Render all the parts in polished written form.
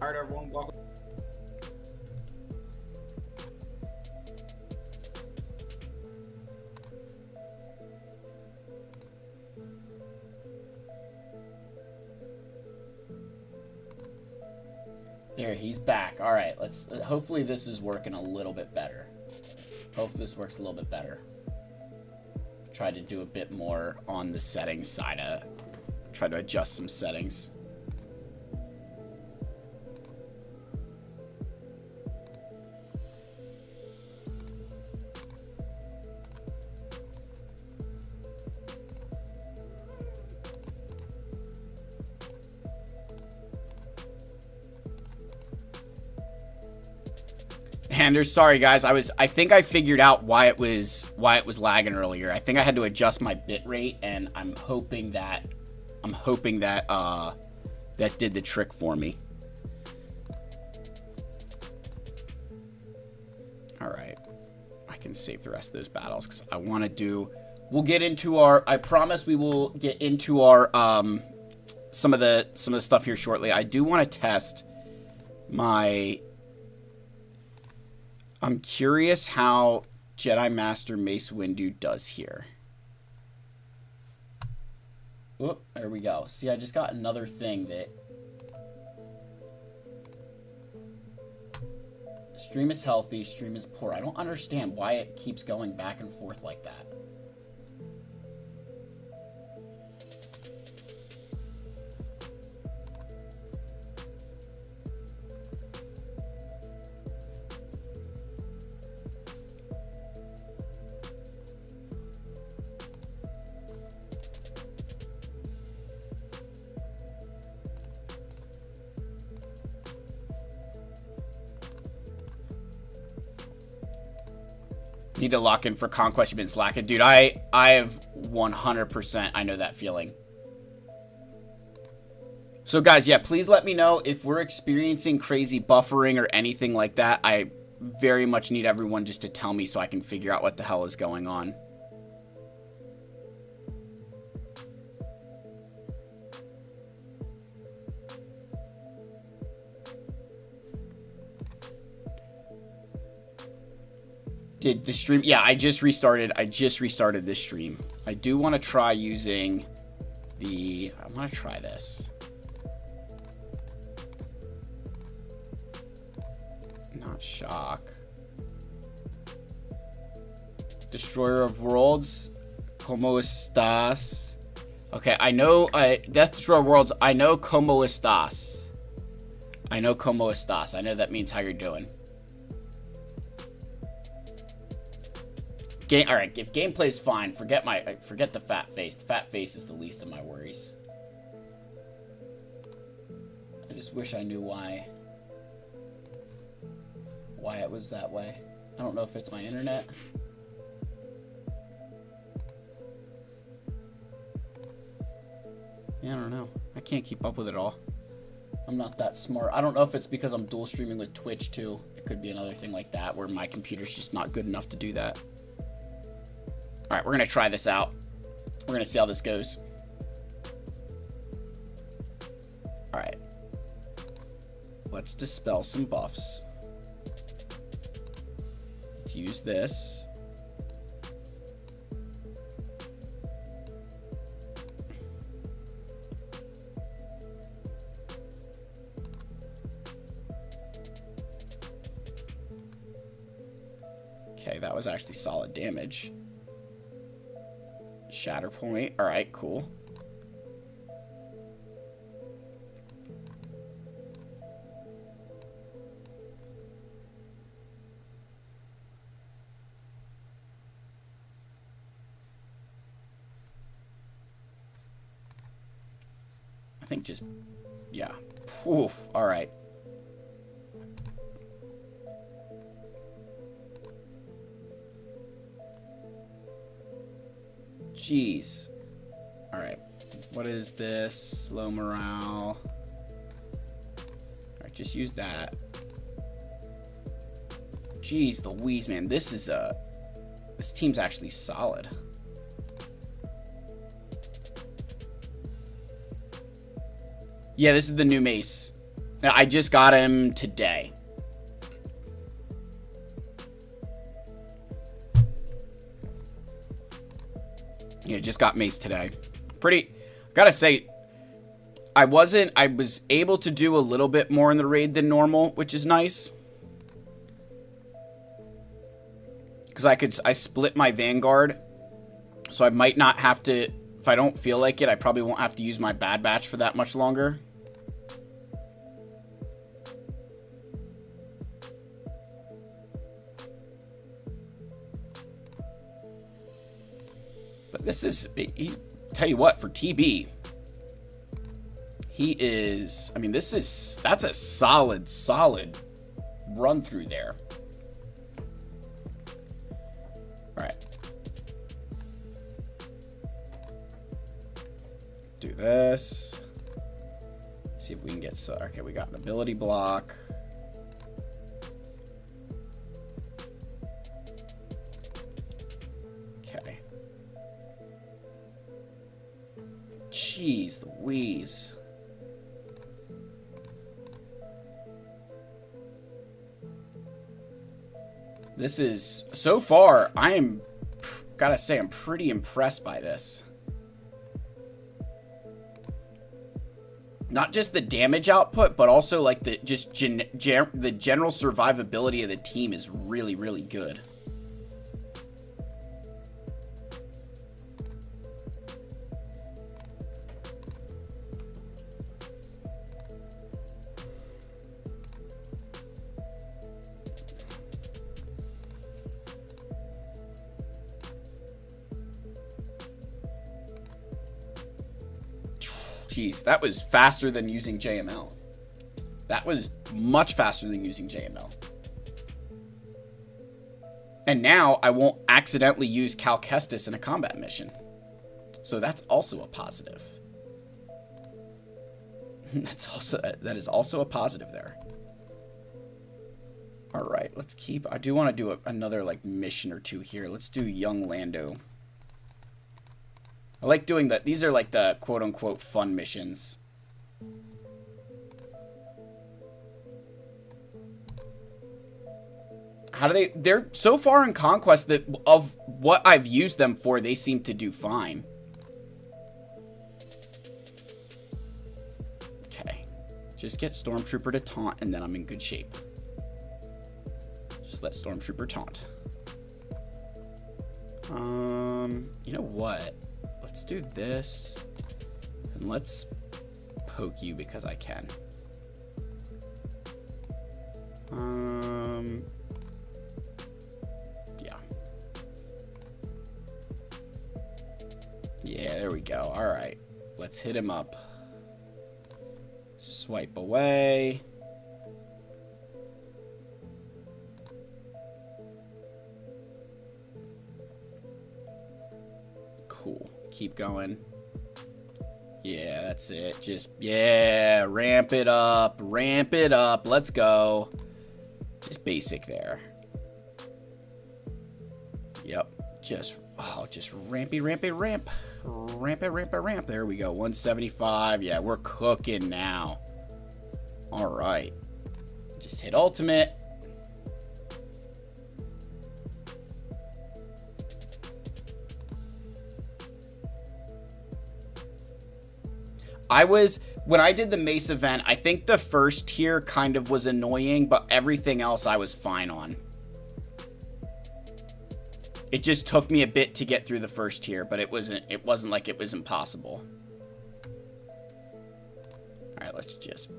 All right, everyone, welcome. There, he's back. All right, let's. Hopefully, this is working a little bit better. Hopefully, this works a little bit better. Try to do a bit more on the settings side. Try to adjust some settings. Anders, sorry guys, I think I figured out why it was lagging earlier. I think I had to adjust my bit rate, and I'm hoping that that did the trick for me. All right, I can save the rest of those battles because I want to do. We'll get into our. I promise we will get into our some of the stuff here shortly. I do want to test my. I'm curious how Jedi Master Mace Windu does here. Oh, there we go. See, I just got another thing that... Stream is healthy, stream is poor. I don't understand why it keeps going back and forth like that. Need to lock in for Conquest. You've been slacking. Dude, I have 100%. I know that feeling. So, guys, yeah, please let me know if we're experiencing crazy buffering or anything like that. I very much need everyone just to tell me so I can figure out what the hell is going on. Did the stream? Yeah, I just restarted this stream. I do want to try using the... I want to try this. Not shock. Destroyer of Worlds. Como estás? Okay, I know... Death Destroyer of Worlds. I know como estás. I know como estás. I know that means how you're doing. All right, if gameplay's fine, forget the fat face. The fat face is the least of my worries. I just wish I knew why it was that way. I don't know if it's my internet. Yeah, I don't know. I can't keep up with it all. I'm not that smart. I don't know if it's because I'm dual streaming with Twitch too. It could be another thing like that where my computer's just not good enough to do that. All right, we're going to try this out. We're going to see how this goes. All right. Let's dispel some buffs. Let's use this. Okay, that was actually solid damage. Shatter point. All right, cool. I think just, yeah. Oof. All right. Jeez. All right. What is this? Low morale. All right, just use that. Jeez Louise, man. This team's actually solid. Yeah, this is the new mace. I just got him today. Yeah, just got Mace today. Gotta say, I was able to do a little bit more in the raid than normal, which is nice. Because I split my Vanguard, so I might not have to, if I don't feel like it, I probably won't have to use my Bad Batch for that much longer. But this is, tell you what, for TB, he is, I mean, that's a solid run through there. All right. Do this. See if we can get, okay, we got an ability block. Okay. Jeez Louise. This is, so far, gotta say, I'm pretty impressed by this. Not just the damage output, but also like the general survivability of the team is really, really good. Jeez, that was faster than using JML. That was much faster than using JML. And now I won't accidentally use Cal Kestis in a combat mission. So that's also a positive. That is also a positive there. All right, let's keep, I do want to do another like mission or two here. Let's do Young Lando. I like doing that. These are like the quote-unquote fun missions. How do they... They're so far in Conquest that of what I've used them for, they seem to do fine. Okay. Just get Stormtrooper to taunt, and then I'm in good shape. Just let Stormtrooper taunt. You know what? Let's do this, and let's poke you because I can. Yeah. Yeah, there we go. All right, let's hit him up. Swipe away. Cool. Keep going. Yeah, that's it. Just, yeah, ramp it up. Ramp it up. Let's go. Just basic there. Yep. Just rampy, rampy, ramp. Ramp it, ramp it, ramp. There we go. 175. Yeah, we're cooking now. All right. Just hit ultimate. When I did the Mace event, I think the first tier kind of was annoying, but everything else I was fine on. It just took me a bit to get through the first tier, but it wasn't like it was impossible. Alright, let's just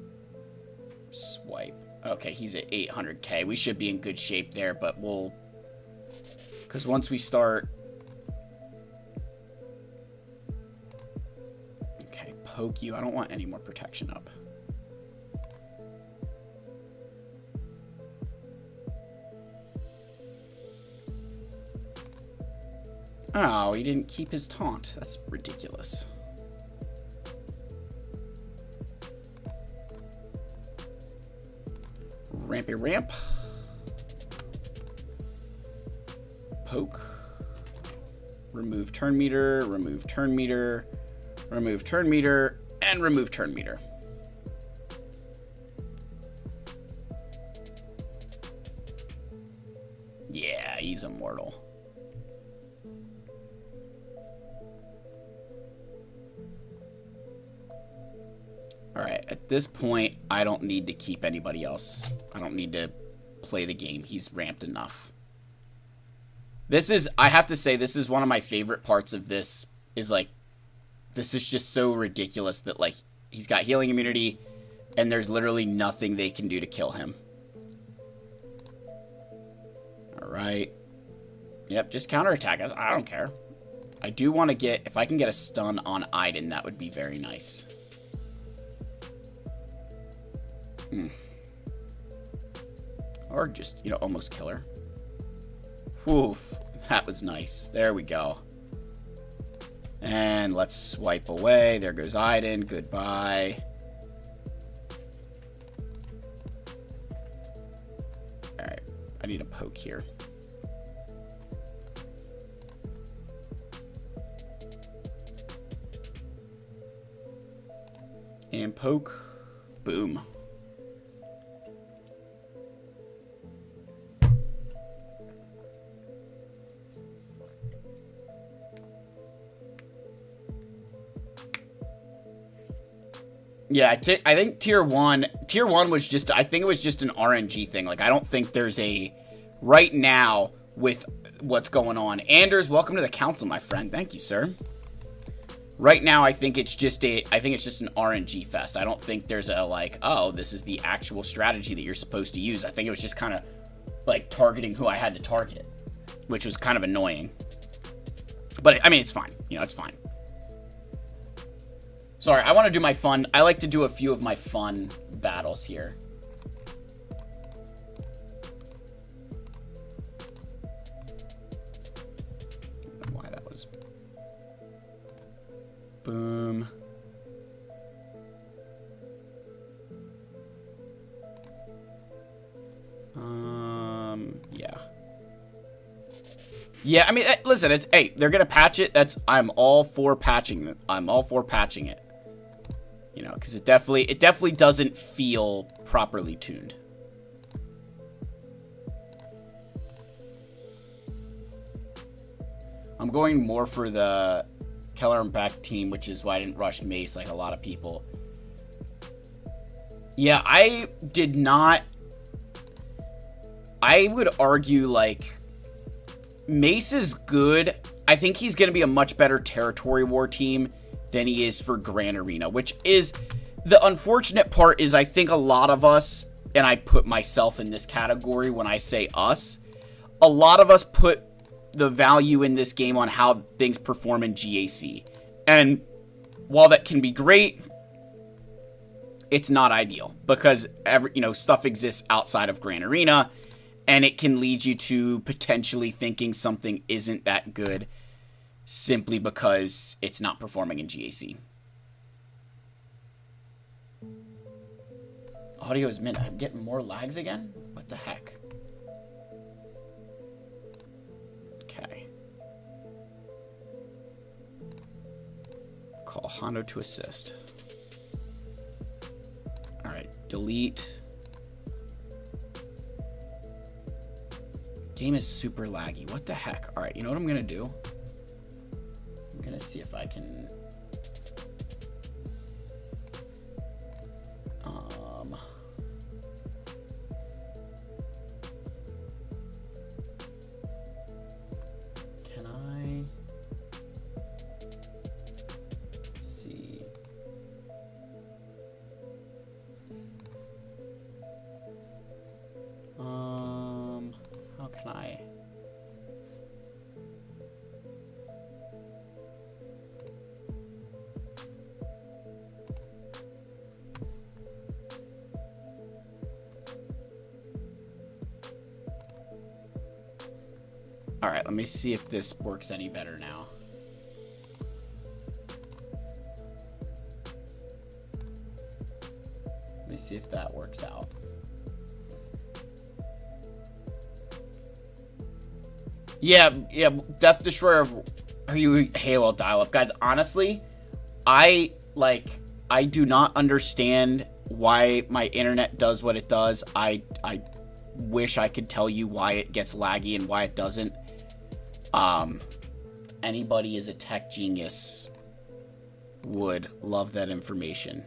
swipe. Okay, he's at 800k. We should be in good shape there, but we'll... Because once we start... Poke you. I don't want any more protection up. Oh, he didn't keep his taunt. That's ridiculous. Rampy ramp. Poke. Remove turn meter. Remove turn meter. Remove turn meter, and remove turn meter. he's immortal. Alright, at this point, I don't need to keep anybody else. I don't need to play the game. He's ramped enough. This is, I have to say, this is one of my favorite parts of this, is like, this is just so ridiculous that, like, he's got healing immunity, and there's literally nothing they can do to kill him. Alright. Yep, just counterattack us. I don't care. I do want to get, if I can get a stun on Aiden, that would be very nice. Or just, you know, almost kill her. Woof. That was nice. There we go. And let's swipe away. There goes Aiden. Goodbye. Alright. I need a poke here. And poke. Boom. Yeah, I think tier one was just, I think it was just an RNG thing. Like, I don't think there's a, right now, with what's going on. Anders, welcome to the council, my friend. Thank you, sir. Right now, I think it's just an RNG fest. I don't think there's a, like, oh, this is the actual strategy that you're supposed to use. I think it was just kind of, like, targeting who I had to target, which was kind of annoying. But, I mean, it's fine. You know, it's fine. Sorry, I want to do my fun. I like to do a few of my fun battles here. I don't know why that was. Boom. Yeah. Yeah, I mean, listen, it's, hey, they're gonna patch it. I'm all for patching it. I'm all for patching it. You know, because it definitely doesn't feel properly tuned. I'm going more for the Keller and Beck team, which is why I didn't rush Mace like a lot of people. Yeah, I did not. I would argue, like, Mace is good. I think he's going to be a much better territory war team than he is for Grand Arena, which is the unfortunate part. Is I think a lot of us, and I put myself in this category when I say us, a lot of us put the value in this game on how things perform in GAC. And while that can be great, it's not ideal because stuff exists outside of Grand Arena, and it can lead you to potentially thinking something isn't that good simply because it's not performing in GAC. Audio is mint. I'm getting more lags again? What the heck? Okay. Call Hondo to assist. Alright, delete. Game is super laggy. What the heck? Alright, you know what I'm gonna do? I'm gonna see if I can... Can I... see... How can I... All right, let me see if this works any better now. Let me see if that works out. Yeah, Death Destroyer, are you Halo dial-up? Guys, honestly, I do not understand why my internet does what it does. I wish I could tell you why it gets laggy and why it doesn't. Anybody is a tech genius would love that information.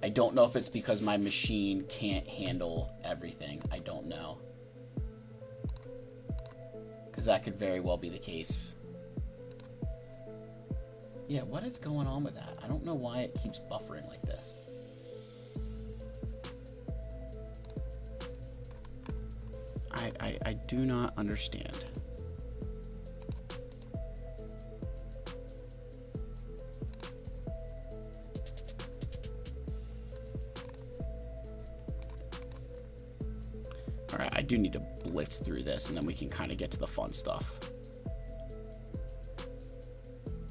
I don't know if it's because my machine can't handle everything. I don't know. Because that could very well be the case. Yeah, what is going on with that? I don't know why it keeps buffering like this. I do not understand. Alright, I do need to blitz through this, and then we can kind of get to the fun stuff.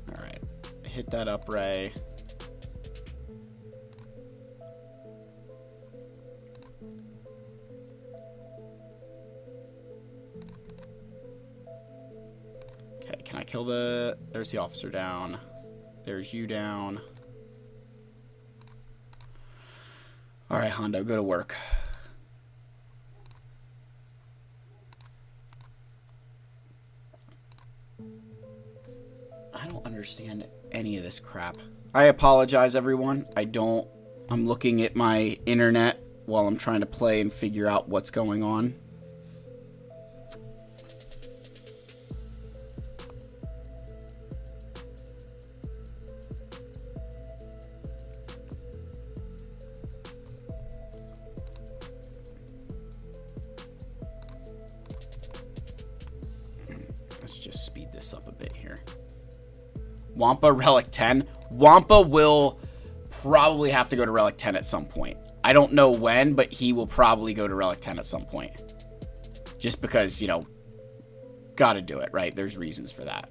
Alright, hit that up, Ray. Okay, can I kill the... There's the officer down. There's you down. Alright, Hondo, go to work. I don't understand any of this crap. I apologize, everyone. I'm looking at my internet while I'm trying to play and figure out what's going on. Let's just speed this up a bit here. Wampa, Relic 10. Wampa will probably have to go to Relic 10 at some point. I don't know when, but he will probably go to Relic 10 at some point. Just because, you know, gotta do it, right? There's reasons for that.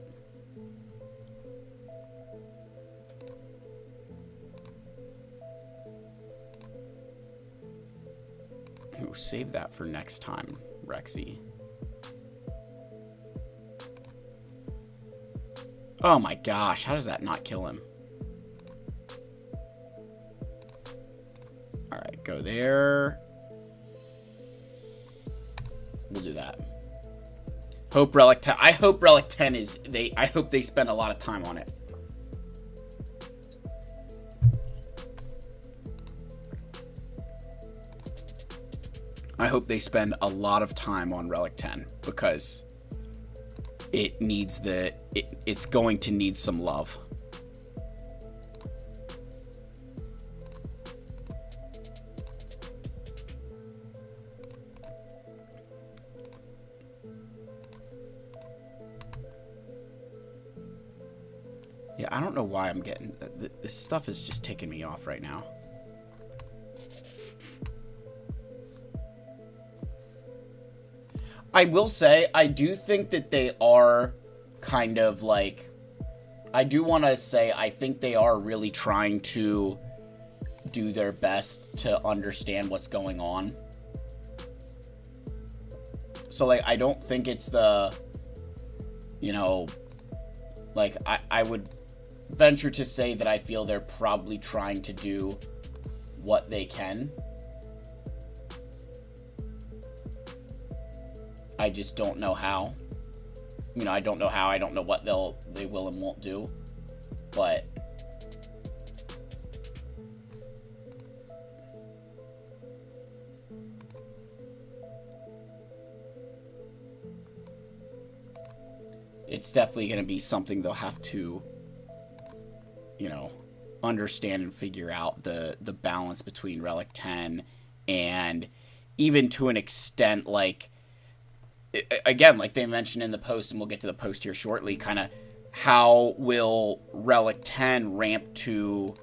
Ooh, save that for next time, Rexy. Oh my gosh, how does that not kill him? Alright, go there. We'll do that. Hope Relic 10. I hope Relic 10 is... I hope they spend a lot of time on it. I hope they spend a lot of time on Relic 10. Because... it needs it's going to need some love. Yeah, I don't know why I'm getting... This stuff is just ticking me off right now. I will say, I do think that they are kind of like... I do want to say, I think they are really trying to do their best to understand what's going on. So, like, I don't think it's the... You know... Like, I would venture to say that I feel they're probably trying to do what they can. I just don't know how. You know, I don't know how. I don't know what they will and won't do. But it's definitely going to be something they'll have to, you know, understand and figure out the balance between Relic 10 and even to an extent, like, again, like they mentioned in the post, and we'll get to the post here shortly, kind of how will Relic 10 ramp to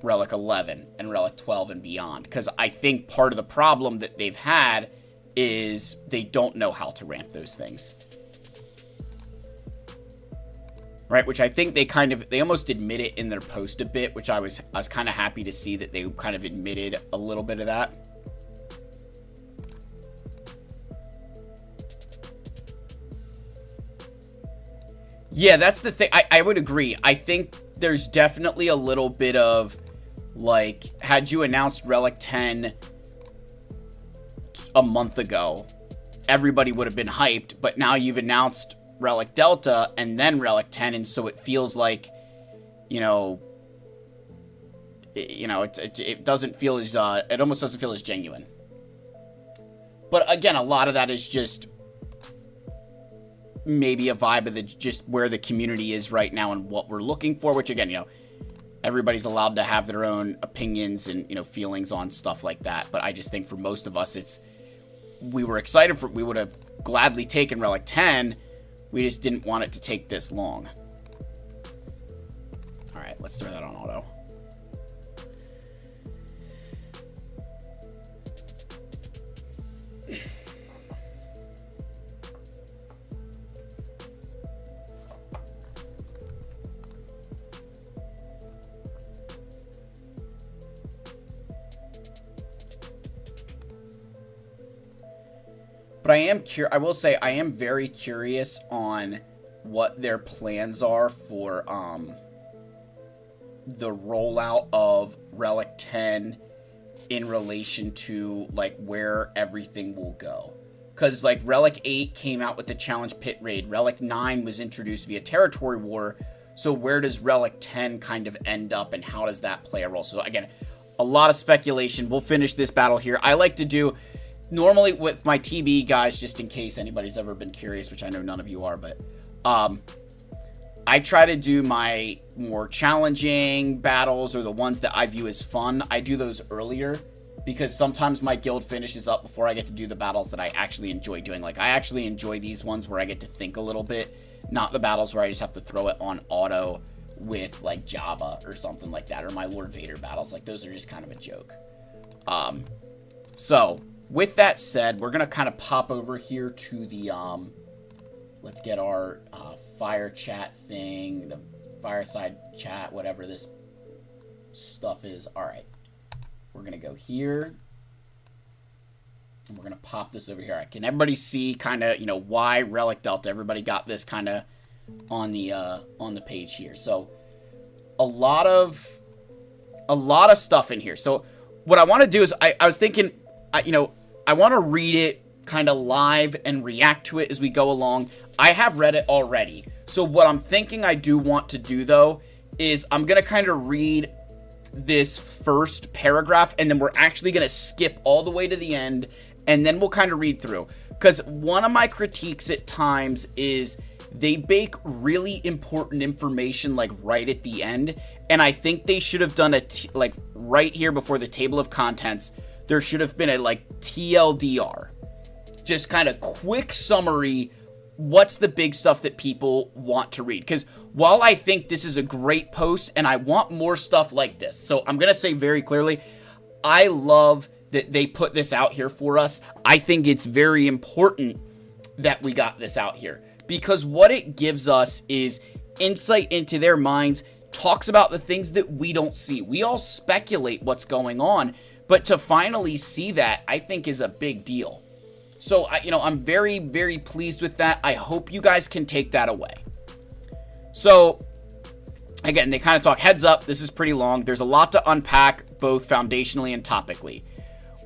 Relic 11 and Relic 12 and beyond? Because I think part of the problem that they've had is they don't know how to ramp those things. Right, which I think they almost admit it in their post a bit, which I was kind of happy to see that they kind of admitted a little bit of that. Yeah, that's the thing. I would agree. I think there's definitely a little bit of, like, had you announced Relic 10 a month ago, everybody would have been hyped, but now you've announced Relic Delta and then Relic 10, and so it feels like, it doesn't feel as, it almost doesn't feel as genuine. But again, a lot of that is just maybe a vibe of just where the community is right now and what we're looking for, which again, everybody's allowed to have their own opinions and, feelings on stuff like that. But I just think for most of us, we were excited we would have gladly taken Relic 10. We just didn't want it to take this long. All right, let's throw that on auto. But I will say I am very curious on what their plans are for the rollout of Relic 10 in relation to, like, where everything will go. Because, like, Relic 8 came out with the Challenge Pit Raid. Relic 9 was introduced via Territory War. So where does Relic 10 kind of end up, and how does that play a role? So, again, a lot of speculation. We'll finish this battle here. I like to do... Normally with my TB guys, just in case anybody's ever been curious, which I know none of you are, but I try to do my more challenging battles or the ones that I view as fun. I do those earlier because sometimes my guild finishes up before I get to do the battles that I actually enjoy doing. Like, I actually enjoy these ones where I get to think a little bit, not the battles where I just have to throw it on auto with, like, Jabba or something like that, or my Lord Vader battles. Like, those are just kind of a joke. So... with that said, we're going to kind of pop over here to the, let's get our fire chat thing, the fireside chat, whatever this stuff is. All right. We're going to go here. And we're going to pop this over here. All right, can everybody see kind of, why Relic Delta? Everybody got this kind of on the page here. So a lot of stuff in here. So what I want to do is I was thinking, I want to read it kind of live and react to it as we go along. I have read it already. So what I'm thinking I do want to do, though, is I'm going to kind of read this first paragraph, and then we're actually going to skip all the way to the end, and then we'll kind of read through. Because one of my critiques at times is they bake really important information, like, right at the end. And I think they should have done like, right here before the table of contents, there should have been a, like, TLDR. Just kind of quick summary. What's the big stuff that people want to read? Because while I think this is a great post and I want more stuff like this, so I'm going to say very clearly, I love that they put this out here for us. I think it's very important that we got this out here because what it gives us is insight into their minds, talks about the things that we don't see. We all speculate what's going on, but to finally see that, I think, is a big deal. So, I'm very, very pleased with that. I hope you guys can take that away. So, again, they kind of talk, heads up, this is pretty long. There's a lot to unpack, both foundationally and topically.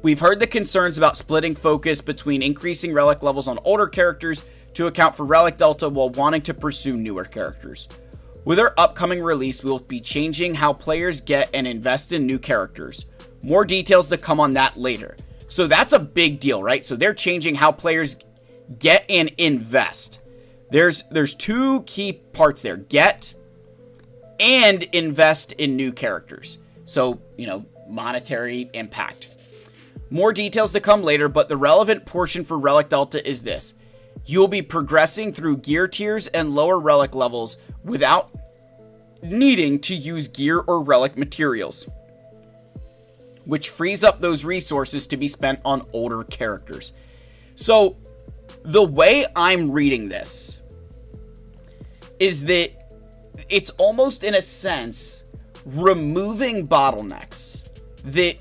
We've heard the concerns about splitting focus between increasing relic levels on older characters to account for Relic Delta while wanting to pursue newer characters. With our upcoming release, we will be changing how players get and invest in new characters. More details to come on that later. So that's a big deal, right? So they're changing how players get and invest. There's two key parts there. Get and invest in new characters. So, monetary impact. More details to come later, but the relevant portion for Relic Delta is this. You'll be progressing through gear tiers and lower relic levels without needing to use gear or relic materials, which frees up those resources to be spent on older characters. So, the way I'm reading this is that it's almost, in a sense, removing bottlenecks. That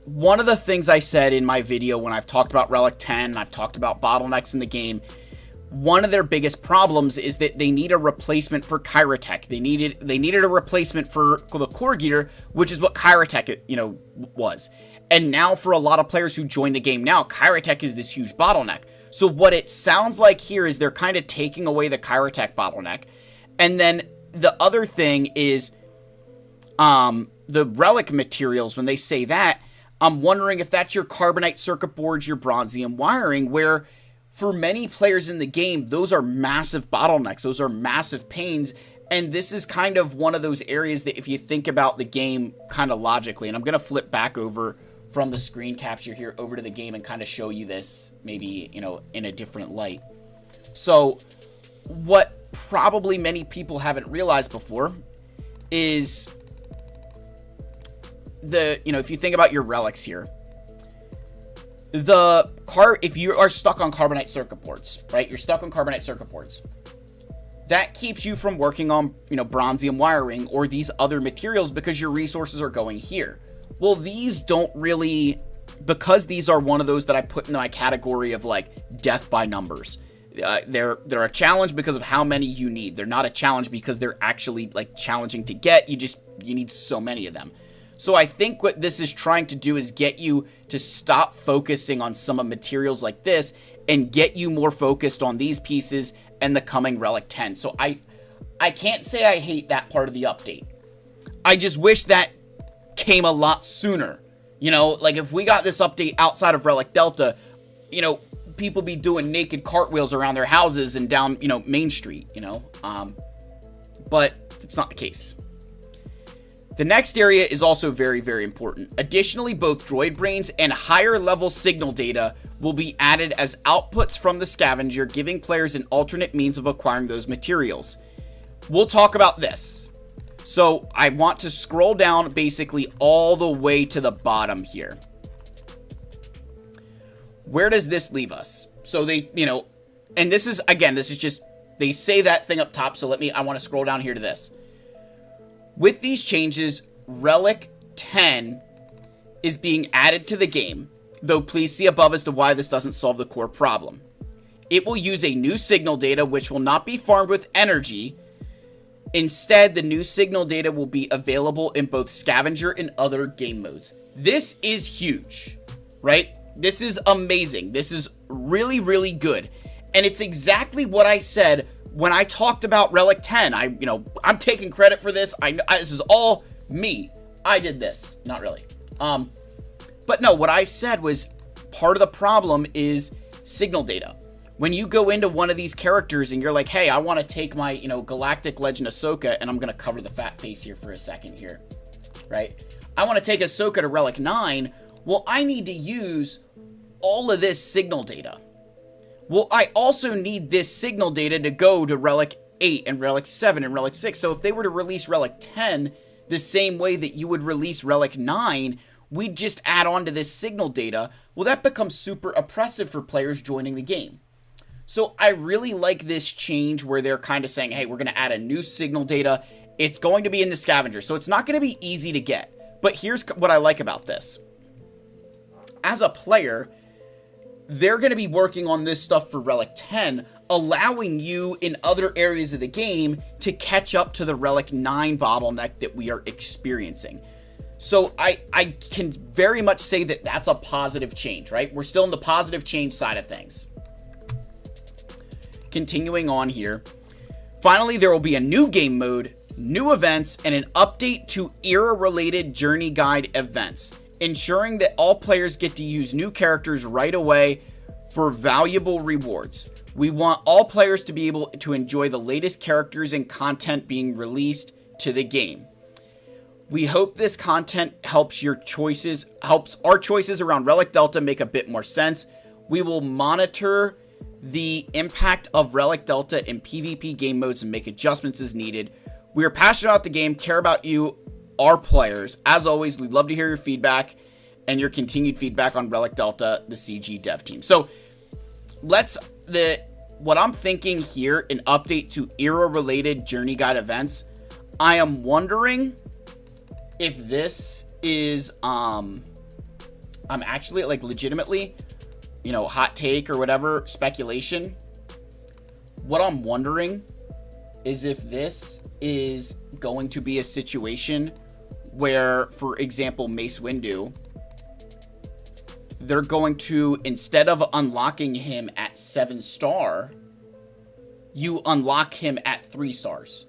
one of the things I said in my video when I've talked about Relic 10, I've talked about bottlenecks in the game, one of their biggest problems is that they need a replacement for Kyrotech. They needed a replacement for the core gear, which is what Kyrotech, was. And now for a lot of players who join the game now, Kyrotech is this huge bottleneck. So what it sounds like here is they're kind of taking away the Kyrotech bottleneck. And then the other thing is the Relic materials. When they say that, I'm wondering if that's your Carbonite circuit boards, your Bronzium wiring, where for many players in the game, those are massive bottlenecks. Those are massive pains. And this is kind of one of those areas that if you think about the game kind of logically, and I'm going to flip back over from the screen capture here over to the game and kind of show you this maybe, in a different light. So what probably many people haven't realized before is if you think about your relics here, if you are stuck on Carbonite circuit boards, right? You're stuck on Carbonite circuit boards. That keeps you from working on, Bronzium wiring or these other materials because your resources are going here. Well, these don't really, because these are one of those that I put in my category of like death by numbers. They're a challenge because of how many you need. They're not a challenge because they're actually like challenging to get. You need so many of them. So I think what this is trying to do is get you to stop focusing on some of materials like this and get you more focused on these pieces and the coming Relic 10. So I can't say I hate that part of the update. I just wish that came a lot sooner. Like if we got this update outside of Relic Delta, people be doing naked cartwheels around their houses and down, Main Street, but it's not the case. The next area is also very, very important. Additionally, both droid brains and higher level signal data will be added as outputs from the scavenger, giving players an alternate means of acquiring those materials. We'll talk about this. So I want to scroll down basically all the way to the bottom here. Where does this leave us? So they, and this is just, they say that thing up top. So I want to scroll down here to this. With these changes, Relic 10 is being added to the game, though please see above as to why this doesn't solve the core problem. It will use a new signal data which will not be farmed with energy. Instead, the new signal data will be available in both Scavenger and other game modes. This is huge, right? This is amazing. This is really, really good. And it's exactly what I said when I talked about Relic 10. I'm taking credit for this. This is all me. I did this. Not really. But no, what I said was part of the problem is signal data. When you go into one of these characters and you're like, hey, I want to take my, Galactic Legend Ahsoka, and I'm going to cover the fat face here for a second here, right? I want to take Ahsoka to Relic 9. Well, I need to use all of this signal data. Well, I also need this signal data to go to Relic 8 and Relic 7 and Relic 6. So if they were to release Relic 10 the same way that you would release Relic 9, we'd just add on to this signal data. Well, that becomes super oppressive for players joining the game. So I really like this change where they're kind of saying, hey, we're going to add a new signal data. It's going to be in the scavenger. So it's not going to be easy to get. But here's what I like about this. As a player, they're going to be working on this stuff for Relic 10, allowing you in other areas of the game to catch up to the Relic 9 bottleneck that we are experiencing. So I can very much say that that's a positive change, right? We're still in the positive change side of things. Continuing on here. Finally, there will be a new game mode, new events, and an update to era-related journey guide events, ensuring that all players get to use new characters right away for valuable rewards. We want all players to be able to enjoy the latest characters and content being released to the game. We hope this content helps our choices around Relic Delta make a bit more sense. We will monitor the impact of Relic Delta in PvP game modes and make adjustments as needed. We are passionate about the game, care about you, our players. As always, we'd love to hear your feedback and your continued feedback on Relic Delta, the CG dev team. So what I'm thinking here, an update to era-related journey guide events. I am wondering if this is, I'm actually like legitimately, hot take or whatever, speculation. what I'm wondering is if this is going to be a situation where, for example, Mace Windu, they're going to, instead of unlocking him at 7-star, you unlock him at 3 stars.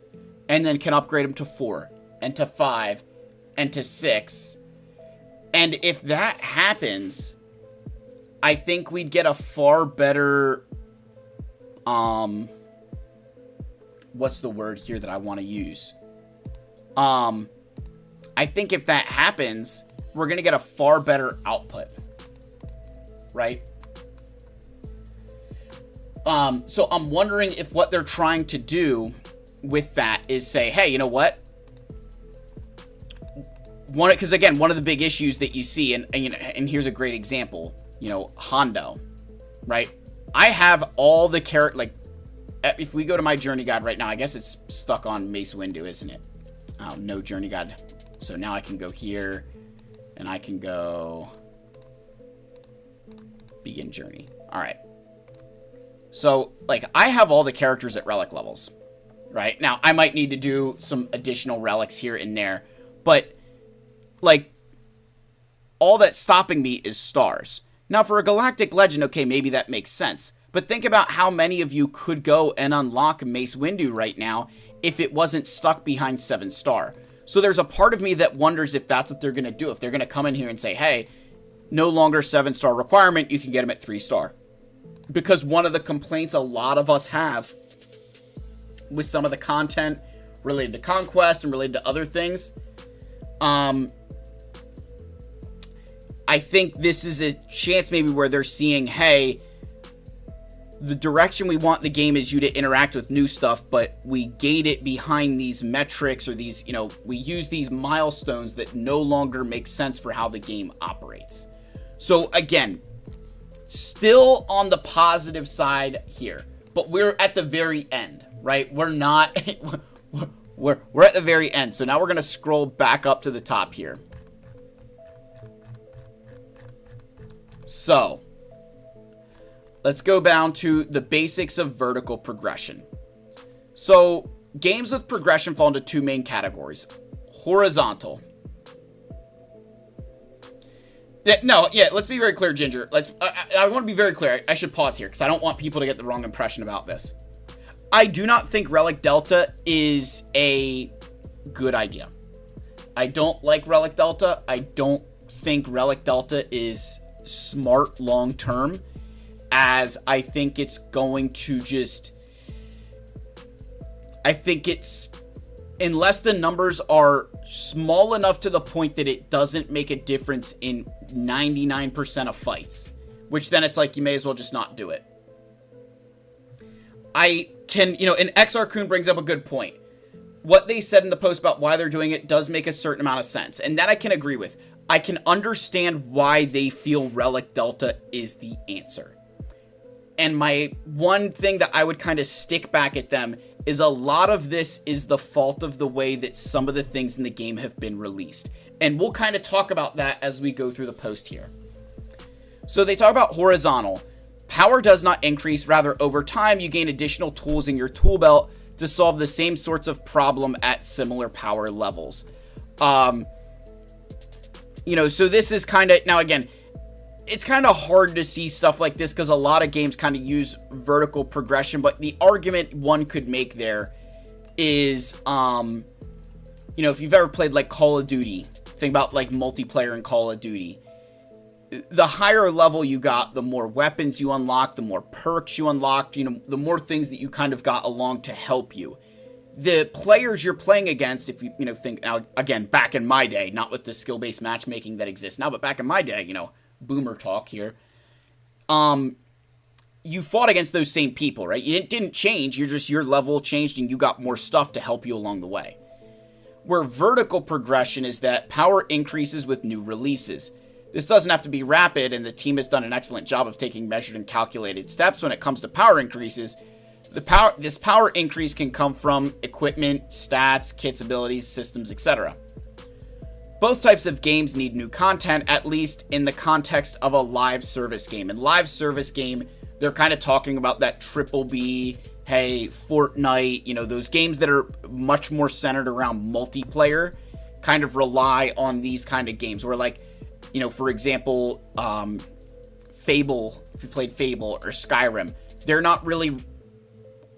And then can upgrade him to 4, and to 5, and to 6. And if that happens, I think we'd get a far better, what's the word here that I want to use? I think if that happens, we're going to get a far better output. Right? So I'm wondering if what they're trying to do with that is say, hey, you know what? Because again, one of the big issues that you see, and here's a great example, Hondo, right? I have all the character, like, if we go to my journey guide right now, I guess it's stuck on Mace Windu, isn't it? Oh, no journey guide. So now I can go here, and I can go begin journey. All right. So, like, I have all the characters at relic levels, right? Now, I might need to do some additional relics here and there, but, like, all that's stopping me is stars. Now, for a galactic legend, okay, maybe that makes sense. But think about how many of you could go and unlock Mace Windu right now if it wasn't stuck behind 7-star. So there's a part of me that wonders if that's what they're going to do. If they're going to come in here and say, hey, no longer 7-star requirement, you can get him at 3-star. Because one of the complaints a lot of us have with some of the content related to Conquest and related to other things, I think this is a chance maybe where they're seeing, hey, the direction we want the game is you to interact with new stuff, but we gate it behind these metrics or these, we use these milestones that no longer make sense for how the game operates. So again, still on the positive side here, but we're at the very end, right? We're not, we're at the very end. So now we're going to scroll back up to the top here. So let's go down to the basics of vertical progression. So games with progression fall into 2 main categories. Horizontal. Let's be very clear, Ginger. I want to be very clear. I should pause here because I don't want people to get the wrong impression about this. I do not think Relic Delta is a good idea. I don't like Relic Delta. I don't think Relic Delta is smart long term, as I think it's going to just, unless the numbers are small enough to the point that it doesn't make a difference in 99% of fights, which then it's like you may as well just not do it. And XR Kun brings up a good point. What they said in the post about why they're doing it does make a certain amount of sense, and that I can agree with. I can understand why they feel Relic Delta is the answer. And my one thing that I would kind of stick back at them is a lot of this is the fault of the way that some of the things in the game have been released. And we'll kind of talk about that as we go through the post here. So they talk about horizontal. Power does not increase, rather over time you gain additional tools in your tool belt to solve the same sorts of problem at similar power levels. So this is kind of, now again, it's kind of hard to see stuff like this because a lot of games kind of use vertical progression, but the argument one could make there is, if you've ever played like Call of Duty, think about like multiplayer in Call of Duty. The higher level you got, the more weapons you unlock, the more perks you unlocked, the more things that you kind of got along to help you. The players you're playing against, if you, think, now, again, back in my day, not with the skill-based matchmaking that exists now, but back in my day, boomer talk here, you fought against those same people, right? It didn't change, your level changed and you got more stuff to help you along the way. Where vertical progression is that power increases with new releases. This doesn't have to be rapid, and the team has done an excellent job of taking measured and calculated steps when it comes to power increases. This power increase can come from equipment, stats, kits, abilities, systems, etc. Both types of games need new content, at least in the context of a live service game. In live service game, they're kind of talking about that triple B hey, Fortnite, you know, those games that are much more centered around multiplayer kind of rely on these kind of games where, like, you know, for example, Fable, if you played Fable or Skyrim, they're not really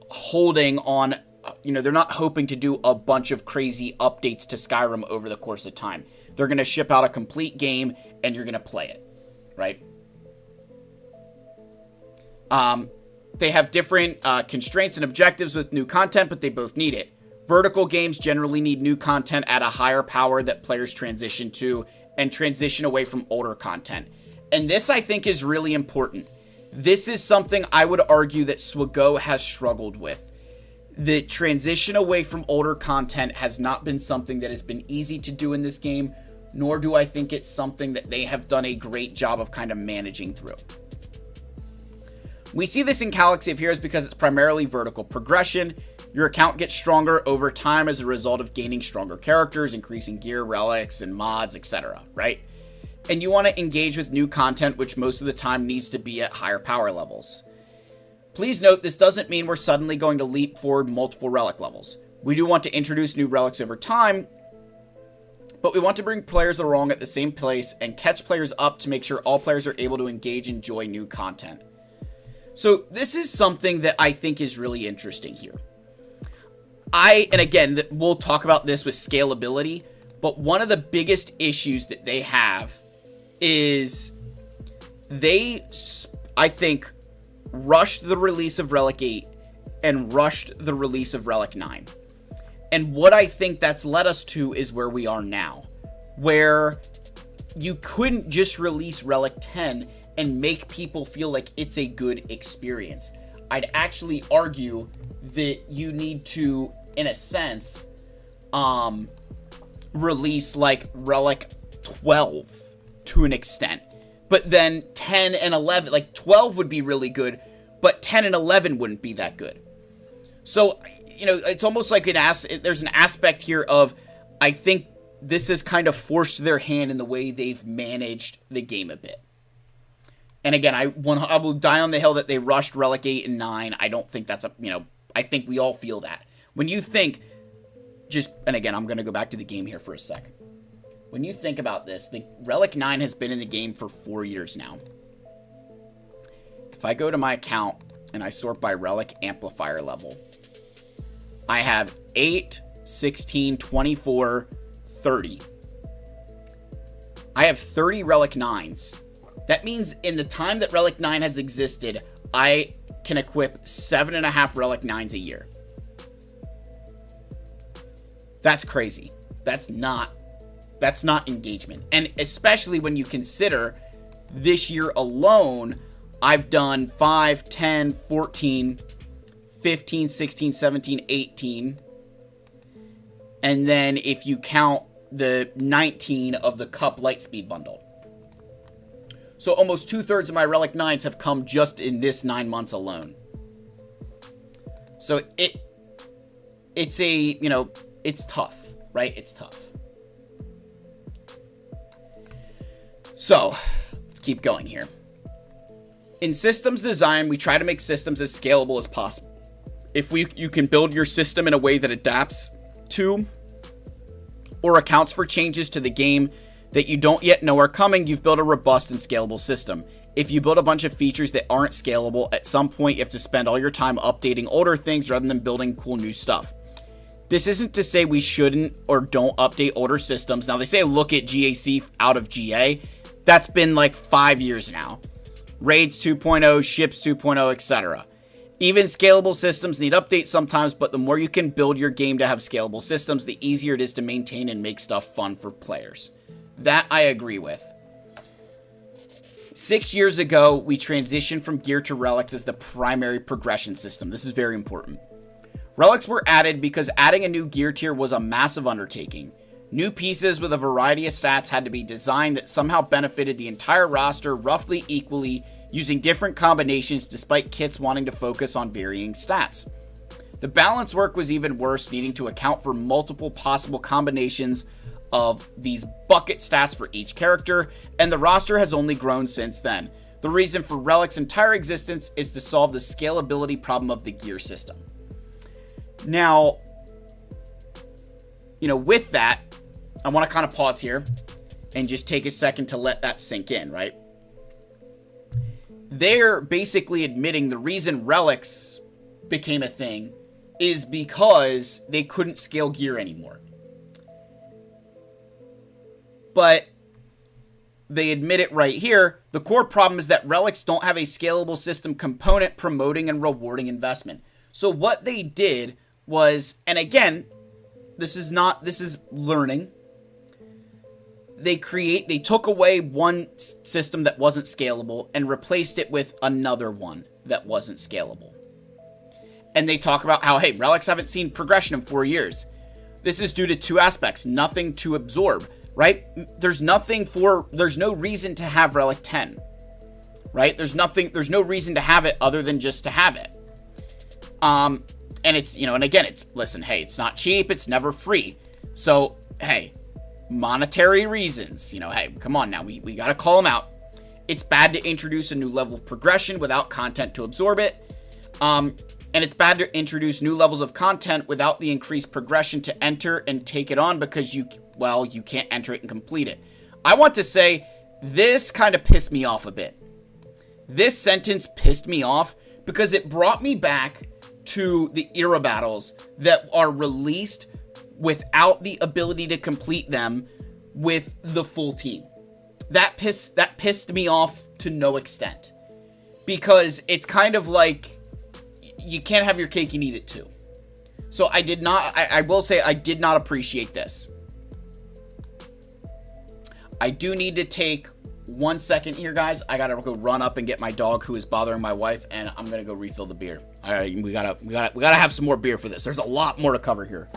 holding on, you know, they're not hoping to do a bunch of crazy updates to Skyrim over the course of time. They're going to ship out a complete game and you're going to play it, right? They have different constraints and objectives with new content, but they both need it. Vertical games generally need new content at a higher power that players transition to and transition away from older content. And this, I think, is really important. This is something I would argue that Swago has struggled with. The transition away from older content has not been something that has been easy to do in this game, nor do I think it's something that they have done a great job of kind of managing through. We see this in Galaxy of Heroes because it's primarily vertical progression. Your account gets stronger over time as a result of gaining stronger characters, increasing gear, relics, and mods, etc., right? And you want to engage with new content, which most of the time needs to be at higher power levels. Please note, this doesn't mean we're suddenly going to leap forward multiple relic levels. We do want to introduce new relics over time, but we want to bring players along at the same place and catch players up to make sure all players are able to engage and enjoy new content. So this is something that I think is really interesting here. And again, we'll talk about this with scalability, but one of the biggest issues that they have is they, I think, rushed the release of Relic 8 and rushed the release of Relic 9. And what I think that's led us to is where we are now, where you couldn't just release Relic 10 and make people feel like it's a good experience. I'd actually argue that you need to, in a sense, release like Relic 12 to an extent. But then 10 and 11, like 12 would be really good, but 10 and 11 wouldn't be that good. So, you know, it's almost like there's an aspect here of, I think this has kind of forced their hand in the way they've managed the game a bit. And again, I will die on the hill that they rushed Relic 8 and 9. I don't think that's I think we all feel that. When you think, and again, I'm going to go back to the game here for a sec. When you think about this, the Relic 9 has been in the game for 4 years now. If I go to my account and I sort by Relic amplifier level, I have 8, 16, 24, 30. I have 30 Relic 9s. That means in the time that Relic 9 has existed, I can equip 7.5 Relic 9s a year. That's crazy. That's not engagement. And especially when you consider this year alone, I've done 5, 10, 14, 15, 16, 17, 18. And then if you count the 19 of the Cup Lightspeed bundle. So almost 2/3 of my Relic 9s have come just in this 9 months alone. So it's it's tough, right? It's tough. So let's keep going here. In systems design, we try to make systems as scalable as possible. If you can build your system in a way that adapts to or accounts for changes to the game that you don't yet know are coming, you've built a robust and scalable system. If you build a bunch of features that aren't scalable, at some point you have to spend all your time updating older things rather than building cool new stuff. This isn't to say we shouldn't or don't update older systems. Now, they say look at GAC out of GA. That's been like 5 years now. Raids 2.0, Ships 2.0, etc. Even scalable systems need updates sometimes, but the more you can build your game to have scalable systems, the easier it is to maintain and make stuff fun for players. That I agree with. 6 years ago, we transitioned from gear to relics as the primary progression system. This is very important. Relics were added because adding a new gear tier was a massive undertaking. New pieces with a variety of stats had to be designed that somehow benefited the entire roster roughly equally, using different combinations despite kits wanting to focus on varying stats. The balance work was even worse, needing to account for multiple possible combinations of these bucket stats for each character, and the roster has only grown since then. The reason for Relic's entire existence is to solve the scalability problem of the gear system. Now, with that, I want to kind of pause here and just take a second to let that sink in, right? They're basically admitting the reason Relics became a thing is because they couldn't scale gear anymore. But they admit it right here. The core problem is that Relics don't have a scalable system component promoting and rewarding investment. So what they did was, and again, this is learning. They took away one system that wasn't scalable and replaced it with another one that wasn't scalable. And they talk about how, hey, Relics haven't seen progression in 4 years. This is due to two aspects. Nothing to absorb, right? There's no reason to have Relic 10, right? There's no reason to have it other than just to have it. And it's, and again, listen, hey, it's not cheap. It's never free. So, hey, monetary reasons, hey, come on now. We got to call them out. It's bad to introduce a new level of progression without content to absorb it. And it's bad to introduce new levels of content without the increased progression to enter and take it on because you can't enter it and complete it. I want to say this kind of pissed me off a bit. This sentence pissed me off because it brought me back to the era battles that are released without the ability to complete them with the full team. That pissed me off to no extent because it's kind of like you can't have your cake and eat it too. So I will say I did not appreciate this. I do need to take 1 second here, guys. I gotta go run up and get my dog who is bothering my wife, and I'm gonna go refill the beer. All right, we gotta have some more beer for this. There's a lot more to cover here.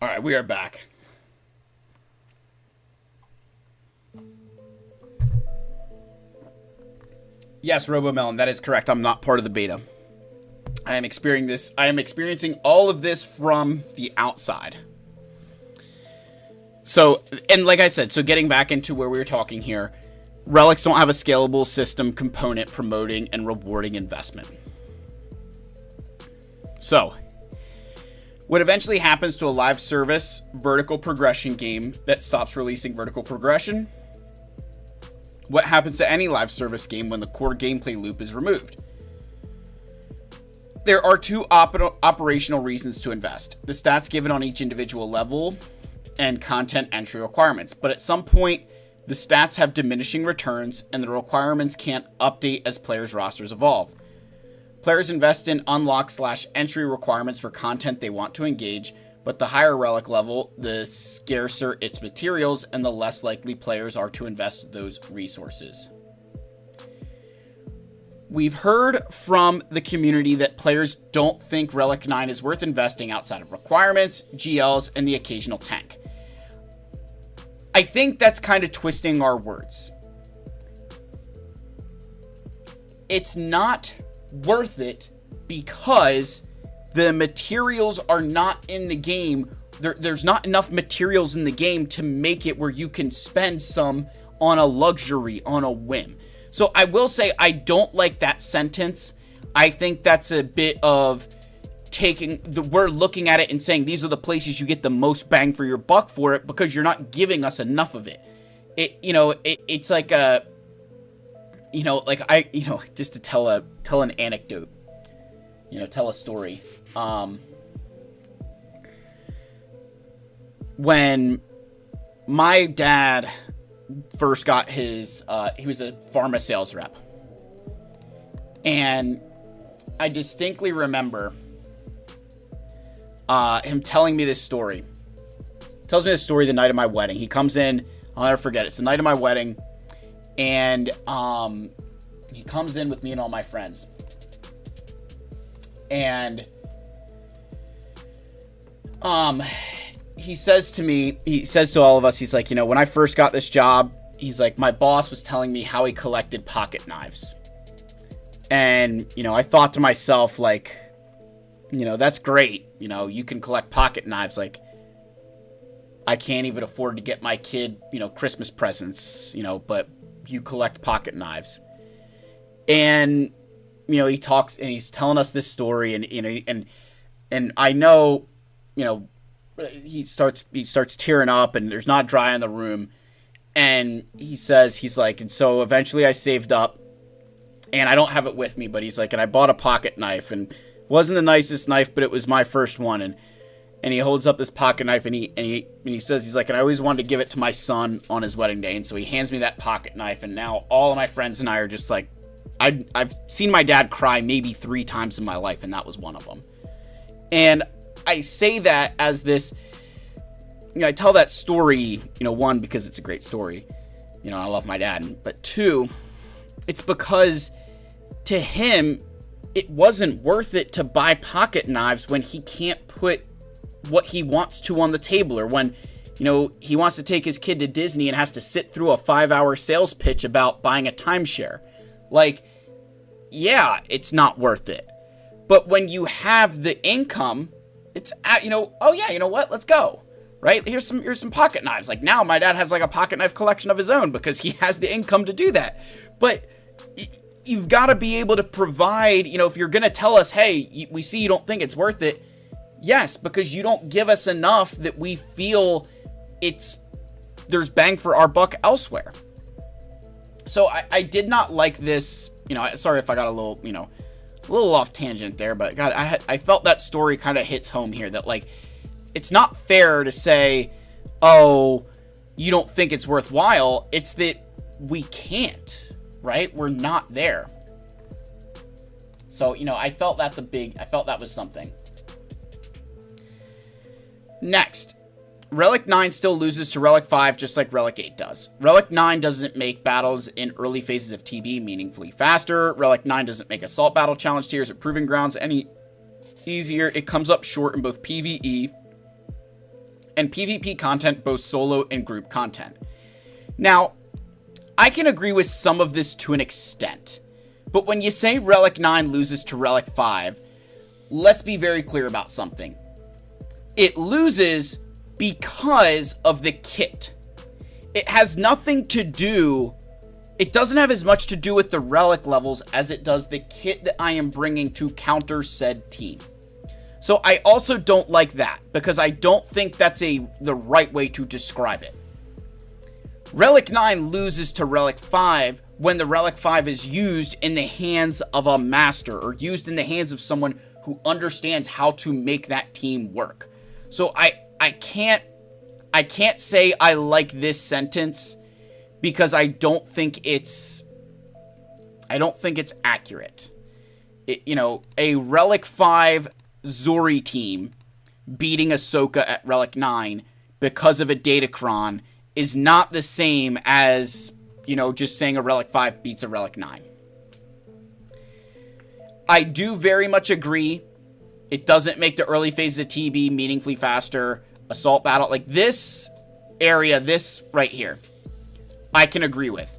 All right, we are back. Yes, RoboMelon, that is correct. I'm not part of the beta. I am experiencing all of this from the outside. So, and like I said, so getting back into where we were talking here, Relics don't have a scalable system component promoting and rewarding investment. So, what eventually happens to a live service vertical progression game that stops releasing vertical progression? What happens to any live service game when the core gameplay loop is removed? There are two operational reasons to invest: the stats given on each individual level and content entry requirements. But at some point, the stats have diminishing returns and the requirements can't update as players' rosters evolve. Players invest in unlock/entry requirements for content they want to engage, but the higher Relic level, the scarcer its materials and the less likely players are to invest those resources. We've heard from the community that players don't think Relic 9 is worth investing outside of requirements, GLs, and the occasional tank. I think that's kind of twisting our words. It's not worth it because the materials are not in the game. There's not enough materials in the game to make it where you can spend some on a luxury, on a whim. So I will say I don't like that sentence. I think that's a bit of we're looking at it and saying these are the places you get the most bang for your buck for it, because you're not giving us enough of it. It's like a, just to tell an anecdote, tell a story. When my dad first got his, he was a pharma sales rep, and I distinctly remember him telling me this story. Tells me this story the night of my wedding. He comes in, I'll never forget it. It's the night of my wedding, and he comes in with me and all my friends. And he says to all of us, he's like, when I first got this job, he's like, my boss was telling me how he collected pocket knives. And, I thought to myself, like, that's great. You can collect pocket knives. Like, I can't even afford to get my kid, Christmas presents, but you collect pocket knives. And, he talks and he's telling us this story, and I know, he starts tearing up, and there's not dry in the room. And he's like, and so eventually I saved up, and I don't have it with me, but he's like, and I bought a pocket knife, and it wasn't the nicest knife, but it was my first one. And he holds up this pocket knife, and he says, he's like, and I always wanted to give it to my son on his wedding day. And so he hands me that pocket knife, and now all of my friends and I are just like, I've seen my dad cry maybe 3 times in my life, and that was one of them. And I say that as this, I tell that story, one, because it's a great story, I love my dad, but 2, it's because to him, it wasn't worth it to buy pocket knives when he can't put what he wants to on the table, or when, he wants to take his kid to Disney and has to sit through a 5-hour sales pitch about buying a timeshare. Like, yeah, it's not worth it. But when you have the income, it's oh yeah, you know what? Let's go. Right? Here's some pocket knives. Like, now my dad has like a pocket knife collection of his own because he has the income to do that. But you've got to be able to provide, if you're going to tell us, hey, we see you don't think it's worth it. Yes, because you don't give us enough that we feel there's bang for our buck elsewhere. So I did not like this, sorry if I got a little off tangent there, but God, I felt that story kind of hits home here, that like, it's not fair to say, oh, you don't think it's worthwhile. It's that we can't, right? We're not there. So, I felt that was something. Next, Relic 9 still loses to Relic 5 just like Relic 8 does. Relic 9 doesn't make battles in early phases of TB meaningfully faster. Relic 9 doesn't make assault battle challenge tiers at Proving Grounds any easier. It comes up short in both PvE and PvP content, both solo and group content. Now, I can agree with some of this to an extent, but when you say Relic 9 loses to Relic 5, let's be very clear about something. It loses because of the kit. It has nothing to do, it doesn't have as much to do with the Relic levels as it does the kit that I am bringing to counter said team. So I also don't like that, because I don't think that's the right way to describe it. Relic 9 loses to Relic 5 when the Relic 5 is used in the hands of a master, or used in the hands of someone who understands how to make that team work. So I can't say I like this sentence, because I don't think it's accurate. A Relic 5 Zori team beating Ahsoka at Relic 9 because of a Datacron is not the same as, just saying a Relic 5 beats a Relic 9. I do very much agree. It doesn't make the early phases of TB meaningfully faster. Assault battle, like this area, this right here, I can agree with.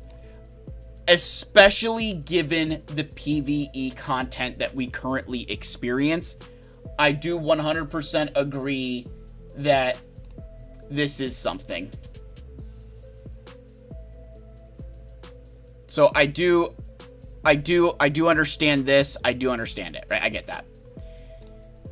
Especially given the PvE content that we currently experience, I do 100% agree that this is something. So I do understand this. I do understand it, right? I get that.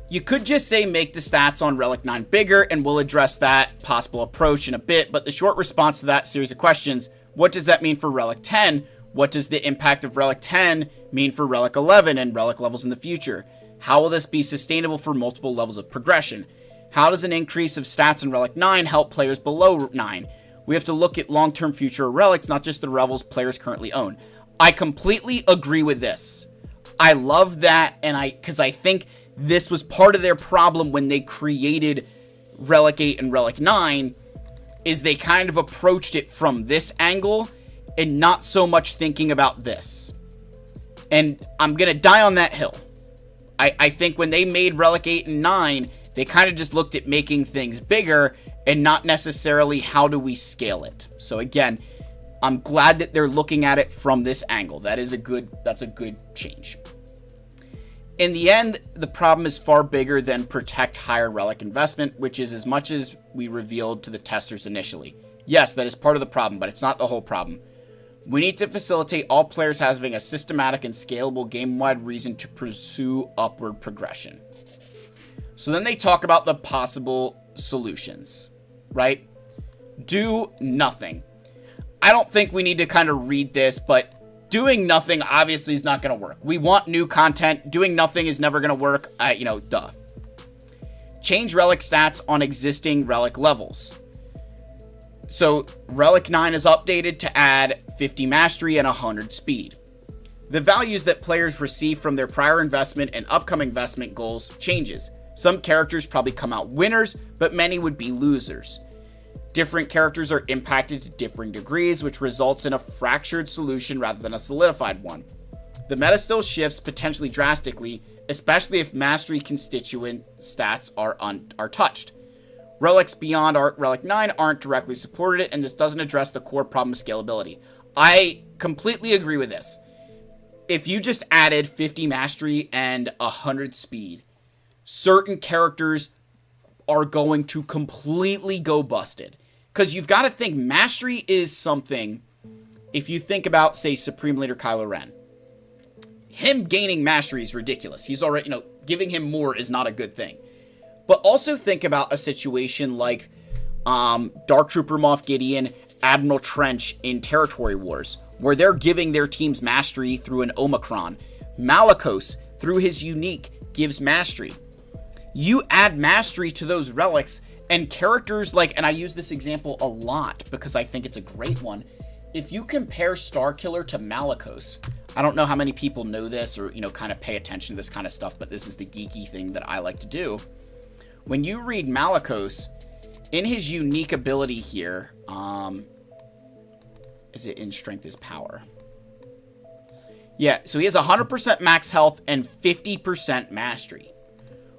You could just say make the stats on Relic 9 bigger, and we'll address that possible approach in a bit. But the short response to that series of questions, what does that mean for Relic 10? What does the impact of Relic 10 mean for Relic 11 and Relic levels in the future? How will this be sustainable for multiple levels of progression? How does an increase of stats in Relic 9 help players below 9? We have to look at long-term future relics, not just the levels players currently own. I completely agree with this. I love that, and because I think this was part of their problem when they created Relic 8 and Relic 9, is they kind of approached it from this angle and not so much thinking about this. And I'm going to die on that hill. I think when they made Relic 8 and 9, they kind of just looked at making things bigger and not necessarily how do we scale it. So again, I'm glad that they're looking at it from this angle. That's a good change. In the end, the problem is far bigger than protect higher relic investment, which is as much as we revealed to the testers initially. Yes, that is part of the problem, but it's not the whole problem. We need to facilitate all players having a systematic and scalable game-wide reason to pursue upward progression. So then they talk about the possible solutions, right? Do nothing. I don't think we need to kind of read this, but doing nothing obviously is not going to work. We want new content. Doing nothing is never going to work. Duh. Change relic stats on existing relic levels. So Relic 9 is updated to add 50 mastery and 100 speed. The values that players receive from their prior investment and upcoming investment goals changes. Some characters probably come out winners, but many would be losers. Different characters are impacted to differing degrees, which results in a fractured solution rather than a solidified one. The meta still shifts potentially drastically, especially if mastery constituent stats are touched. Relics beyond Relic 9 aren't directly supported, and this doesn't address the core problem of scalability. I completely agree with this. If you just added 50 mastery and 100 speed, certain characters are going to completely go busted. Because you've got to think, mastery is something, if you think about, say, Supreme Leader Kylo Ren, him gaining mastery is ridiculous. He's already, giving him more is not a good thing. But also think about a situation like Dark Trooper Moff Gideon, Admiral Trench in Territory Wars, where they're giving their teams mastery through an Omicron. Malicos, through his unique, gives mastery. You add mastery to those relics, and characters like, and I use this example a lot because I think it's a great one. If you compare Starkiller to Malicos, I don't know how many people know this or, kind of pay attention to this kind of stuff, but this is the geeky thing that I like to do. When you read Malicos, in his unique ability here, is it in Strength is Power? Yeah, so he has 100% max health and 50% mastery,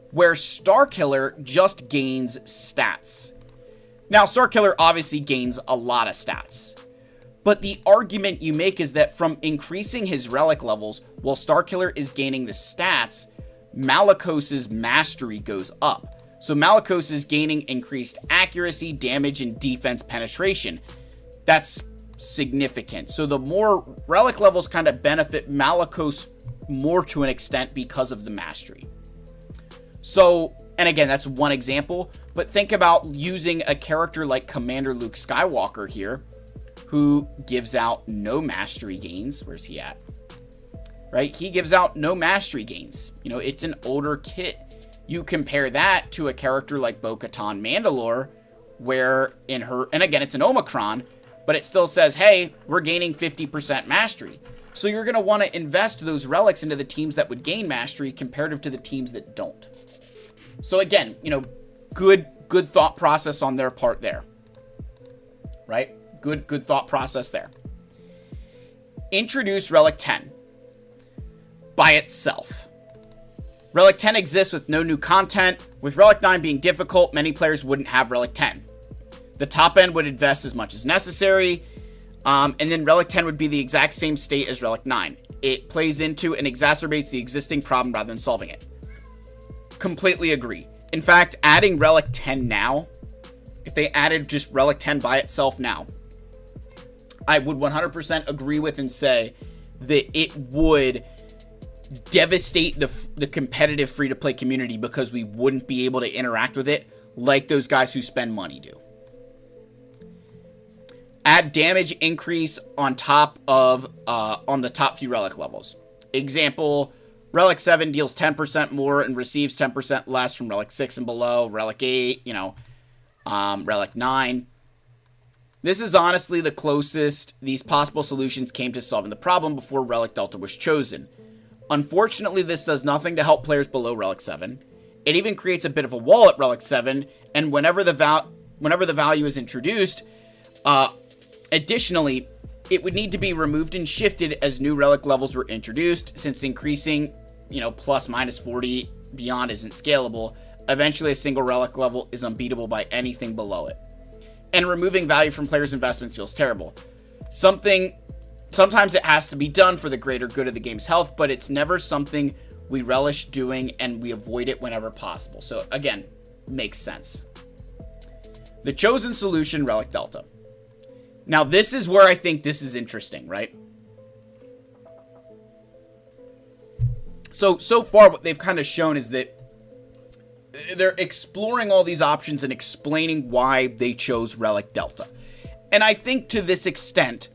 where Starkiller just gains stats. Now, Starkiller obviously gains a lot of stats, but the argument you make is that from increasing his relic levels, while Starkiller is gaining the stats, Malicos's mastery goes up. So Malicos is gaining increased accuracy, damage, and defense penetration. That's significant. So the more relic levels kind of benefit Malicos more to an extent because of the mastery. So, and again, that's one example, but think about using a character like Commander Luke Skywalker here, who gives out no mastery gains. Where's he at? Right? He gives out no mastery gains. It's an older kit. You compare that to a character like Bo-Katan Mandalore, where in her, and again, it's an Omicron, but it still says, hey, we're gaining 50% mastery. So you're going to want to invest those relics into the teams that would gain mastery comparative to the teams that don't. So again, good thought process on their part there. Right? Good thought process there. Introduce Relic 10 by itself. Relic 10 exists with no new content. With Relic 9 being difficult, many players wouldn't have Relic 10. The top end would invest as much as necessary, and then Relic 10 would be the exact same state as Relic 9. It plays into and exacerbates the existing problem rather than solving it. Completely agree. In fact, adding Relic 10 now, if they added just Relic 10 by itself now, I would 100% agree with and say that it would devastate the competitive free-to-play community because we wouldn't be able to interact with it like those guys who spend money do. Add damage increase on top of, on the top few Relic levels. Example, Relic 7 deals 10% more and receives 10% less from Relic 6 and below. Relic 8, Relic 9. This is honestly the closest these possible solutions came to solving the problem before Relic Delta was chosen. Unfortunately, this does nothing to help players below Relic 7. It even creates a bit of a wall at Relic 7, and whenever the value is introduced, additionally, it would need to be removed and shifted as new Relic levels were introduced, since increasing, plus minus 40 beyond isn't scalable. Eventually, a single Relic level is unbeatable by anything below it. And removing value from players' investments feels terrible. Sometimes it has to be done for the greater good of the game's health, but it's never something we relish doing, and we avoid it whenever possible. So again, makes sense. The chosen solution, Relic Delta. Now, this is where I think this is interesting, right? So far, what they've kind of shown is that they're exploring all these options and explaining why they chose Relic Delta. And I think to this extent,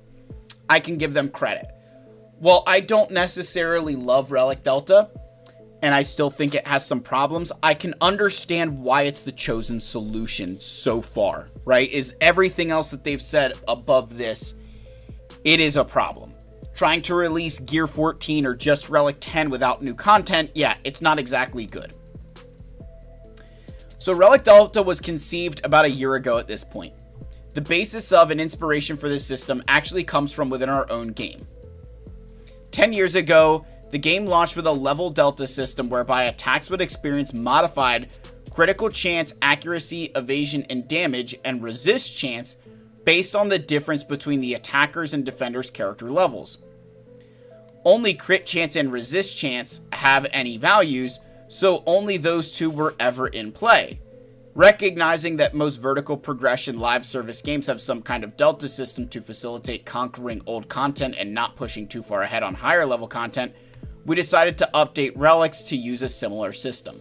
I can give them credit. While I don't necessarily love Relic Delta, and I still think it has some problems, I can understand why it's the chosen solution so far, right? Is everything else that they've said above this, it is a problem. Trying to release Gear 14 or just Relic 10 without new content, yeah, it's not exactly good. So Relic Delta was conceived about a year ago at this point. The basis of and inspiration for this system actually comes from within our own game. 10 years ago, the game launched with a level delta system whereby attacks would experience modified critical chance, accuracy, evasion, and damage, and resist chance based on the difference between the attackers' and defenders' character levels. Only crit chance and resist chance have any values, so only those two were ever in play. Recognizing that most vertical progression live service games have some kind of delta system to facilitate conquering old content and not pushing too far ahead on higher level content, we decided to update Relics to use a similar system.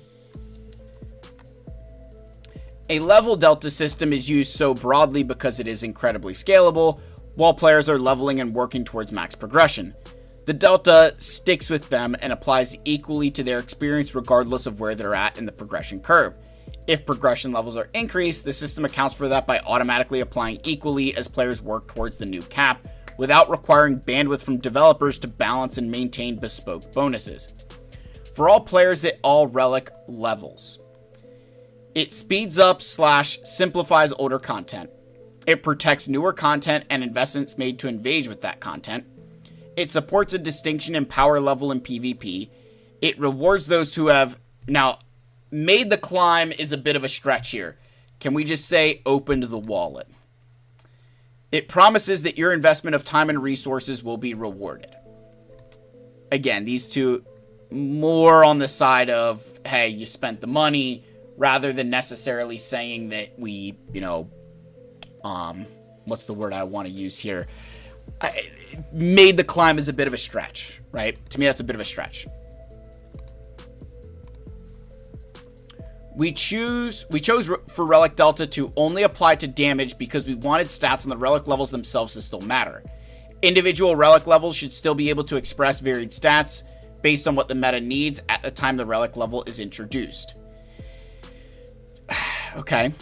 A level delta system is used so broadly because it is incredibly scalable, while players are leveling and working towards max progression. The delta sticks with them and applies equally to their experience regardless of where they're at in the progression curve. If progression levels are increased, the system accounts for that by automatically applying equally as players work towards the new cap, without requiring bandwidth from developers to balance and maintain bespoke bonuses. For all players at all Relic levels. It speeds up / simplifies older content. It protects newer content and investments made to engage with that content. It supports a distinction in power level in PvP. It rewards those who have... Now, made the climb is a bit of a stretch here. Can we just say opened the wallet? It promises that your investment of time and resources will be rewarded. Again, these two more on the side of, hey, you spent the money, rather than necessarily saying that we, what's the word I want to use here? Made the climb is a bit of a stretch, right? To me, that's a bit of a stretch. We chose for Relic Delta to only apply to damage because we wanted stats on the Relic levels themselves to still matter. Individual Relic levels should still be able to express varied stats based on what the meta needs at the time the Relic level is introduced. Okay.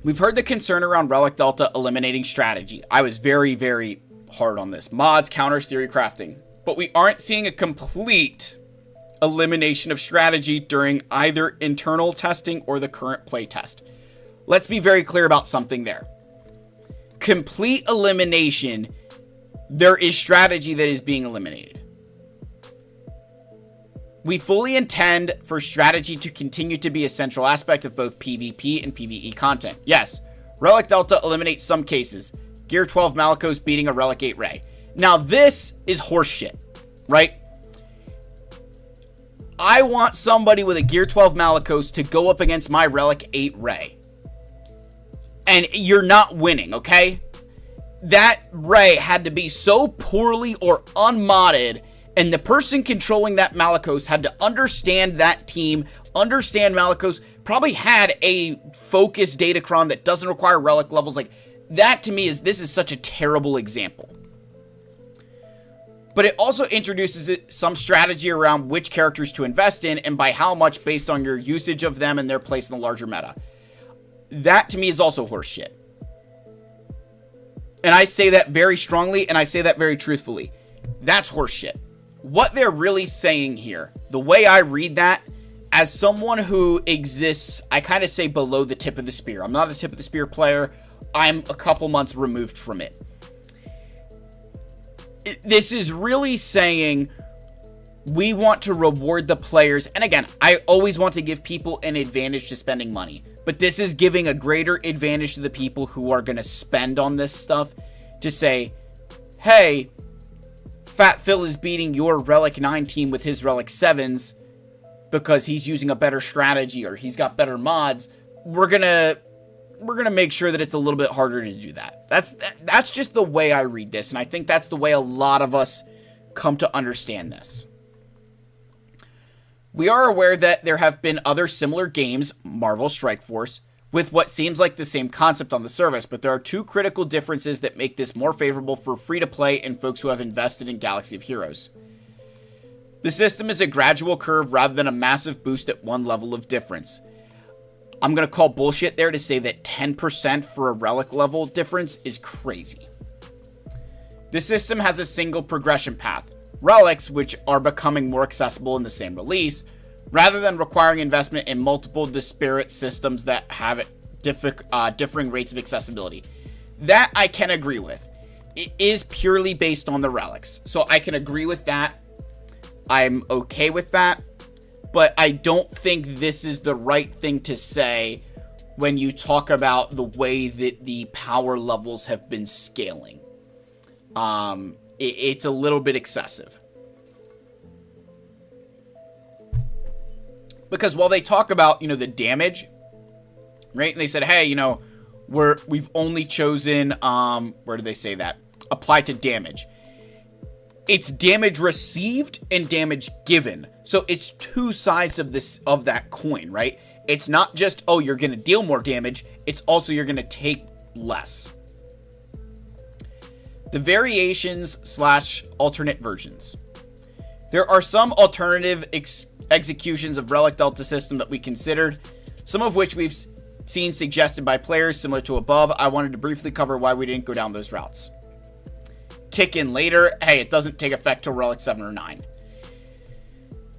We've heard the concern around Relic Delta eliminating strategy. I was very, very hard on this. Mods, counters, theory crafting. But we aren't seeing a complete elimination of strategy during either internal testing or the current playtest. Let's be very clear about something there. Complete elimination, there is strategy that is being eliminated. We fully intend for strategy to continue to be a central aspect of both PvP and PvE content. Yes, Relic Delta eliminates some cases. Gear 12 Malicos beating a Relic 8 Ray. Now this is horseshit, right? I want somebody with a Gear 12 Malicos to go up against my Relic 8 Ray. And you're not winning, okay? That Ray had to be so poorly or unmodded, and the person controlling that Malicos had to understand that team, understand Malicos, probably had a focused Datacron that doesn't require Relic levels. Like, that to me this is such a terrible example. But it also introduces some strategy around which characters to invest in and by how much based on your usage of them and their place in the larger meta. That to me is also horseshit. And I say that very strongly, and I say that very truthfully. That's horseshit. What they're really saying here, the way I read that, as someone who exists, I kind of say below the tip of the spear. I'm not a tip of the spear player. I'm a couple months removed from it. This is really saying we want to reward the players. And again, I always want to give people an advantage to spending money. But this is giving a greater advantage to the people who are going to spend on this stuff to say, hey, Fat Phil is beating your Relic 9 team with his Relic 7s because he's using a better strategy or he's got better mods. We're going to make sure that it's a little bit harder to do that. That's just the way I read this, and I think that's the way a lot of us come to understand this. We are aware that there have been other similar games, Marvel Strike Force, with what seems like the same concept on the service, but there are two critical differences that make this more favorable for free-to-play and folks who have invested in Galaxy of Heroes. The system is a gradual curve rather than a massive boost at one level of difference. I'm going to call bullshit there to say that 10% for a Relic level difference is crazy. The system has a single progression path. Relics, which are becoming more accessible in the same release, rather than requiring investment in multiple disparate systems that have differing rates of accessibility. That I can agree with. It is purely based on the Relics, so I can agree with that. I'm okay with that, but I don't think this is the right thing to say when you talk about the way that the power levels have been scaling. It's a little bit excessive. Because while they talk about, the damage, right? And they said, hey, we've only chosen, where do they say that? Apply to damage. It's damage received and damage given. So it's two sides of that coin, right? It's not just, oh, you're going to deal more damage. It's also you're going to take less. The variations / alternate versions. There are some alternative executions of Relic Delta system that we considered, some of which we've seen suggested by players similar to above. I wanted to briefly cover why we didn't go down those routes. Kick in later. Hey, it doesn't take effect till Relic 7 or 9.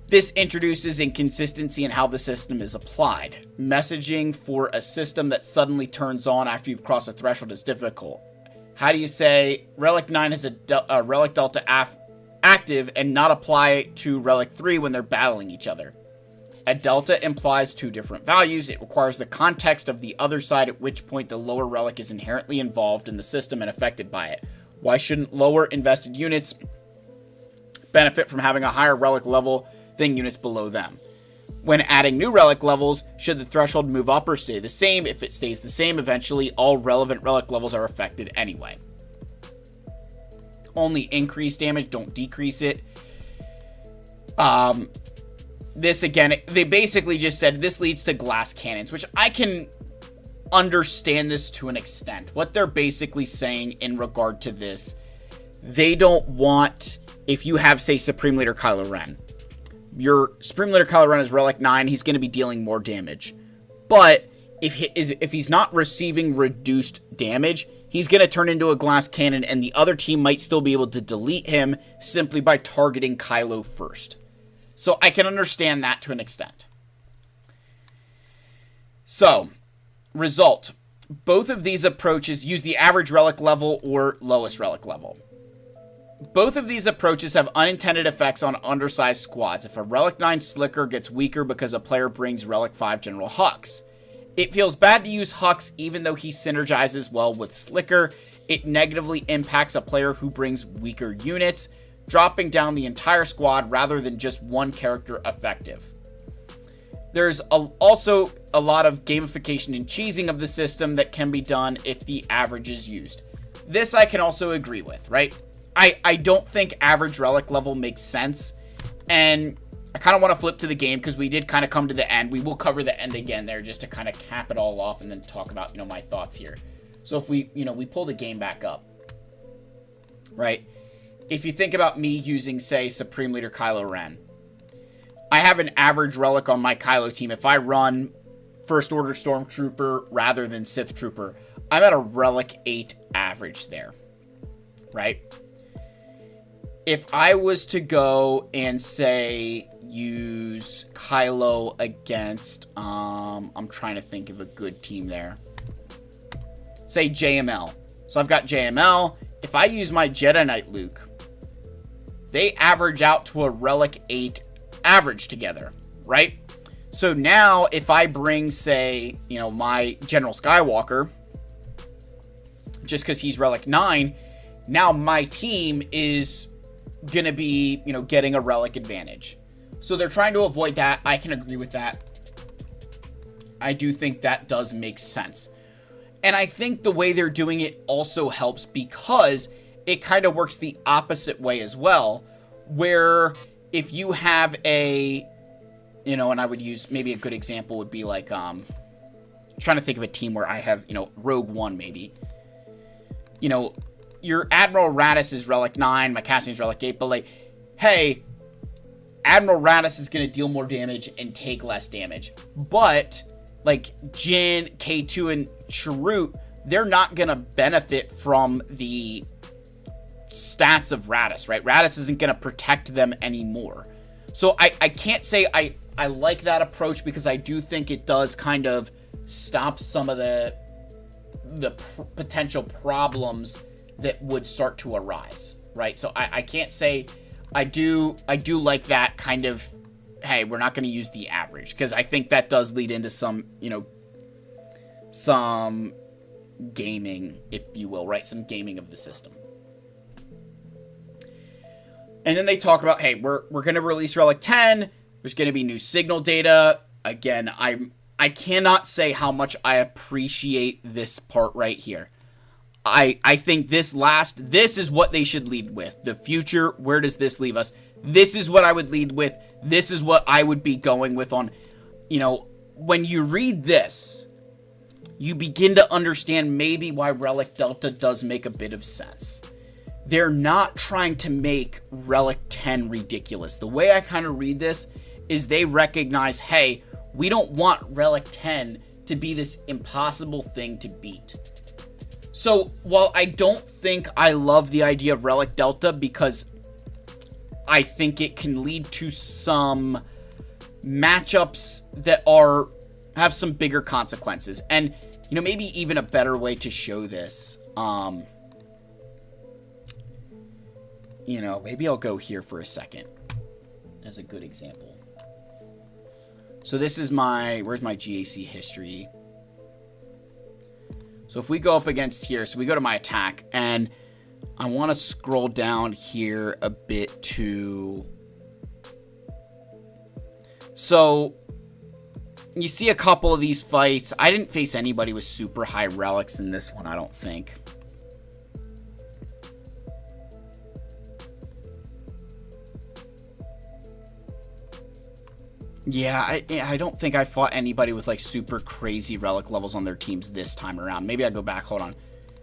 This introduces inconsistency in how the system is applied. Messaging for a system that suddenly turns on after you've crossed a threshold is difficult. How do you say Relic 9 is a Relic Delta active and not apply it to Relic 3 when they're battling each other? A delta implies two different values. It requires the context of the other side, at which point the lower relic is inherently involved in the system and affected by it. Why shouldn't lower invested units benefit from having a higher relic level than units below them? When adding new relic levels, should the threshold move up or stay the same? If it stays the same, eventually all relevant relic levels are affected anyway. Only increase damage, don't decrease it. This again, they basically just said this leads to glass cannons, which I can understand this to an extent. What they're basically saying in regard to this, they don't want, if you have, say, Supreme Leader Kylo Ren. Your Supreme Leader Kylo Ren is Relic 9, he's going to be dealing more damage. But if he's not receiving reduced damage, he's going to turn into a glass cannon, and the other team might still be able to delete him simply by targeting Kylo first. So I can understand that to an extent. So, result. Both of these approaches use the average relic level or lowest relic level. Both of these approaches have unintended effects on undersized squads. If a Relic 9 Slicker gets weaker because a player brings Relic 5 General Hux, it feels bad to use Hux even though he synergizes well with Slicker. It negatively impacts a player who brings weaker units. dropping down the entire squad rather than just one character effective. There's also a lot of gamification and cheesing of the system that can be done if the average is used. This I can also agree with, right? I don't think average relic level makes sense, and I kind of want to flip to the game because we did kind of come to the end. We will cover the end again there just to kind of cap it all off and then talk about, my thoughts here. So if we pull the game back up, right? If you think about me using, say, Supreme Leader Kylo Ren, I have an average relic on my Kylo team. If I run First Order Stormtrooper rather than Sith Trooper, I'm at a Relic 8 average there, right? If I was to go and, say, use Kylo against, I'm trying to think of a good team there. Say JML. So I've got JML. If I use my Jedi Knight Luke, they average out to a Relic 8 average together, right? So now if I bring, say, my General Skywalker, just because he's Relic 9, now my team is going to be, getting a Relic advantage. So they're trying to avoid that. I can agree with that. I do think that does make sense. And I think the way they're doing it also helps because it kind of works the opposite way as well, where if you have a, and I would use, maybe a good example would be like, trying to think of a team where I have, Rogue One maybe. Your Admiral Raddus is Relic 9, my Cassian's Relic 8, but like, hey, Admiral Raddus is going to deal more damage and take less damage. But, like, Jin, K2, and Chirrut, they're not going to benefit from the stats of Raddus, right? Raddus isn't going to protect them anymore. So I can't say I like that approach because I do think it does kind of stop some of the potential problems that would start to arise, right? So I can't say I do like that kind of, hey, we're not going to use the average, because I think that does lead into some, some gaming, if you will, right? Some gaming of the system. And then they talk about, hey, we're going to release Relic 10. There's going to be new signal data. Again, I cannot say how much I appreciate this part right here. I think this is what they should lead with. The future, where does this leave us? This is what I would lead with. This is what I would be going with on, when you read this, you begin to understand maybe why Relic Delta does make a bit of sense. They're not trying to make Relic 10 ridiculous. The way I kind of read this is they recognize, hey, we don't want Relic 10 to be this impossible thing to beat. So while I don't think I love the idea of Relic Delta, because I think it can lead to some matchups that have some bigger consequences. And, maybe even a better way to show this, maybe I'll go here for a second as a good example. So this is where's my GAC history? So if we go up against here, so we go to my attack, and I want to scroll down here a bit to... So you see a couple of these fights. I didn't face anybody with super high relics in this one, I don't think. Yeah, I don't think I fought anybody with like super crazy relic levels on their teams this time around. Maybe I go back, hold on.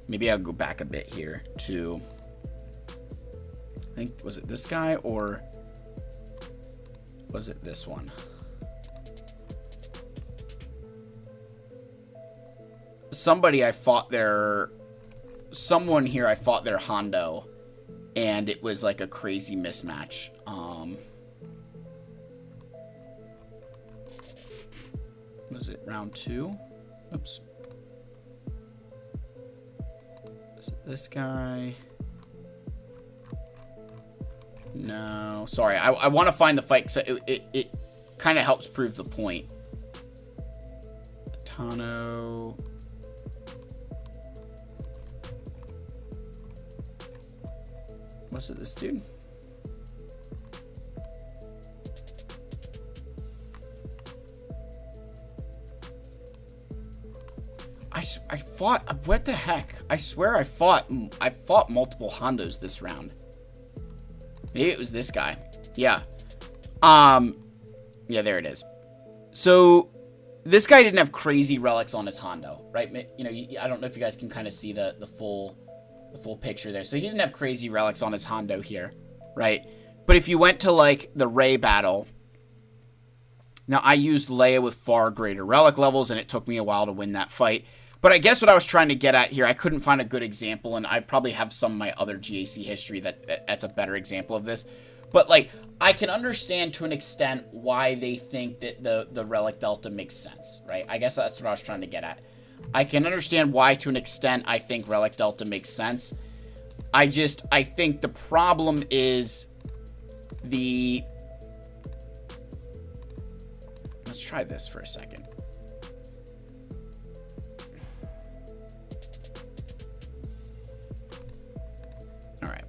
Maybe I'll go back a bit here to, I think, was it this guy or was it this one? Somebody I fought their, someone here I fought their Hondo, and it was like a crazy mismatch. Was it round 2? Oops. Is it this guy? No. Sorry, I want to find the fight because it kind of helps prove the point. Tano. Was it this dude? I fought, what the heck? I swear I fought multiple Hondos this round. Maybe it was this guy. Yeah. Yeah, there it is. So, this guy didn't have crazy relics on his Hondo, right? You know, I don't know if you guys can kind of see the full picture there. So, he didn't have crazy relics on his Hondo here, right? But if you went to, like, the Ray battle, now I used Leia with far greater relic levels, and it took me a while to win that fight. But I guess what I was trying to get at here, I couldn't find a good example, and I probably have some of my other GAC history that's a better example of this. But, like, I can understand to an extent why they think that the Relic Delta makes sense, right? I guess that's what I was trying to get at. I can understand why, to an extent, I think Relic Delta makes sense. I think the problem is let's try this for a second. All right.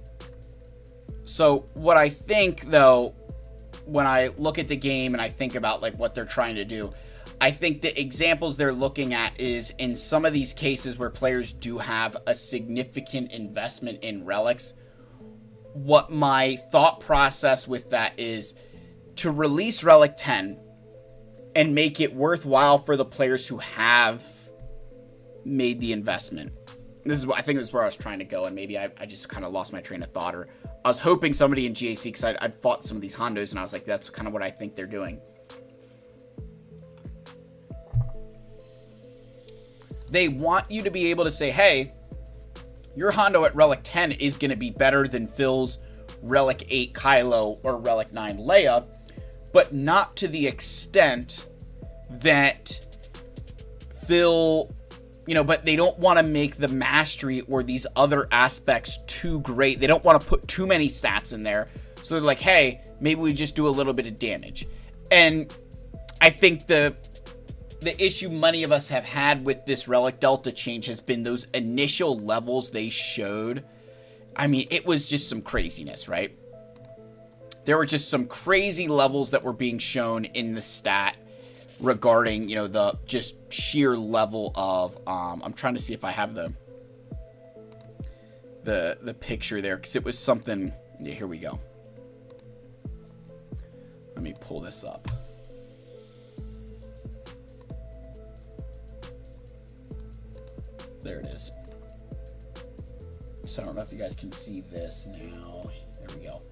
So what I think, though, when I look at the game and I think about like what they're trying to do, I think the examples they're looking at is in some of these cases where players do have a significant investment in relics. What my thought process with that is to release Relic 10 and make it worthwhile for the players who have made the investment. I think this is where I was trying to go, and maybe I just kind of lost my train of thought, or I was hoping somebody in GAC, because I'd fought some of these Hondos, and I was like, that's kind of what I think they're doing. They want you to be able to say, hey, your Hondo at Relic 10 is going to be better than Phil's Relic 8 Kylo or Relic 9 Leia, but not to the extent that Phil, you know, but they don't want to make the mastery or these other aspects too great. They don't want to put too many stats in there. So they're like, hey, maybe we just do a little bit of damage. And I think the issue many of us have had with this Relic Delta change has been those initial levels they showed. I mean, it was just some craziness, right? There were just some crazy levels that were being shown in the stat regarding, you know, the just sheer level of, I'm trying to see if I have the picture there, because it was something, yeah, here we go. Let me pull this up. There it is. So I don't know if you guys can see this now. There we go.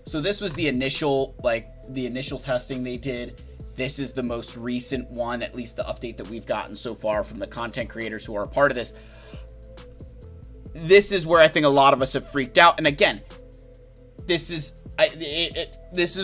So this was the initial testing they did. This is the most recent one, at least the update that we've gotten so far from the content creators who are a part of this. This is where I think a lot of us have freaked out. And again, this is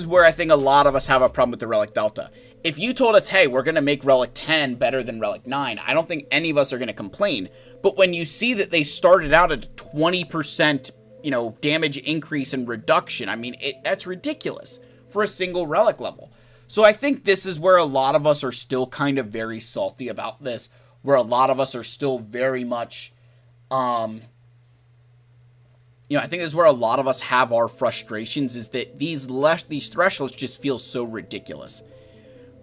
where I think a lot of us have a problem with the Relic Delta. If you told us, hey, we're going to make Relic 10 better than Relic 9, I don't think any of us are going to complain. But when you see that they started out at a 20%, you know, damage increase and reduction, I mean, that's ridiculous for a single relic level. So I think this is where a lot of us are still kind of very salty about this, where a lot of us are still very much, you know, I think this is where a lot of us have our frustrations, is that these thresholds just feel so ridiculous.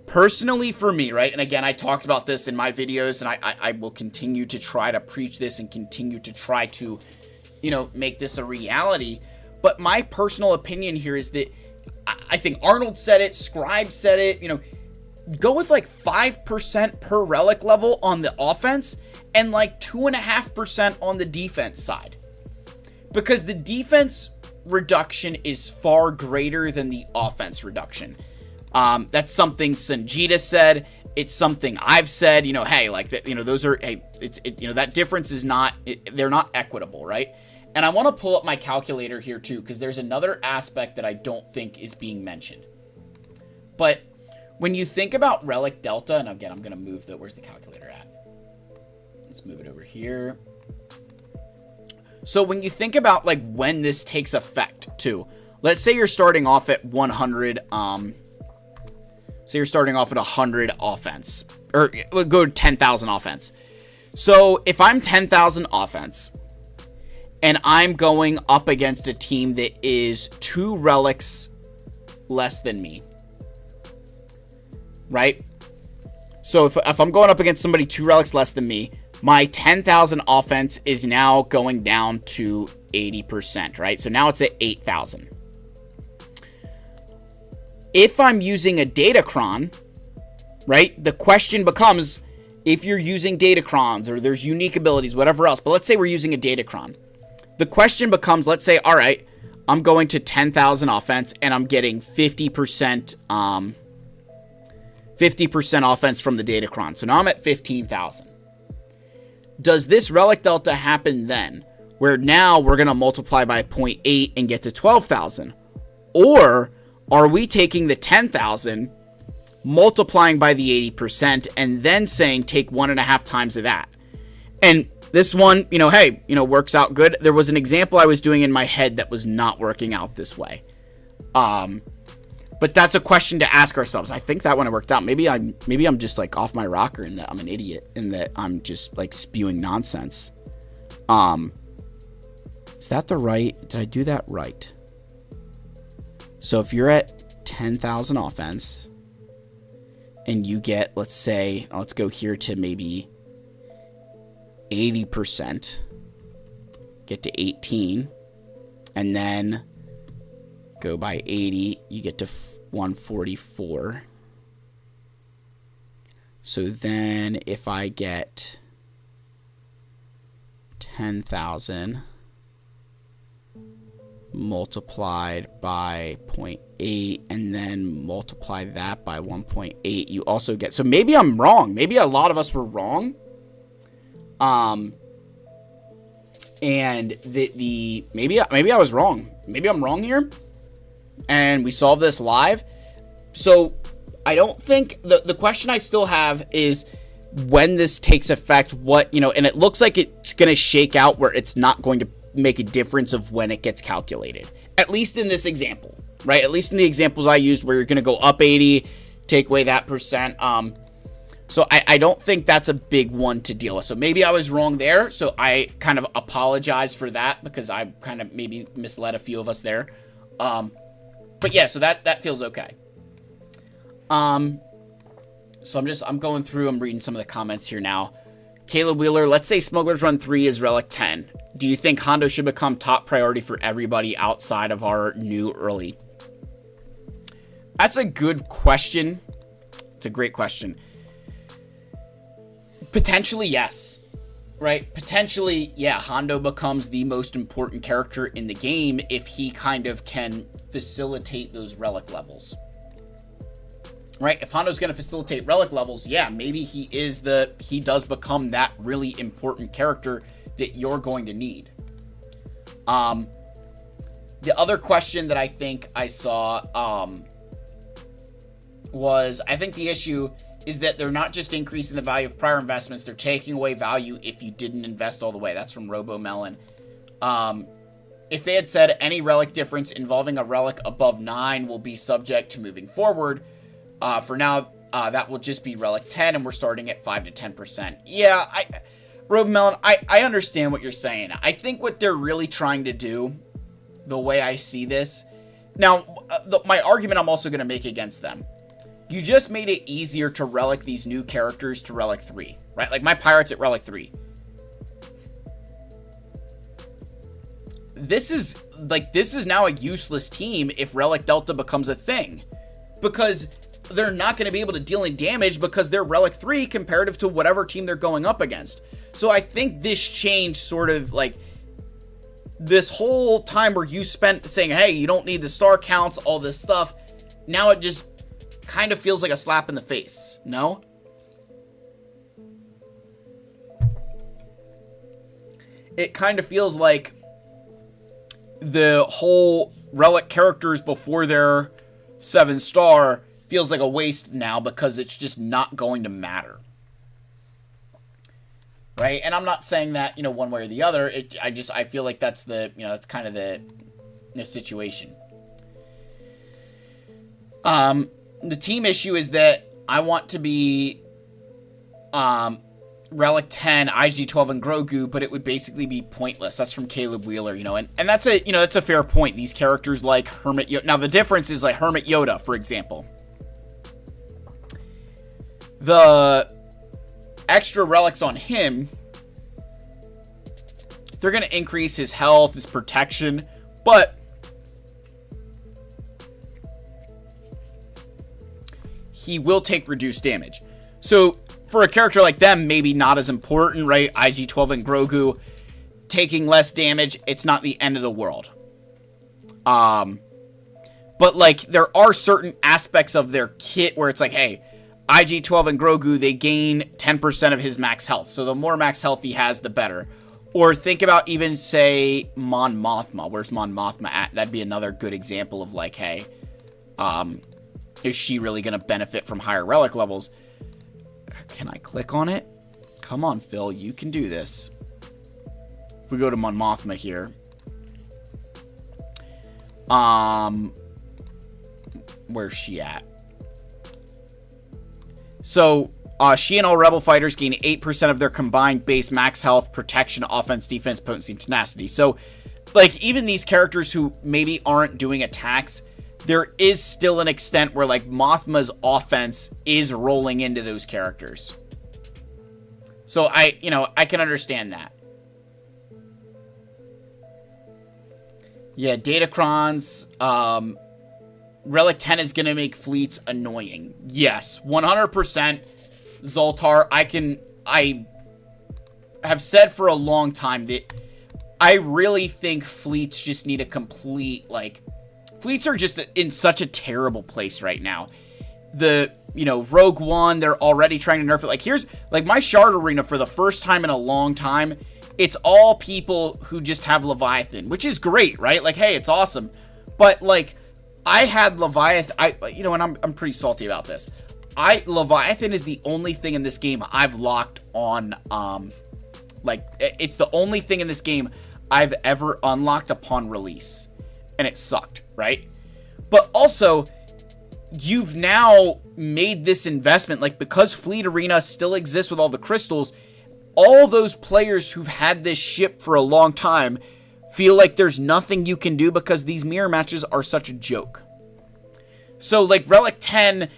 Personally, for me, right, and again, I talked about this in my videos, and I will continue to try to preach this and continue to try to, you know, make this a reality. But my personal opinion here is that I think Arnold said it, Scribe said it, you know, go with like 5% per relic level on the offense and like 2.5% on the defense side. Because the defense reduction is far greater than the offense reduction. That's something Sanjita said. It's something I've said, you know, hey, like, you know, those are, hey, you know, that difference is not, they're not equitable, right? And I want to pull up my calculator here too, because there's another aspect that I don't think is being mentioned. But when you think about Relic Delta, and again, I'm going to move where's the calculator at? Let's move it over here. So when you think about like when this takes effect too, let's say you're starting off at 100, say you're starting off at 100 offense, or go to 10,000 offense. So if I'm 10,000 offense and I'm going up against a team that is 2 relics less than me, right? So if I'm going up against somebody 2 relics less than me, my 10,000 offense is now going down to 80%, right? So now it's at 8,000. If I'm using a Datacron, right, the question becomes, if you're using Datacrons or there's unique abilities, whatever else, but let's say we're using a Datacron. The question becomes, let's say, all right, I'm going to 10,000 offense and I'm getting 50% offense from the Datacron. So now I'm at 15,000. Does this Relic Delta happen then, where now we're going to multiply by 0.8 and get to 12,000? Or are we taking the 10,000, multiplying by the 80%, and then saying take 1.5 times of that? And this one, hey, works out good. There was an example I was doing in my head that was not working out this way. But that's a question to ask ourselves. I think that one worked out. Maybe I'm just like off my rocker in that I'm an idiot and that I'm just like spewing nonsense. Is that the right? Did I do that right? So if you're at 10,000 offense and you get, let's say, let's go here to maybe 80%, get to 18, and then go by 80, you get to 144. So then if I get 10,000 multiplied by 0.8 and then multiply that by 1.8, you also get, so maybe I'm wrong. Maybe a lot of us were wrong. And maybe I was wrong. Maybe I'm wrong here. And we solve this live. So I don't think the question I still have is when this takes effect, what, and it looks like it's going to shake out where it's not going to make a difference of when it gets calculated. At least in this example, right? At least in the examples I used where you're going to go up 80, take away that percent. So I don't think that's a big one to deal with. So maybe I was wrong there. So I kind of apologize for that because I kind of maybe misled a few of us there. But yeah, so that feels okay. So I'm going through, I'm reading some of the comments here now. Caleb Wheeler, let's say Smuggler's Run 3 is Relic 10. Do you think Hondo should become top priority for everybody outside of our new early? That's a good question. It's a great question. Potentially, yes. Right? Potentially, yeah, Hondo becomes the most important character in the game if he kind of can facilitate those Relic levels. Right? If Hondo's going to facilitate Relic levels, yeah, maybe he does become that really important character that you're going to need. The other question that I think I saw was, I think the issue is that they're not just increasing the value of prior investments, they're taking away value if you didn't invest all the way. That's from RoboMelon. If they had said any Relic difference involving a Relic above 9 will be subject to moving forward, for now, that will just be Relic 10, and we're starting at 5 to 10%. Yeah, RoboMelon, I understand what you're saying. I think what they're really trying to do, the way I see this, now, my argument I'm also going to make against them. You just made it easier to Relic these new characters to Relic 3, right? Like my Pirate's at Relic 3. This is now a useless team if Relic Delta becomes a thing. Because they're not going to be able to deal any damage because they're Relic 3 comparative to whatever team they're going up against. So I think this change sort of like this whole time where you spent saying, hey, you don't need the star counts, all this stuff. Now it just kind of feels like a slap in the face. No? It kind of feels like the whole Relic characters before their 7-star feels like a waste now because it's just not going to matter. Right? And I'm not saying that, one way or the other. I feel like that's that's kind of the situation. The team issue is that I want to be Relic 10, IG12, and Grogu, but it would basically be pointless. That's from Caleb Wheeler, and that's that's a fair point. These characters like Hermit Yoda. Now the difference is like Hermit Yoda, for example. The extra relics on him they're going to increase his health, his protection, but he will take reduced damage. So for a character like them, maybe not as important, right? IG-12 and Grogu taking less damage, it's not the end of the world. But like there are certain aspects of their kit where it's like, hey, IG-12 and Grogu, they gain 10% of his max health. So the more max health he has, the better. Or think about even, say, Mon Mothma. Where's Mon Mothma at? That'd be another good example of like, hey, is she really going to benefit from higher relic levels? Can I click on it? Come on, Phil. You can do this. If we go to Mon Mothma here. Where's she at? So, she and all Rebel fighters gain 8% of their combined base max health, protection, offense, defense, potency, and tenacity. So, like, even these characters who maybe aren't doing attacks, there is still an extent where, like, Mothma's offense is rolling into those characters. So, I can understand that. Yeah, Datacrons, Relic 10 is going to make fleets annoying. Yes, 100%. Zoltar, I have said for a long time that I really think fleets just need a complete, like, fleets are just in such a terrible place right now. Rogue One, they're already trying to nerf it. Like, here's, like, my Shard Arena for the first time in a long time, it's all people who just have Leviathan, which is great, right? Like, hey, it's awesome. But, like, I had Leviathan, and I'm pretty salty about this. Leviathan is the only thing in this game I've locked on, it's the only thing in this game I've ever unlocked upon release. And it sucked, right? But also, you've now made this investment, like, because Fleet Arena still exists with all the crystals, all those players who've had this ship for a long time feel like there's nothing you can do because these mirror matches are such a joke. So, like, Relic 10,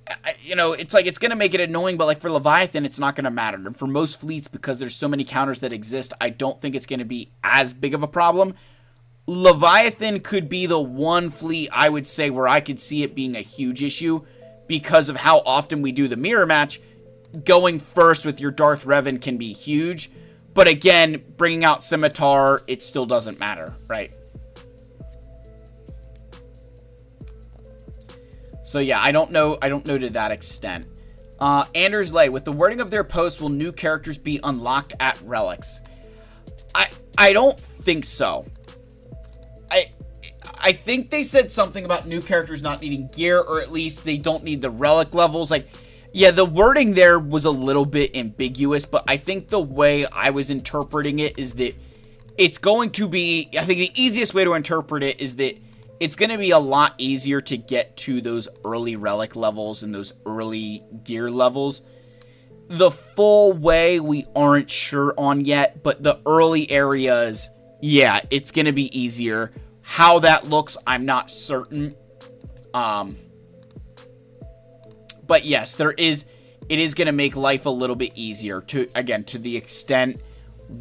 it's like, it's going to make it annoying, but, like, for Leviathan, it's not going to matter. And for most fleets, because there's so many counters that exist, I don't think it's going to be as big of a problem. Leviathan could be the one fleet, I would say, where I could see it being a huge issue because of how often we do the mirror match. Going first with your Darth Revan can be huge. But again, bringing out Scimitar, it still doesn't matter, right? So yeah, I don't know to that extent. Anders Lay, with the wording of their post, will new characters be unlocked at relics? I don't think so. I think they said something about new characters not needing gear, or at least they don't need the relic levels. Like, yeah, the wording there was a little bit ambiguous, but I think the way I was interpreting it is that it's going to be, I think the easiest way to interpret it is that it's going to be a lot easier to get to those early relic levels and those early gear levels. The full way we aren't sure on yet, but the early areas, yeah, it's going to be easier. How that looks, I'm not certain. But yes, it is going to make life a little bit easier to the extent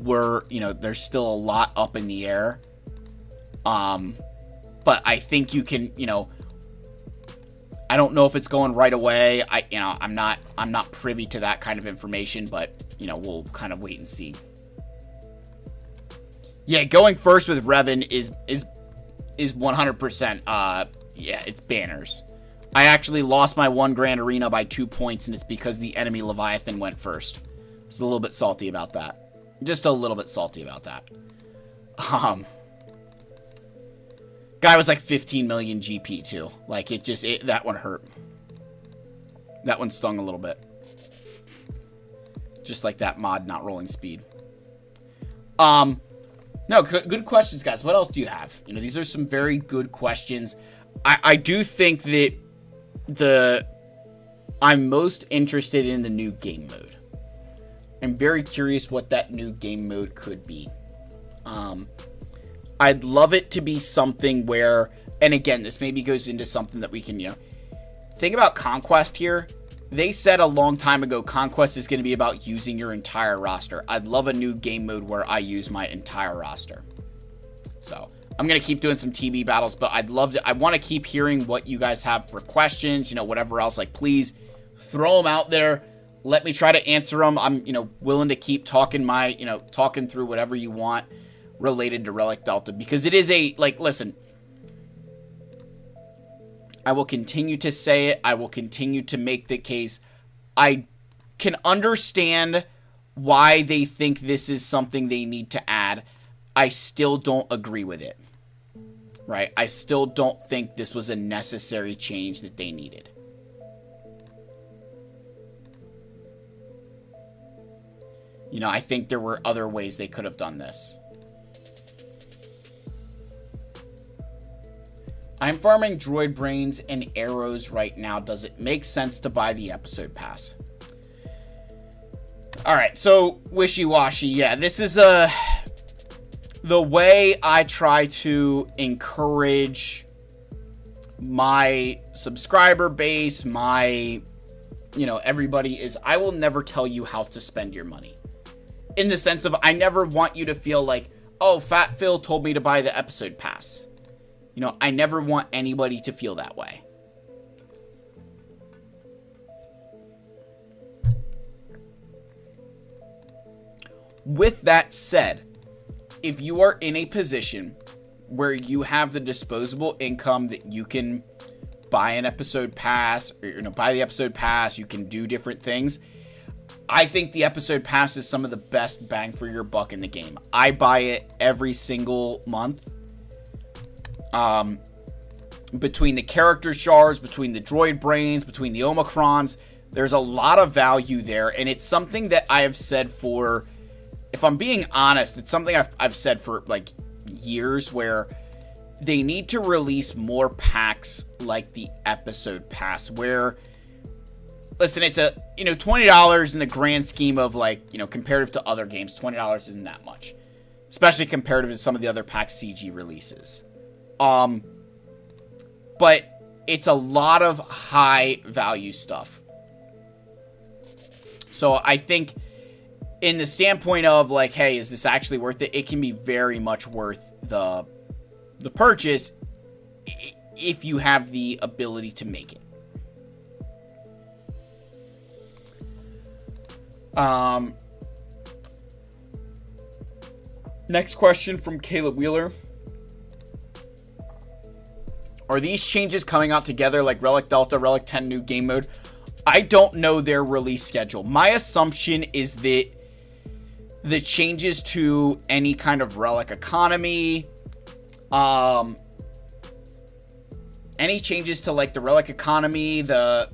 where, there's still a lot up in the air. But I think you can, I don't know if it's going right away. I'm not privy to that kind of information, but, we'll kind of wait and see. Yeah, going first with Revan is 100%, yeah, it's banners. I actually lost my 1 grand arena by 2 points, and it's because the enemy Leviathan went first. So a little bit salty about that. Just a little bit salty about that. Guy was like 15 million GP too. Like, that one hurt. That one stung a little bit. Just like that mod not rolling speed. No, good questions, guys. What else do you have? These are some very good questions. I do think that I'm most interested in the new game mode. I'm very curious what that new game mode could be. I'd love it to be something where, and again, this maybe goes into something that we can, think about Conquest here. They said a long time ago, Conquest is going to be about using your entire roster. I'd love a new game mode where I use my entire roster. So I'm going to keep doing some TB battles, but I want to keep hearing what you guys have for questions, whatever else. Like, please throw them out there. Let me try to answer them. I'm, willing to keep talking talking through whatever you want related to Relic Delta, because it is listen, I will continue to say it. I will continue to make the case. I can understand why they think this is something they need to add. I still don't agree with it. Right? I still don't think this was a necessary change that they needed. I think there were other ways they could have done this. I'm farming droid brains and arrows right now. Does it make sense to buy the episode pass? Alright, so wishy-washy. Yeah, this is the way I try to encourage my subscriber base, everybody, is I will never tell you how to spend your money. In the sense of, I never want you to feel like, oh, Fat Phil told me to buy the episode pass. I never want anybody to feel that way. With that said, if you are in a position where you have the disposable income that you can buy an episode pass, or buy the episode pass, you can do different things, I think the episode pass is some of the best bang for your buck in the game. I buy it every single month. Between the character shards, between the droid brains, between the Omicrons, there's a lot of value there, and it's something that I have said for, if I'm being honest, it's something I've said for like years, where they need to release more packs like the episode pass, where, listen, it's a, $20 in the grand scheme of comparative to other games, $20 isn't that much, especially comparative to some of the other pack CG releases. But it's a lot of high value stuff. So I think in the standpoint of hey, is this actually worth it? It can be very much worth the purchase if you have the ability to make it. Next question from Caleb Wheeler. Are these changes coming out together like Relic Delta, Relic 10 new game mode? I don't know their release schedule. My assumption is that the changes to any kind of Relic economy, any changes to the Relic economy, the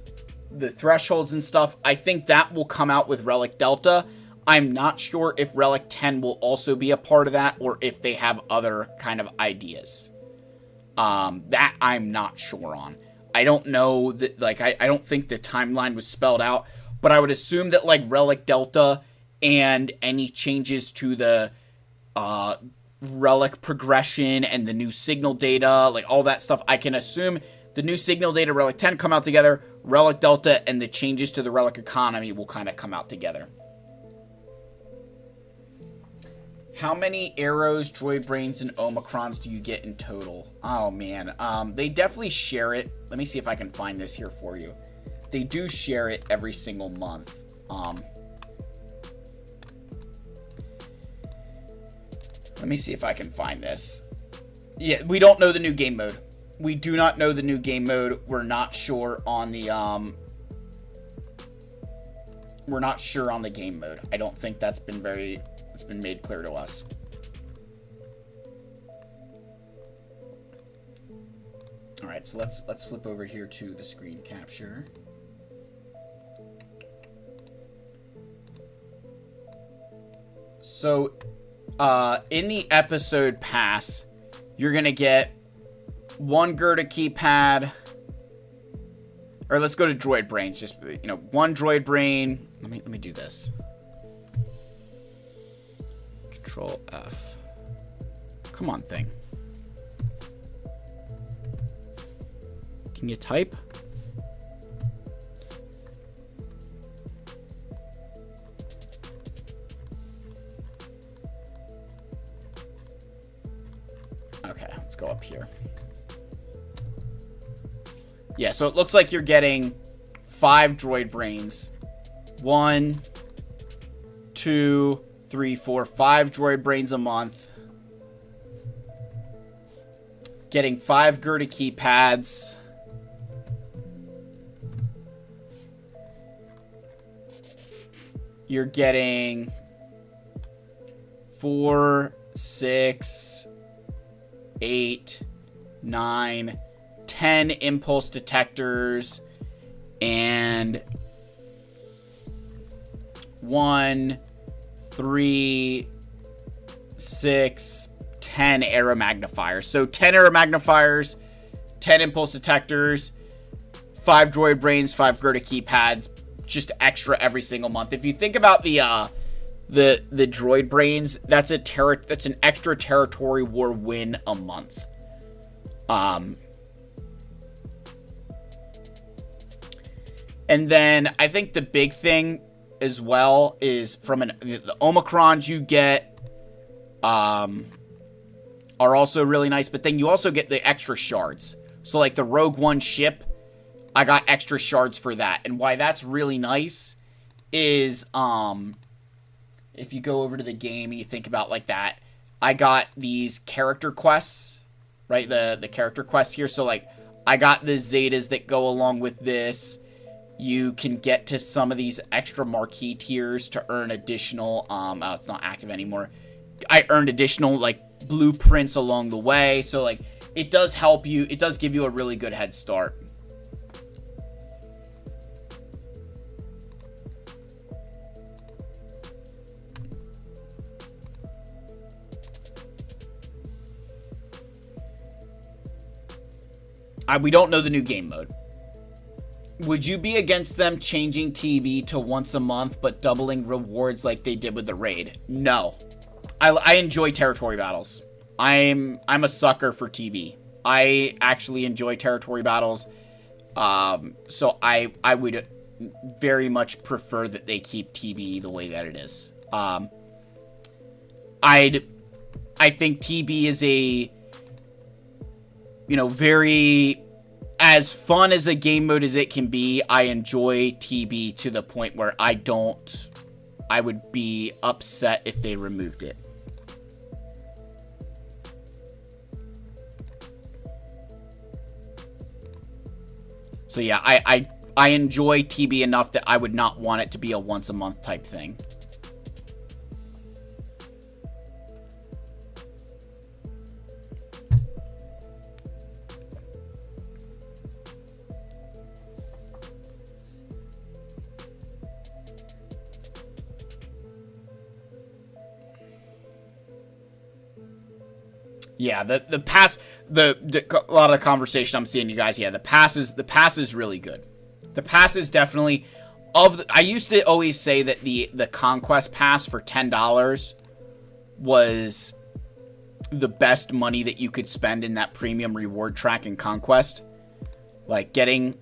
thresholds and stuff, I think that will come out with Relic Delta. I'm not sure if Relic 10 will also be a part of that, or if they have other kind of ideas. That I'm not sure on. I don't know that, I don't think the timeline was spelled out, but I would assume that, Relic Delta and any changes to the, Relic progression and the new signal data, all that stuff, I can assume the new signal data, Relic 10, come out together, Relic Delta, and the changes to the Relic economy will kind of come out together. How many arrows, droid brains, and Omicrons do you get in total? Oh, man. They definitely share it. Let me see if I can find this here for you. They do share it every single month. Let me see if I can find this. Yeah, we don't know the new game mode. We do not know the new game mode. We're not sure on the, we're not sure on the game mode. I don't think that's been it's been made clear to us. All right, so let's flip over here to the screen capture. So, in the episode pass, you're gonna get one Gerda keypad, or let's go to droid brains. Just one droid brain. Let me do this. Control F. Come on, thing. Can you type? Yeah, so it looks like you're getting 5 droid brains. 1, 2, 3, 4, 5 droid brains a month. Getting 5 Gerda keypads. You're getting 4, 6, 8, 9, 10 impulse detectors, and 1, 3, 6, 10 arrow magnifiers. So 10 arrow magnifiers, 10 impulse detectors, 5 droid brains, 5 Gerda keypads, just extra every single month. If you think about the droid brains, that's an extra territory war win a month. And then I think the big thing as well is from the Omicrons you get are also really nice, but then you also get the extra shards. So like the Rogue One ship, I got extra shards for that. And why that's really nice is if you go over to the game and you think about like that, I got these character quests, right? The character quests here. So like I got the Zetas that go along with this. You can get to some of these extra marquee tiers to earn additional, oh, it's not active anymore. I earned additional, like, blueprints along the way. So, like, it does help you. It does give you a really good head start. We don't know the new game mode. Would you be against them changing TB to once a month, but doubling rewards like they did with the raid? No. I enjoy territory battles. I'm a sucker for TB. I actually enjoy territory battles. So I would very much prefer that they keep TB the way that it is. I think TB is a, very as fun as a game mode as it can be. I enjoy TB to the point where I would be upset if they removed it. So yeah, I enjoy TB enough that I would not want it to be a once a month type thing. Yeah, the pass, a lot of the conversation I'm seeing, you guys. Yeah, the pass is really good. The pass is definitely I used to always say that the Conquest pass for $10 was the best money that you could spend in that premium reward track in Conquest. Like getting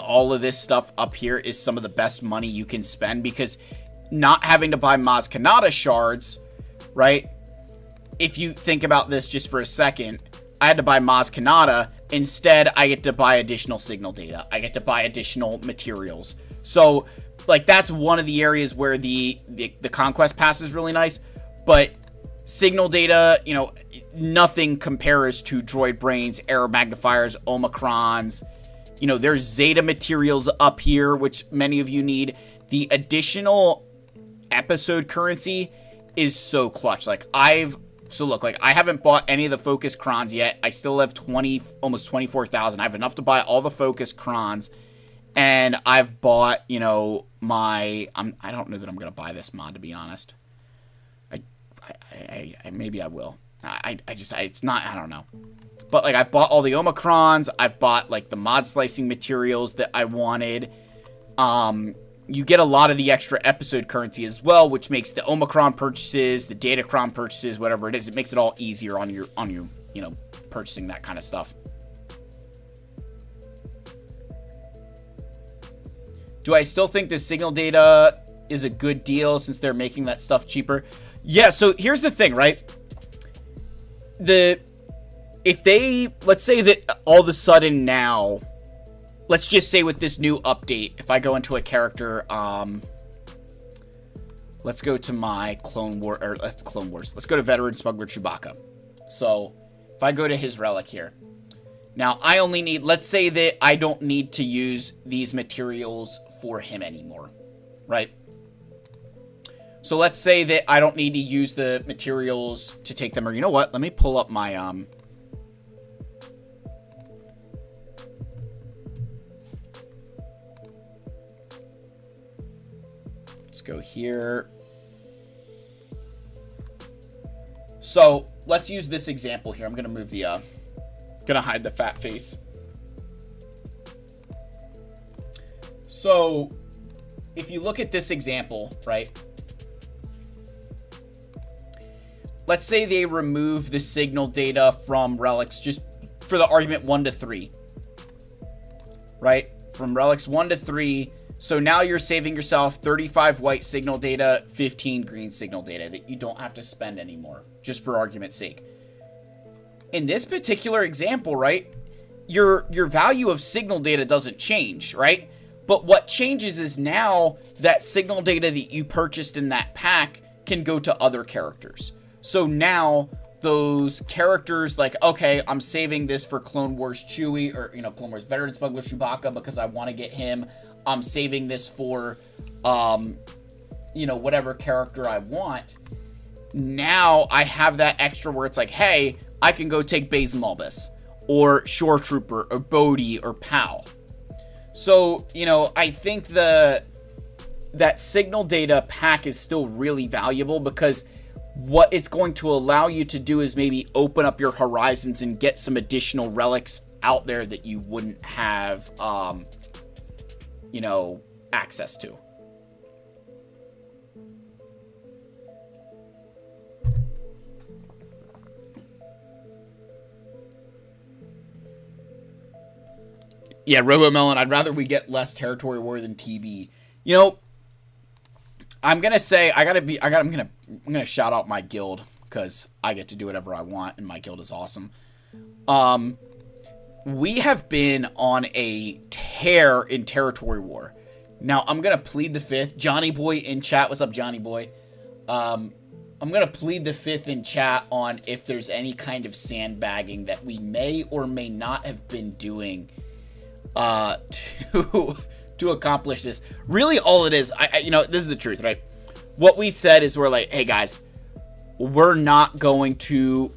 all of this stuff up here is some of the best money you can spend, because not having to buy Maz Kanata shards, right? If you think about this just for a second, I had to buy Maz Kanata. Instead, I get to buy additional signal data. I get to buy additional materials. So, like, that's one of the areas where the Conquest Pass is really nice. But signal data, nothing compares to Droid Brains, Arrow Magnifiers, Omicrons. There's Zeta materials up here, which many of you need. The additional episode currency is so clutch. So look, I haven't bought any of the Focus Crons yet. I still have almost 24,000. I have enough to buy all the Focus Crons. And I've bought, I don't know that I'm going to buy this mod, to be honest. Maybe I will. It's not, I don't know. But, I've bought all the Omicrons. I've bought, the mod slicing materials that I wanted. You get a lot of the extra episode currency as well, which makes the Omicron purchases, the Datacron purchases, whatever it is, it makes it all easier on your purchasing that kind of stuff. Do I still think the signal data is a good deal since they're making that stuff cheaper? Yeah, so here's the thing, right? if they, let's say that all of a sudden now, let's just say with this new update, if I go into a character, let's go to my Clone Wars. Let's go to Veteran Smuggler Chewbacca. So if I go to his relic here, now I only need, let's say that I don't need to use these materials for him anymore, right? So let's say that I don't need to use the materials to take them, or you know what? Let me pull up my, let's go here. So let's use this example here. I'm going to move the, gonna hide the fat face. So if you look at this example, right? Let's say they remove the signal data from relics, just for the argument 1 to 3, right? From relics 1 to 3. So now you're saving yourself 35 white signal data, 15 green signal data that you don't have to spend anymore, just for argument's sake. In this particular example, right, your value of signal data doesn't change, right? But what changes is now that signal data that you purchased in that pack can go to other characters. So now those characters, like, okay, I'm saving this for Clone Wars Chewie, or, you know, Clone Wars Veteran Smuggler Chewbacca because I want to get him. I'm saving this for, you know, whatever character I want. Now I have that extra where it's like, hey, I can go take Baze Malbus, or Shore Trooper, or Bodhi, or Pow. So, you know, I think that signal data pack is still really valuable, because what it's going to allow you to do is maybe open up your horizons and get some additional relics out there that you wouldn't have, you know, access to. Yeah, RoboMelon, I'd rather we get less territory war than TB. You know, I'm gonna say I'm gonna shout out my guild, because I get to do whatever I want and my guild is awesome. We have been on a tear in territory war. Now I'm gonna plead the fifth. Johnny Boy in chat, what's up, Johnny Boy? I'm gonna plead the fifth in chat on if there's any kind of sandbagging that we may or may not have been doing to accomplish this. Really, all it is, you know, this is the truth, right? What we said is, we're like, hey guys, we're not going to.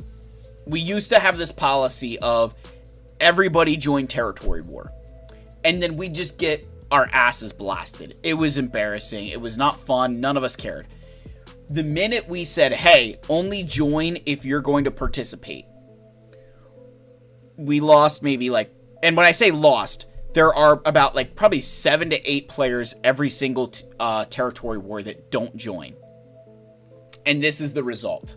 We used to have this policy of everybody join territory war, and then we just get our asses blasted. It was embarrassing. It was not fun. None of us cared. The minute we said, hey, only join if you're going to participate, we lost maybe like, and when I say lost, there are about like probably 7 to 8 players every single territory war that don't join. And this is the result.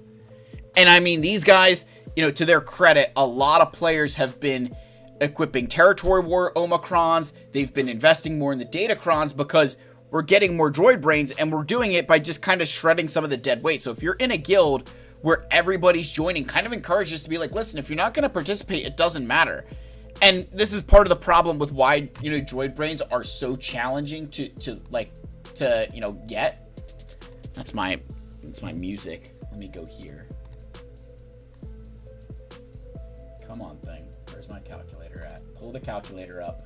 And I mean, these guys, you know, to their credit, a lot of players have been equipping territory war Omicrons. They've been investing more in the Datacrons, because we're getting more droid brains, and we're doing it by just kind of shredding some of the dead weight. So if you're in a guild where everybody's joining, kind of encourage us to be like, listen, if you're not going to participate, it doesn't matter. And this is part of the problem with why, you know, droid brains are so challenging to you know, get. That's my music. Let me go here. Come on, thing. Where's my calculator at? Pull the calculator up.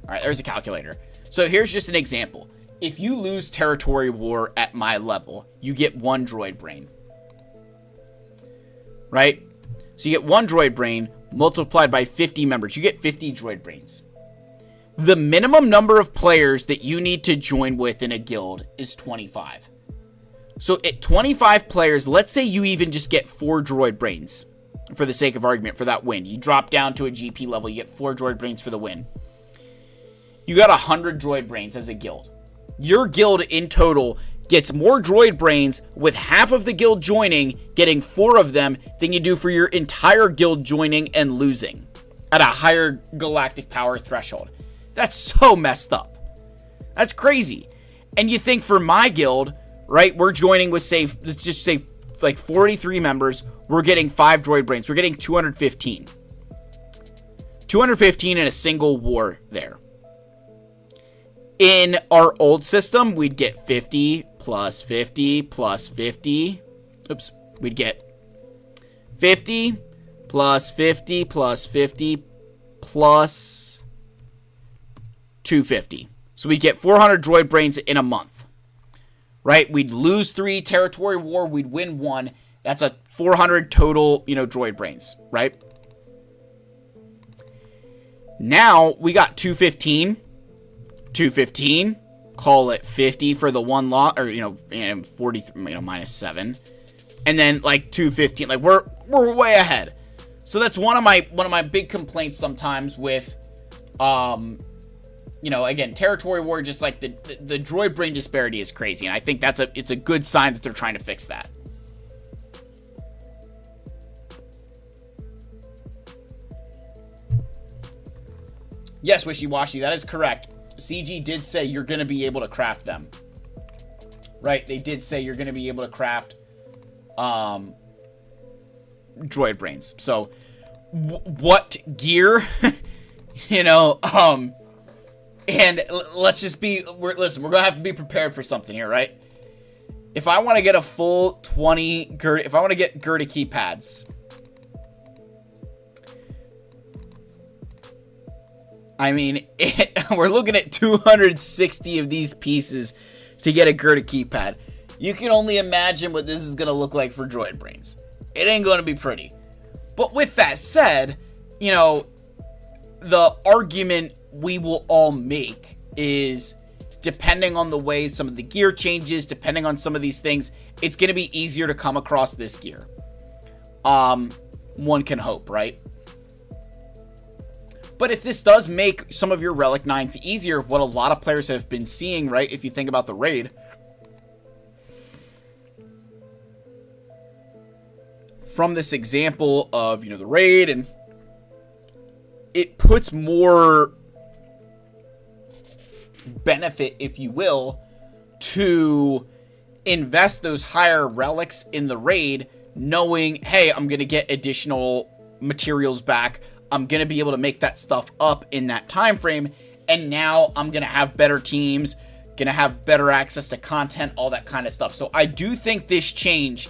All right, there's a calculator. So here's just an example. If you lose territory war at my level, you get 1 droid brain. Right? So you get 1 droid brain multiplied by 50 members. You get 50 droid brains. The minimum number of players that you need to join with in a guild is 25. So at 25 players, let's say you even just get 4 droid brains for the sake of argument for that win. You drop down to a GP level, you get 4 droid brains for the win. You got 100 droid brains as a guild. Your guild in total gets more droid brains with half of the guild joining, getting 4 of them, than you do for your entire guild joining and losing at a higher galactic power threshold. That's so messed up. That's crazy. And you think for my guild, right, we're joining with, say, let's just say like 43 members. We're getting 5 droid brains. We're getting 215. 215 in a single war there. In our old system, we'd get 50 plus 50 plus 50. Oops. We'd get 50 plus 50 plus 50 plus 250. So we get 400 droid brains in a month. Right? We'd lose 3 territory war. We'd win 1. That's a 400 total, droid brains. Right? Now we got 215. 215. Call it 50 for the one lot, or 40, minus 7. And then like 215. Like we're way ahead. So that's one of my big complaints sometimes with again, territory war, just like the droid brain disparity is crazy, and I think it's a good sign that they're trying to fix that. Yes, Wishy-Washy, that is correct. CG did say you're going to be able to craft them. Right, they did say you're going to be able to craft droid brains. So, what gear? And let's just be, listen, we're going to have to be prepared for something here, right? If I want to get a full 20, if I want to get Gerda keypads, I mean, we're looking at 260 of these pieces to get a Gerda keypad. You can only imagine what this is going to look like for droid brains. It ain't going to be pretty. But with that said, the argument we will all make is, depending on the way some of the gear changes, depending on some of these things, it's going to be easier to come across this gear. One can hope, right? But if this does make some of your Relic 9s easier, what a lot of players have been seeing, right? If you think about the raid, from this example of, the raid, and it puts more benefit, if you will, to invest those higher relics in the raid, knowing, hey, I'm going to get additional materials back. I'm going to be able to make that stuff up in that time frame, and now I'm going to have better teams, going to have better access to content, all that kind of stuff. So I do think this change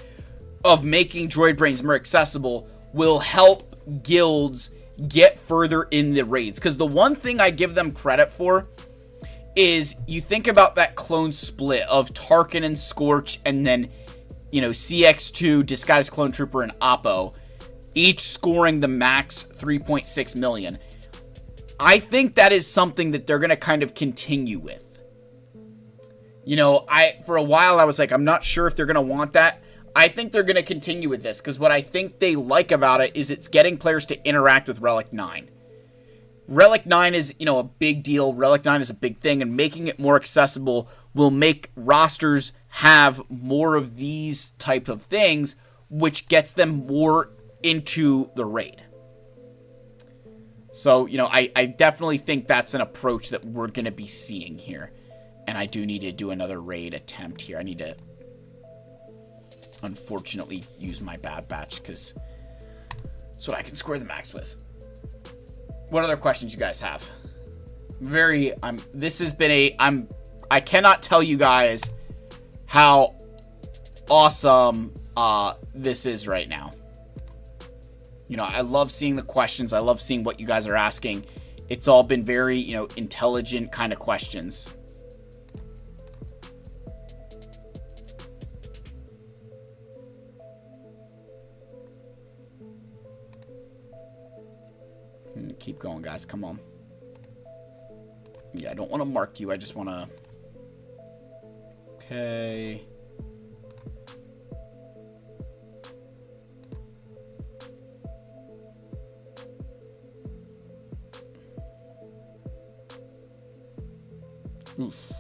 of making droid brains more accessible will help guilds get further in the raids, because the one thing I give them credit for is, you think about that clone split of Tarkin and Scorch, and then, CX2, Disguised Clone Trooper, and Oppo, each scoring the max 3.6 million. I think that is something that they're going to kind of continue with. For a while I was like, I'm not sure if they're going to want that. I think they're going to continue with this, because what I think they like about it is it's getting players to interact with Relic 9. Relic 9 is, a big deal. Relic 9 is a big thing, and making it more accessible will make rosters have more of these type of things, which gets them more into the raid. So, I definitely think that's an approach that we're going to be seeing here. And I do need to do another raid attempt here. I need to, unfortunately, use my bad batch, because that's what I can score the max with. What other questions you guys have? This has been I cannot tell you guys how awesome this is right now. I love seeing the questions. I love seeing what you guys are asking. It's all been very, intelligent kind of questions. Keep going, guys. Come on. Yeah, I don't want to mark you. I just want to... Okay. Oof.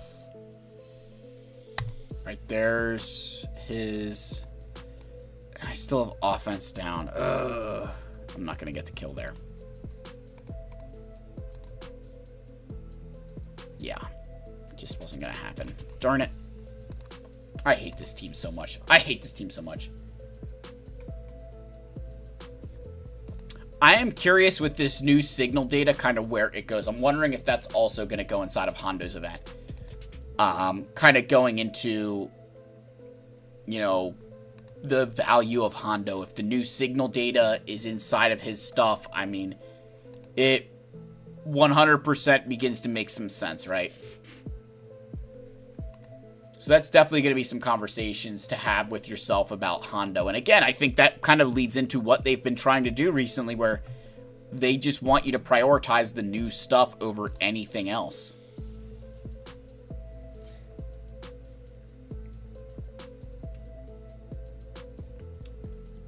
Right, there's his... I still have offense down. Ugh. I'm not going to get the kill there. Yeah. It just wasn't going to happen. Darn it. I hate this team so much. I hate this team so much. I am curious with this new signal data kind of where it goes. I'm wondering if that's also going to go inside of Hondo's event. Kind of going into, you know, the value of Hondo. If the new signal data is inside of his stuff, I mean, it 100% begins to make some sense, right? So that's definitely going to be some conversations to have with yourself about Hondo. And again, I think that kind of leads into what they've been trying to do recently, where they just want you to prioritize the new stuff over anything else.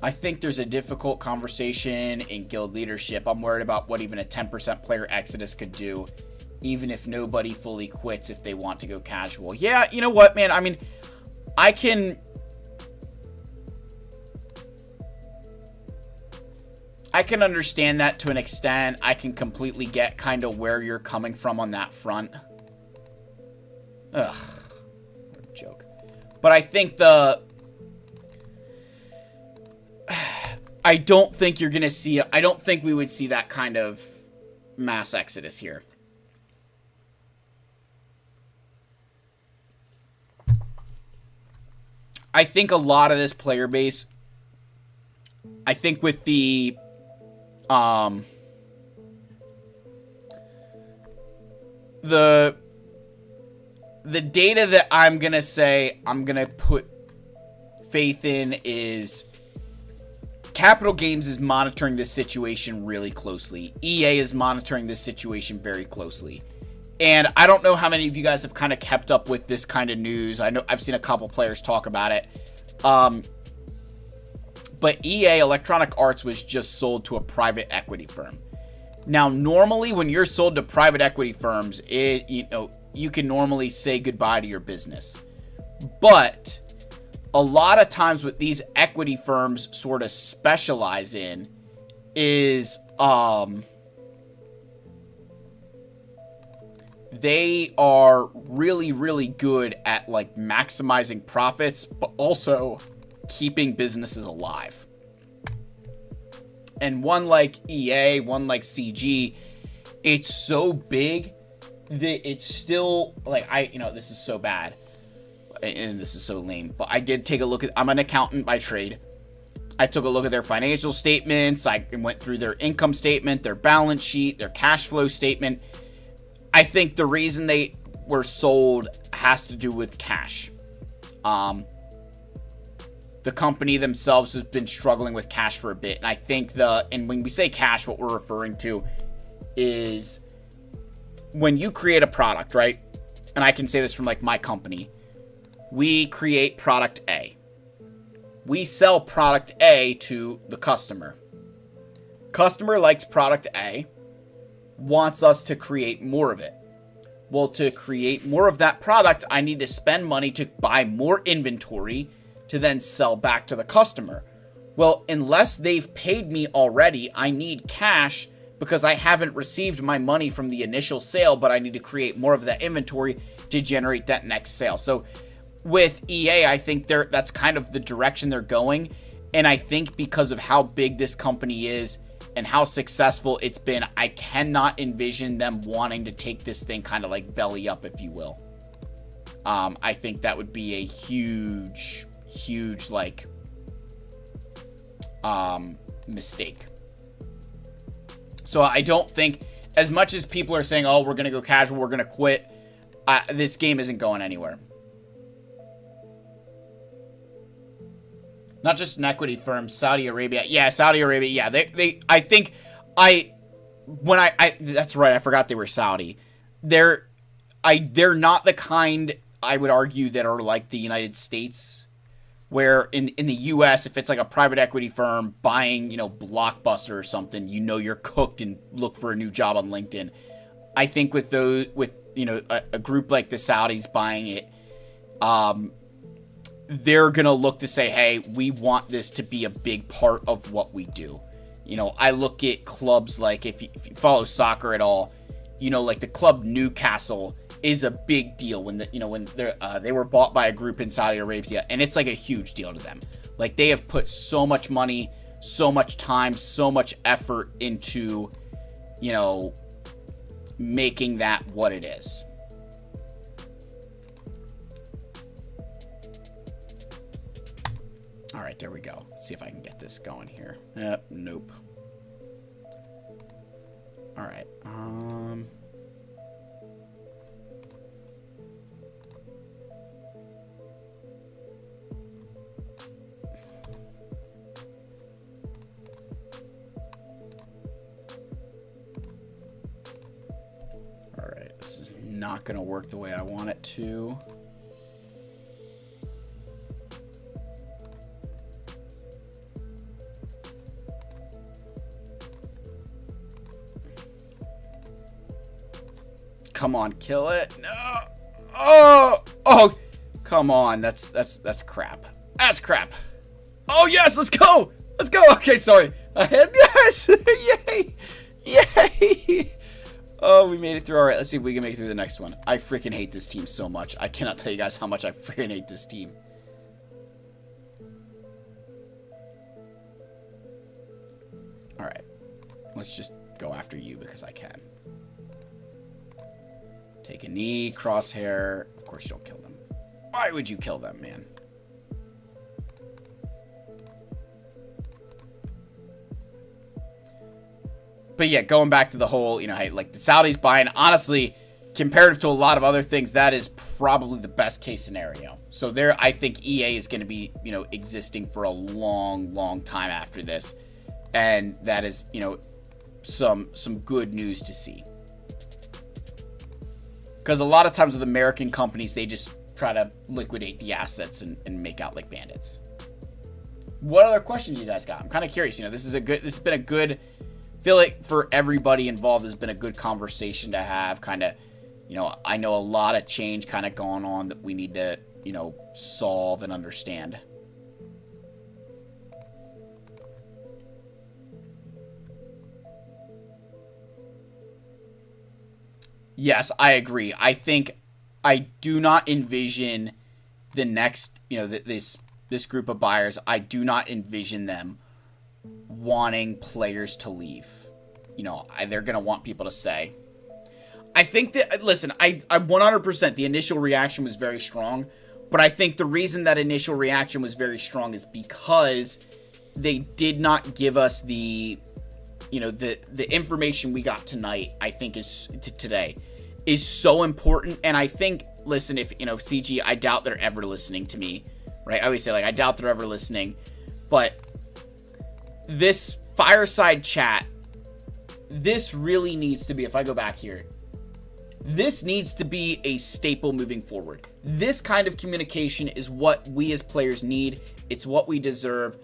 I think there's a difficult conversation in guild leadership. I'm worried about what even a 10% player exodus could do, even if nobody fully quits if they want to go casual. Yeah, you know what, man? I mean, I can understand that to an extent. I can completely get kind of where you're coming from on that front. Ugh, what a joke. But I think I don't think you're going to see, I don't think we would see that kind of mass exodus here. I think a lot of this player base, I think with the data that I'm going to say I'm going to put faith in is Capital Games is monitoring this situation really closely. EA is monitoring this situation very closely. And I don't know how many of you guys have kind of kept up with this kind of news. I know I've seen a couple players talk about it. But EA, Electronic Arts, was just sold to a private equity firm. Now, normally when you're sold to private equity firms, you can normally say goodbye to your business. But a lot of times what these equity firms sort of specialize in is they are really, really good at like maximizing profits, but also keeping businesses alive. And one like EA, one like CG, it's so big that it's still like, this is so bad and this is so lame, but I did take a look at, I'm an accountant by trade. I took a look at their financial statements. I went through their income statement, their balance sheet, their cash flow statement. I think the reason they were sold has to do with cash. The company themselves has been struggling with cash for a bit. And I think and when we say cash, what we're referring to is when you create a product, right? And I can say this from like my company. We create product A. We sell product A to the customer. Customer likes product A, wants us to create more of it. Well, to create more of that product, I need to spend money to buy more inventory to then sell back to the customer. Well, unless they've paid me already, I need cash because I haven't received my money from the initial sale, but I need to create more of that inventory to generate that next sale. So with EA, I think that's kind of the direction they're going. And I think because of how big this company is and how successful it's been, I cannot envision them wanting to take this thing kind of like belly up, if you will. I think that would be a huge like mistake. So I don't think, as much as people are saying, oh, we're going to go casual, we're going to quit, this game isn't going anywhere. Not just an equity firm, Saudi Arabia. Yeah, Saudi Arabia. Yeah, that's right. I forgot they were Saudi. They're not the kind, I would argue, that are like the United States, where in the U.S., if it's like a private equity firm buying, Blockbuster or something, you're cooked and look for a new job on LinkedIn. I think with a group like the Saudis buying it, they're going to look to say, hey, we want this to be a big part of what we do. I look at clubs like, if you follow soccer at all, like the club Newcastle is a big deal when they were bought by a group in Saudi Arabia, and it's like a huge deal to them. Like, they have put so much money, so much time, so much effort into, you know, making that what it is. All right, there we go. Let's see if I can get this going here. Nope. All right. All right, this is not going to work the way I want it to. Come on, kill it. No. Oh, come on. That's crap. That's crap. Oh, yes, let's go. Let's go. Okay, sorry. Ahead. Yes. Yay. Yay. Oh, we made it through. All right, let's see if we can make it through the next one. I freaking hate this team so much. I cannot tell you guys how much I freaking hate this team. All right. Let's just go after you because I can. Take a knee, crosshair. Of course you don't kill them. Why would you kill them, man? But yeah, going back to the whole, you know, hey, like the Saudis buying, honestly, comparative to a lot of other things, that is probably the best case scenario. So there, I think EA is going to be, you know, existing for a long, long time after this. And that is, you know, some good news to see. Because a lot of times with American companies, they just try to liquidate the assets and make out like bandits. What other questions you guys got? I'm kind of curious. You know, this has been a good, I feel like for everybody involved, has been a good conversation to have. Kind of, you know, I know a lot of change kind of going on that we need to, you know, solve and understand. Yes, I agree. I think I do not envision the next, you know, this group of buyers. I do not envision them wanting players to leave. You know, they're going to want people to stay. I think that, listen, I 100%, the initial reaction was very strong. But I think the reason that initial reaction was very strong is because they did not give us the, you know, the information we got tonight, I think today is so important. And I think, listen, if, you know, CG, I doubt they're ever listening to me, right? I always say, like, I doubt they're ever listening, but this fireside chat, this really needs to be, if I go back here, this needs to be a staple moving forward. This kind of communication is what we as players need. It's what we deserve.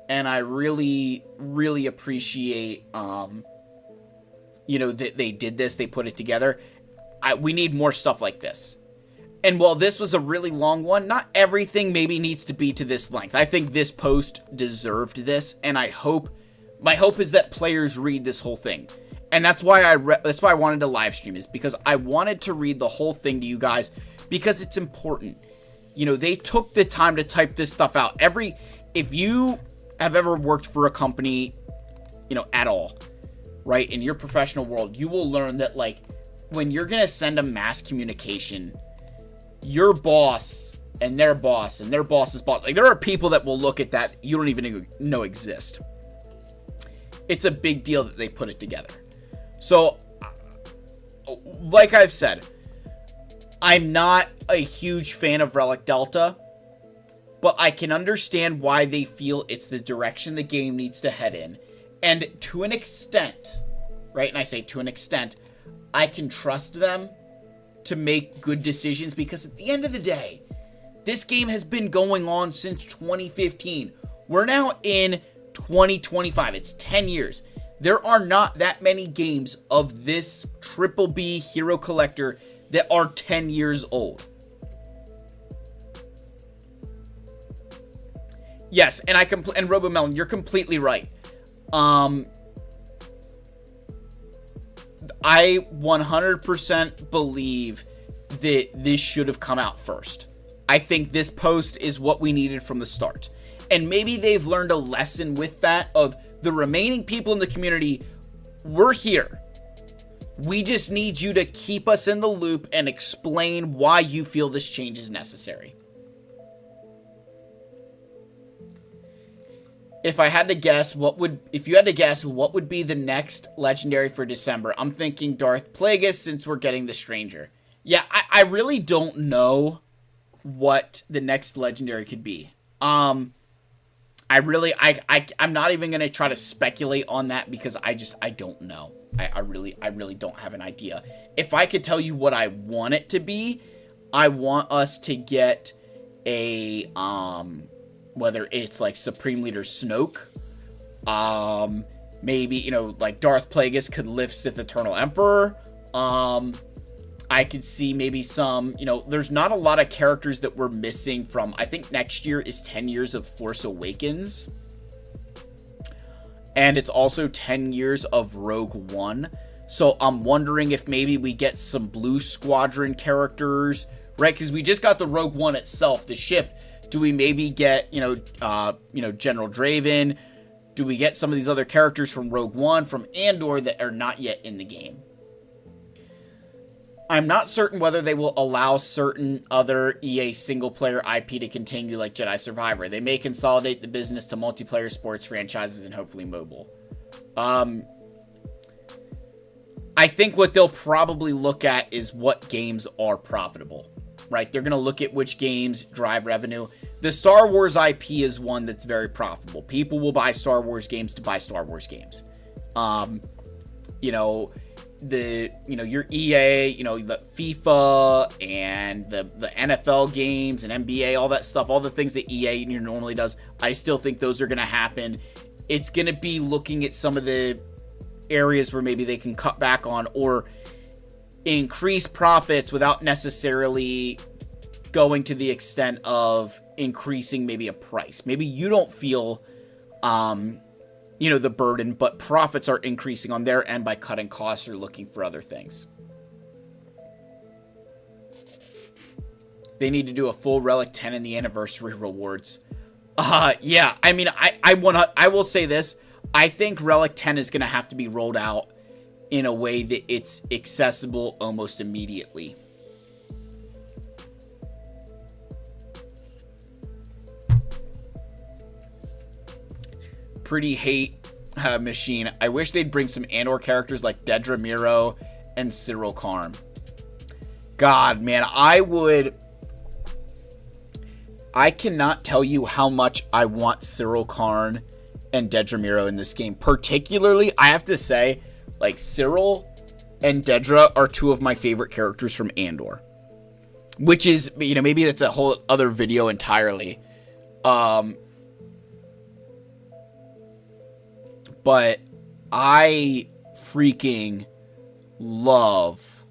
And I really, really appreciate, you know, that they did this. They put it together. We need more stuff like this. And while this was a really long one, not everything maybe needs to be to this length. I think this post deserved this. And my hope is that players read this whole thing. And that's why I wanted to live stream, is because I wanted to read the whole thing to you guys because it's important. You know, they took the time to type this stuff out. If you have ever worked for a company, you know, at all, right, in your professional world, you will learn that, like, when you're going to send a mass communication, your boss and their boss and their boss's boss, like, there are people that will look at that you don't even know exist. It's a big deal that they put it together. So, like I've said, I'm not a huge fan of Relic Delta, but I can understand why they feel it's the direction the game needs to head in. And to an extent, right, and I say to an extent, I can trust them to make good decisions, because at the end of the day, this game has been going on since 2015. We're now in 2025. It's 10 years. There are not that many games of this triple B hero collector that are 10 years old. Yes, and and RoboMelon, you're completely right. I 100% believe that this should have come out first. I think this post is what we needed from the start. And maybe they've learned a lesson with that of the remaining people in the community. We're here. We just need you to keep us in the loop and explain why you feel this change is necessary. If I had to guess, if you had to guess what would be the next legendary for December, I'm thinking Darth Plagueis, since we're getting the Stranger. Yeah, I really don't know what the next legendary could be. I'm not even going to try to speculate on that because I don't know. I really don't have an idea. If I could tell you what I want it to be, I want us to get a, whether it's like Supreme Leader Snoke, maybe, you know, like Darth Plagueis could lift Sith Eternal Emperor. I could see maybe some, you know, there's not a lot of characters that we're missing from, I think next year is 10 years of Force Awakens. And it's also 10 years of Rogue One. So I'm wondering if maybe we get some Blue Squadron characters, right? Because we just got the Rogue One itself, the ship. Do we maybe get, General Draven? Do we get some of these other characters from Rogue One, from Andor, that are not yet in the game? I'm not certain whether they will allow certain other EA single-player IP to continue, like Jedi Survivor. They may consolidate the business to multiplayer sports franchises and hopefully mobile. I think what they'll probably look at is what games are profitable, right? They're going to look at which games drive revenue. The Star Wars IP is one that's very profitable. People will buy Star Wars games to buy Star Wars games. Your EA, the FIFA and the NFL games and NBA, all that stuff, all the things that EA normally does, I still think those are going to happen. It's going to be looking at some of the areas where maybe they can cut back on or increase profits without necessarily going to the extent of increasing maybe a price. Maybe you don't feel the burden, but profits are increasing on their end by cutting costs or looking for other things. They need to do a full Relic 10 in the anniversary rewards. Yeah, I mean, I will say this. I think Relic 10 is going to have to be rolled out in a way that it's accessible almost immediately. Pretty hate machine. I wish they'd bring some Andor characters like Dedra Miro and Cyril Karn. God, man, I cannot tell you how much I want Cyril Karn and Dedra Miro in this game. Particularly, I have to say, like, Cyril and Dedra are two of my favorite characters from Andor. Which is, maybe that's a whole other video entirely. But I freaking love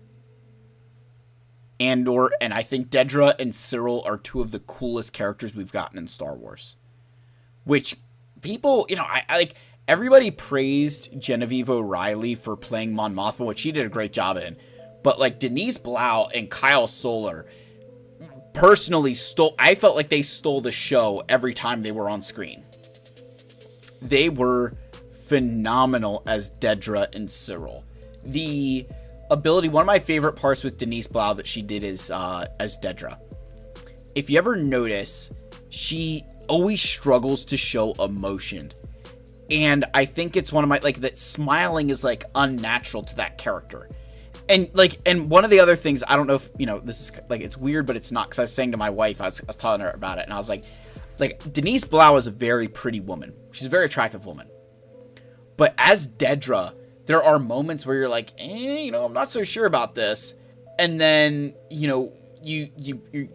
Andor, and I think Dedra and Cyril are two of the coolest characters we've gotten in Star Wars. Which people, I like, everybody praised Genevieve O'Reilly for playing Mon Mothma, which she did a great job in. But like Denise Blau and Kyle Soller personally I felt like they stole the show every time they were on screen. They were phenomenal as Dedra and Cyril. The ability, one of my favorite parts with Denise Blau that she did is as Dedra. If you ever notice, she always struggles to show emotion. And I think it's one of my, like, that smiling is like unnatural to that character. And one of the other things, I don't know if, this is like, it's weird, but it's not, because I was saying to my wife, I was telling her about it, and I was like, Denise Blau is a very pretty woman. She's a very attractive woman. But as Dedra, there are moments where you're like, I'm not so sure about this. And then, you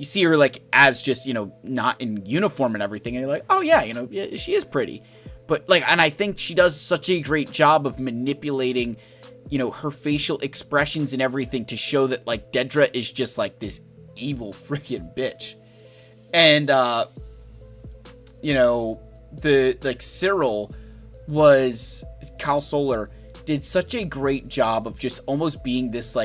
see her like as just, not in uniform and everything. And you're like, oh yeah, yeah, she is pretty. But like, and I think she does such a great job of manipulating, her facial expressions and everything to show that like Dedra is just like this evil freaking bitch. And, Cyril Kyle Soller did such a great job of just almost being this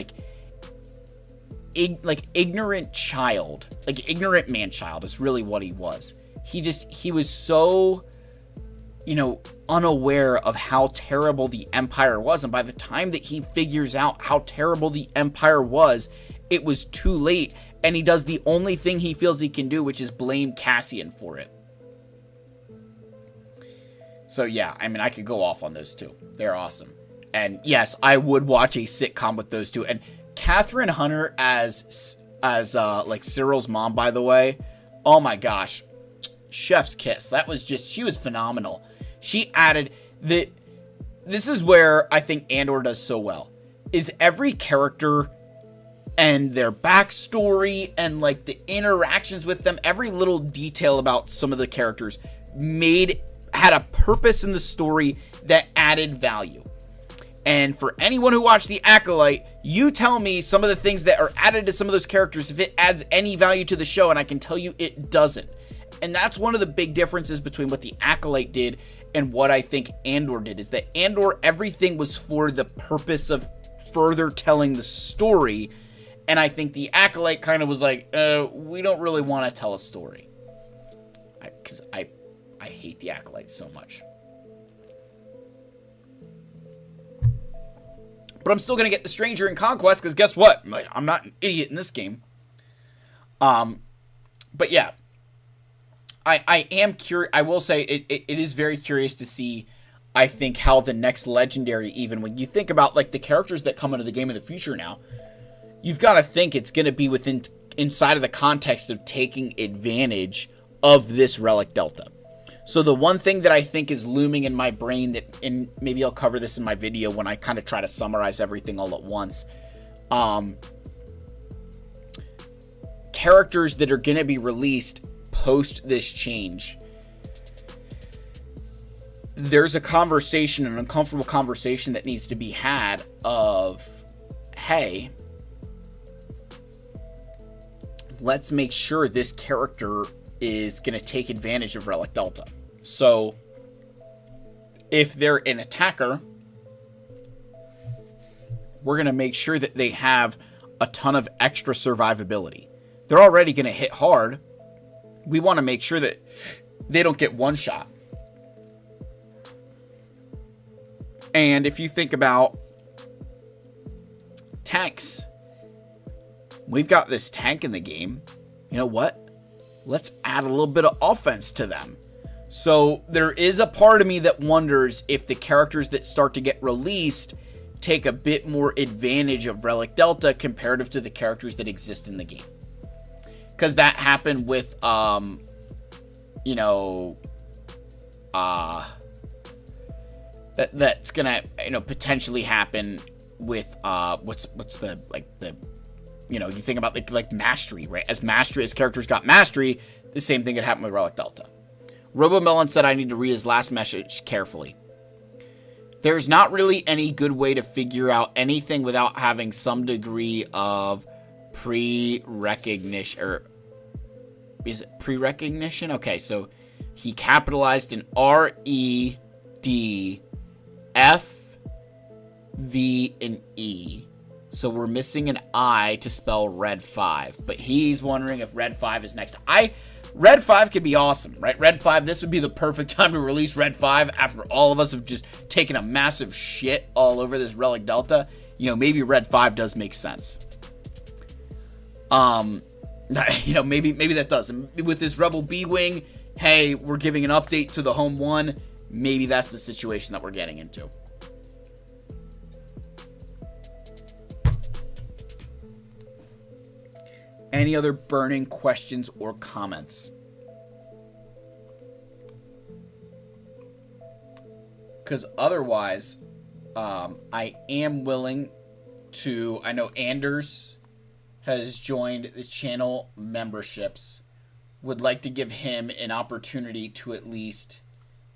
ignorant child, like ignorant man child is really what he was. he was so, you know, unaware of how terrible the Empire was. And by the time that he figures out how terrible the Empire was, it was too late. And he does the only thing he feels he can do, which is blame Cassian for it. So yeah, I mean, I could go off on those two. They're awesome. And yes, I would watch a sitcom with those two. And Catherine Hunter as like Cyril's mom, by the way. Oh my gosh. Chef's kiss. That was just, she was phenomenal. She added that. This is where I think Andor does so well. Is every character and their backstory and like the interactions with them, every little detail about some of the characters had a purpose in the story that added value. And for anyone who watched The Acolyte, you tell me some of the things that are added to some of those characters, if it adds any value to the show, and I can tell you it doesn't. And that's one of the big differences between what The Acolyte did and what I think Andor did, is that Andor, everything was for the purpose of further telling the story. And I think The Acolyte kind of was like, we don't really want to tell a story. Because I hate The Acolyte so much. But I'm still going to get the Stranger in Conquest, because guess what? I'm not an idiot in this game. But yeah. I am curious. I will say it is very curious to see, I think, how the next Legendary, even when you think about like the characters that come into the game in the future now, you've got to think it's going to be inside of the context of taking advantage of this Relic Delta. So the one thing that I think is looming in my brain, that, and maybe I'll cover this in my video when I kind of try to summarize everything all at once, characters that are going to be released post this change. There's a conversation, an uncomfortable conversation that needs to be had of, hey, let's make sure this character is going to take advantage of Relic Delta. So, if they're an attacker, we're going to make sure that they have a ton of extra survivability. They're already going to hit hard. We want to make sure that they don't get one shot. And if you think about tanks, we've got this tank in the game. You know what? Let's add a little bit of offense to them. So there is a part of me that wonders if the characters that start to get released take a bit more advantage of Relic Delta comparative to the characters that exist in the game. Because that happened with, that's gonna, potentially happen with, you think about like mastery, right? As characters got mastery, the same thing could happen with Relic Delta. RoboMelon said I need to read his last message carefully. There's not really any good way to figure out anything without having some degree of pre-recognition, or is it pre-recognition? Okay, so he capitalized in R-E-D, F, V, and E. So we're missing an I to spell Red 5. But he's wondering if Red 5 is next. Red 5 could be awesome, right? Red 5, this would be the perfect time to release Red 5 after all of us have just taken a massive shit all over this Relic Delta. Maybe Red 5 does make sense. Maybe that does. And with this Rebel B-Wing, hey, we're giving an update to the Home 1. Maybe that's the situation that we're getting into. Any other burning questions or comments? Because otherwise, I am willing to... I know Anders has joined the channel memberships. Would like to give him an opportunity to at least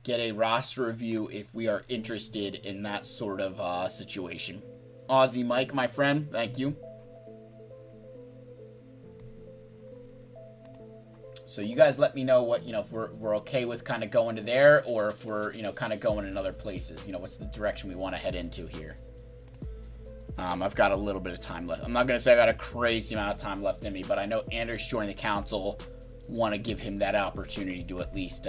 get a roster review if we are interested in that sort of situation. Aussie Mike, my friend, thank you. So you guys let me know what, if we're okay with kind of going to there, or if we're, kind of going in other places. What's the direction we want to head into here. I've got a little bit of time left. I'm not going to say I've got a crazy amount of time left in me, but I know Anders joined the council. want to give him that opportunity to at least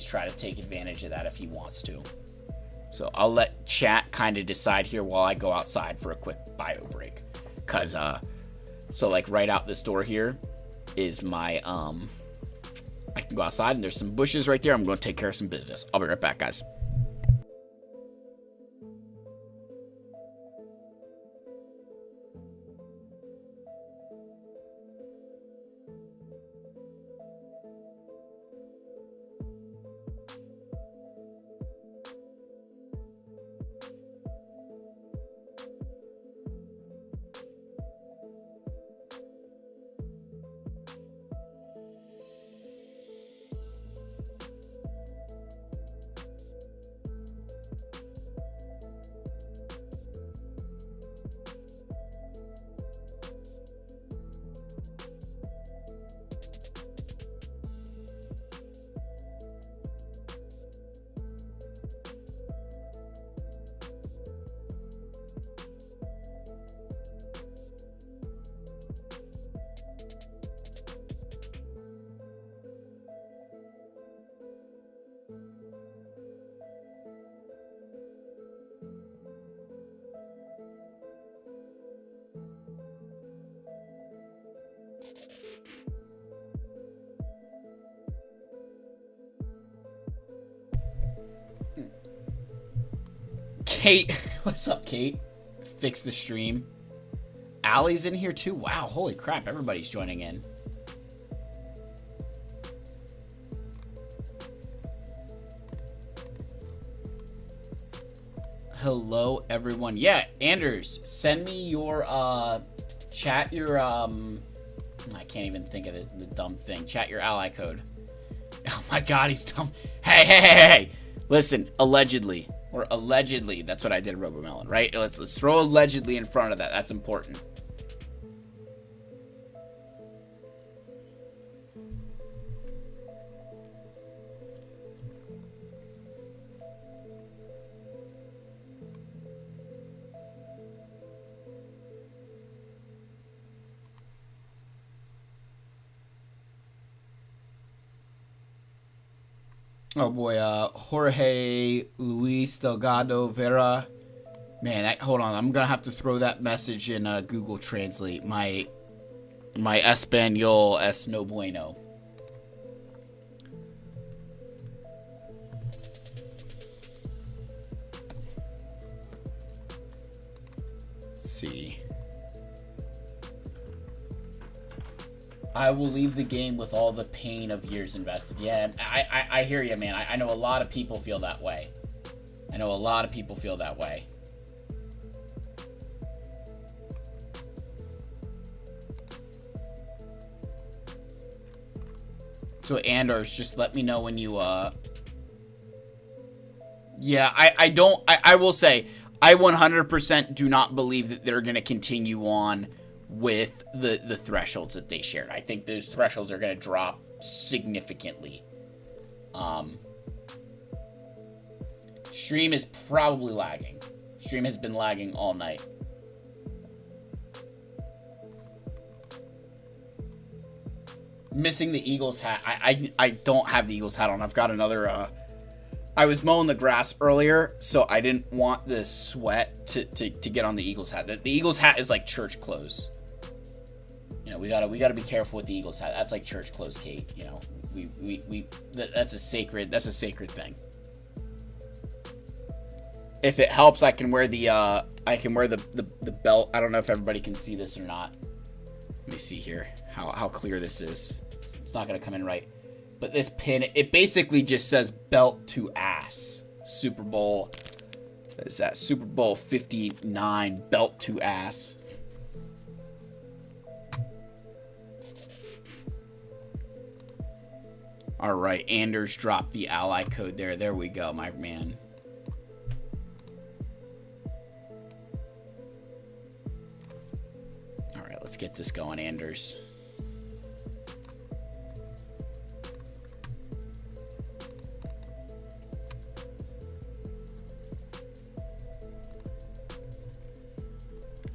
try to take advantage of that if he wants to. So I'll let chat kind of decide here while I go outside for a quick bio break. Cause so like right out this door here is my I can go outside and there's some bushes right there. I'm going to take care of some business. I'll be right back, guys. Kate, what's up, Kate? Fix the stream. Allie's in here too. Wow, holy crap, everybody's joining in. Hello, everyone. Yeah, Anders, send me your chat your I can't even think of the dumb thing. Chat your ally code. Oh my god, he's dumb. Hey. Listen, allegedly. Or allegedly, that's what I did, RoboMelon, right? Let's throw allegedly in front of that. That's important. Oh boy, Jorge Luis Delgado Vera. Man, hold on. I'm gonna have to throw that message in Google Translate. My Espanol es no bueno. Let's see. I will leave the game with all the pain of years invested. Yeah, I hear you, man. I know a lot of people feel that way. So Anders, just let me know when you yeah, I will say I 100% do not believe that they're going to continue on with the thresholds that they shared. I think those thresholds are going to drop significantly. Stream is probably lagging. Stream has been lagging all night. Missing the Eagles hat. I don't have the Eagles hat on. I've got another I was mowing the grass earlier, so I didn't want the sweat to get on the Eagles hat. The Eagles hat is like church clothes. You know, we gotta be careful with the Eagles hat. That's like church clothes, Kate. You know, that's a sacred thing. If it helps, I can wear the belt. I don't know if everybody can see this or not. Let me see here how clear this is. It's not gonna come in right. But this pin, it basically just says belt to ass. Super Bowl. What is that? Super Bowl 59, belt to ass. All right, Anders dropped the ally code there. There we go, my man. All right, let's get this going, Anders.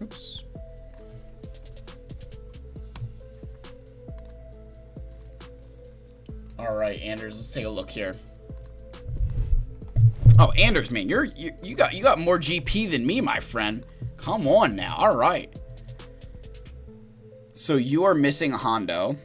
Oops. All right, Anders, let's take a look here. Oh, Anders, man, you got more GP than me, my friend. Come on now. All right. So you are missing a Hondo.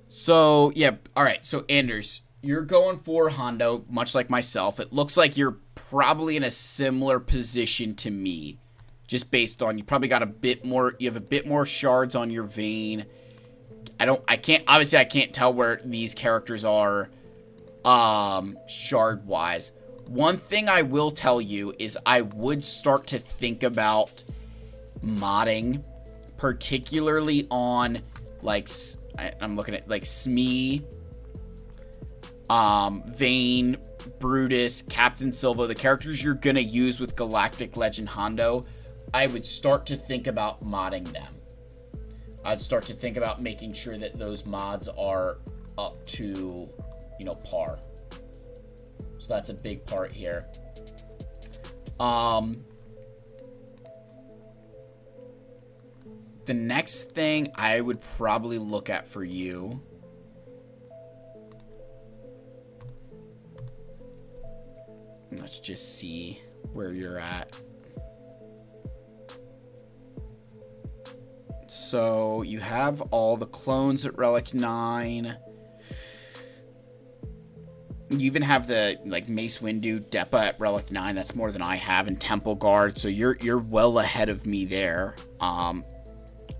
So, yeah, all right. So, Anders, you're going for Hondo, much like myself. It looks like you're probably in a similar position to me, just based on you probably got a bit more. You have a bit more shards on your vein. I can't tell where these characters are, shard wise. One thing I will tell you is I would start to think about modding, particularly on like. I'm looking at like Smee, Vayne, Brutus, Captain Silva, the characters you're gonna use with Galactic Legend Hondo. I would start to think about modding them. I'd start to think about making sure that those mods are up to, you know, par. So that's a big part here. The next thing I would probably look at for you. Let's just see where you're at. So you have all the clones at Relic 9. You even have the like Mace Windu Depa at Relic 9. That's more than I have in Temple Guard. So you're well ahead of me there.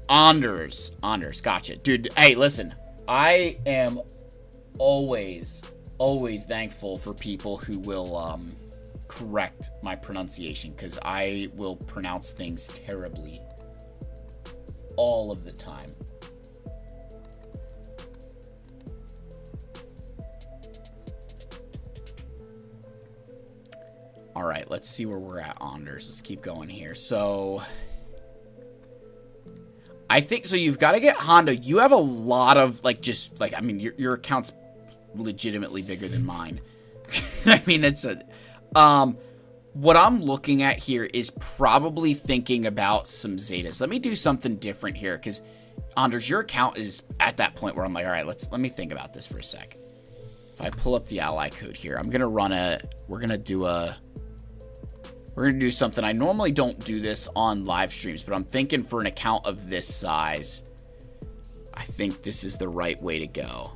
Anders, gotcha. Dude, hey, listen. I am always thankful for people who will correct my pronunciation, because I will pronounce things terribly all of the time. All right, let's see where we're at, Anders. Let's keep going here. So I think so. You've got to get Hondo. You have a lot of like, just like, I mean, your account's legitimately bigger than mine. I mean, it's a, what I'm looking at here is probably thinking about some Zetas. Let me do something different here, because Anders, your account is at that point where I'm like, all right, let me think about this for a sec. If I pull up the ally code here, I'm gonna run we're gonna do something. I normally don't do this on live streams, but I'm thinking for an account of this size, I think this is the right way to go.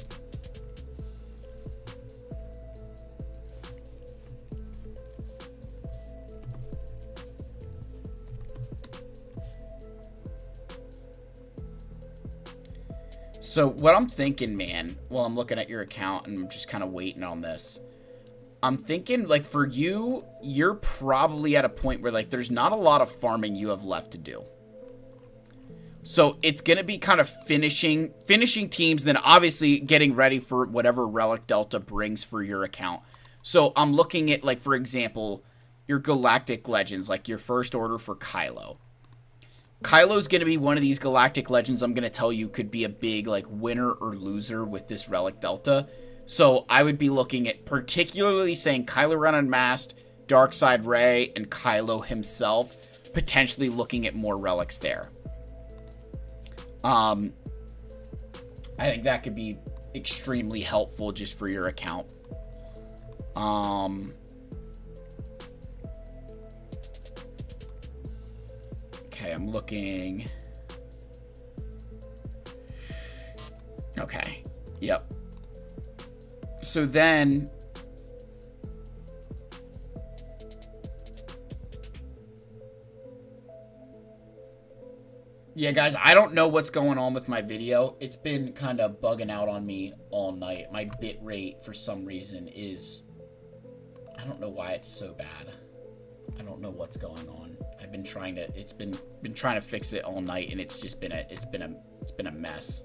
So what I'm thinking, man, while I'm looking at your account and I'm just kind of waiting on this, I'm thinking, like, for you, you're probably at a point where, like, there's not a lot of farming you have left to do. So it's going to be kind of finishing teams, then obviously getting ready for whatever Relic Delta brings for your account. So I'm looking at, like, for example, your Galactic Legends, like your first order for Kylo. Kylo's going to be one of these Galactic Legends I'm going to tell you could be a big, like, winner or loser with this Relic Delta. So I would be looking at particularly saying Kylo Ren Unmasked, Darkseid Rey, and Kylo himself, potentially looking at more relics there. I think that could be extremely helpful just for your account. Okay, I'm looking. Okay, yep. So then, yeah, guys, I don't know what's going on with my video. It's been kind of bugging out on me all night. My bit rate, for some reason, is, I don't know why it's so bad. I don't know what's going on. I've been trying to, it's been trying to fix it all night, and it's just been a mess.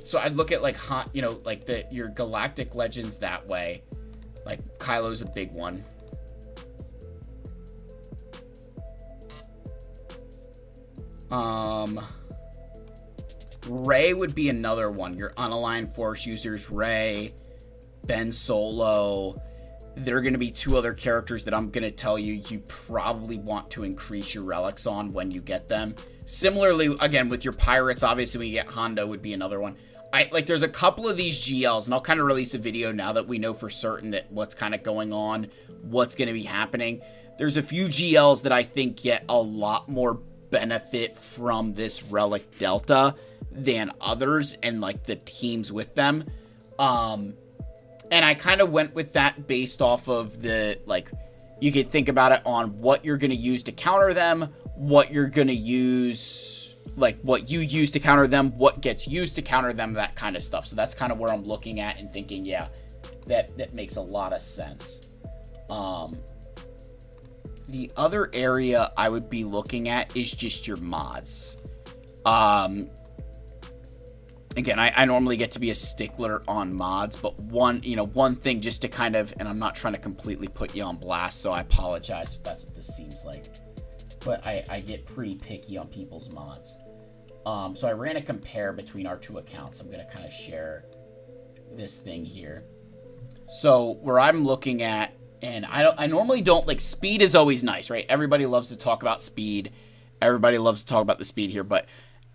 So I'd look at, like, you know, like your Galactic Legends that way. Like, Kylo's a big one. Ray would be another one. Your unaligned force users, Ray, Ben Solo. There are going to be 2 other characters that I'm going to tell you probably want to increase your relics on when you get them. Similarly, again, with your pirates, obviously when you get Honda would be another one. There's a couple of these GLs, and I'll kind of release a video now that we know for certain that what's kind of going on, what's going to be happening. There's a few GLs that I think get a lot more benefit from this Relic Delta than others, and like the teams with them. And I kind of went with that based off of the, like, you could think about it on what you're going to use to counter them, what you're going to use, like, what you use to counter them, what gets used to counter them, that kind of stuff. So that's kind of where I'm looking at and thinking, yeah, that makes a lot of sense. The other area I would be looking at is just your mods. Again, I normally get to be a stickler on mods, but one thing just to kind of, and I'm not trying to completely put you on blast, so I apologize if that's what this seems like, but I get pretty picky on people's mods. So I ran a compare between our 2 accounts. I'm going to kind of share this thing here. So where I'm looking at, and I normally don't, like, speed is always nice, right? Everybody loves to talk about speed. Everybody loves to talk about the speed here, but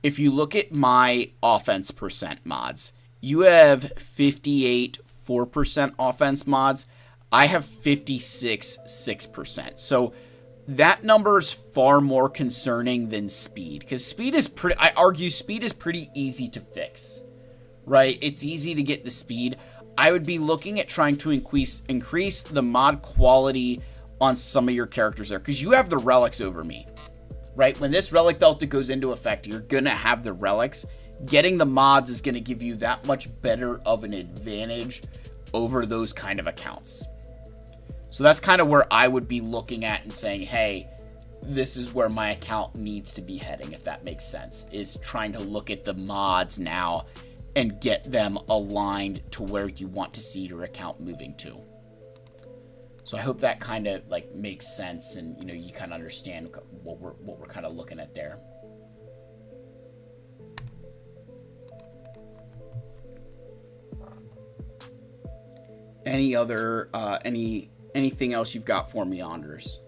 if you look at my offense percent mods, you have 58 4% offense mods. I have 56 6%. So that number is far more concerning than speed, because speed is pretty easy to fix, right? It's easy to get the speed. I would be looking at trying to increase the mod quality on some of your characters there, because you have the relics over me. Right, when this Relic Delta goes into effect, you're going to have the relics. Getting the mods is going to give you that much better of an advantage over those kind of accounts. So that's kind of where I would be looking at and saying, hey, this is where my account needs to be heading, if that makes sense, is trying to look at the mods now and get them aligned to where you want to see your account moving to. So I hope that kind of like makes sense, and you kind of understand what we're kind of looking at there. Any other anything else you've got for me, Anders?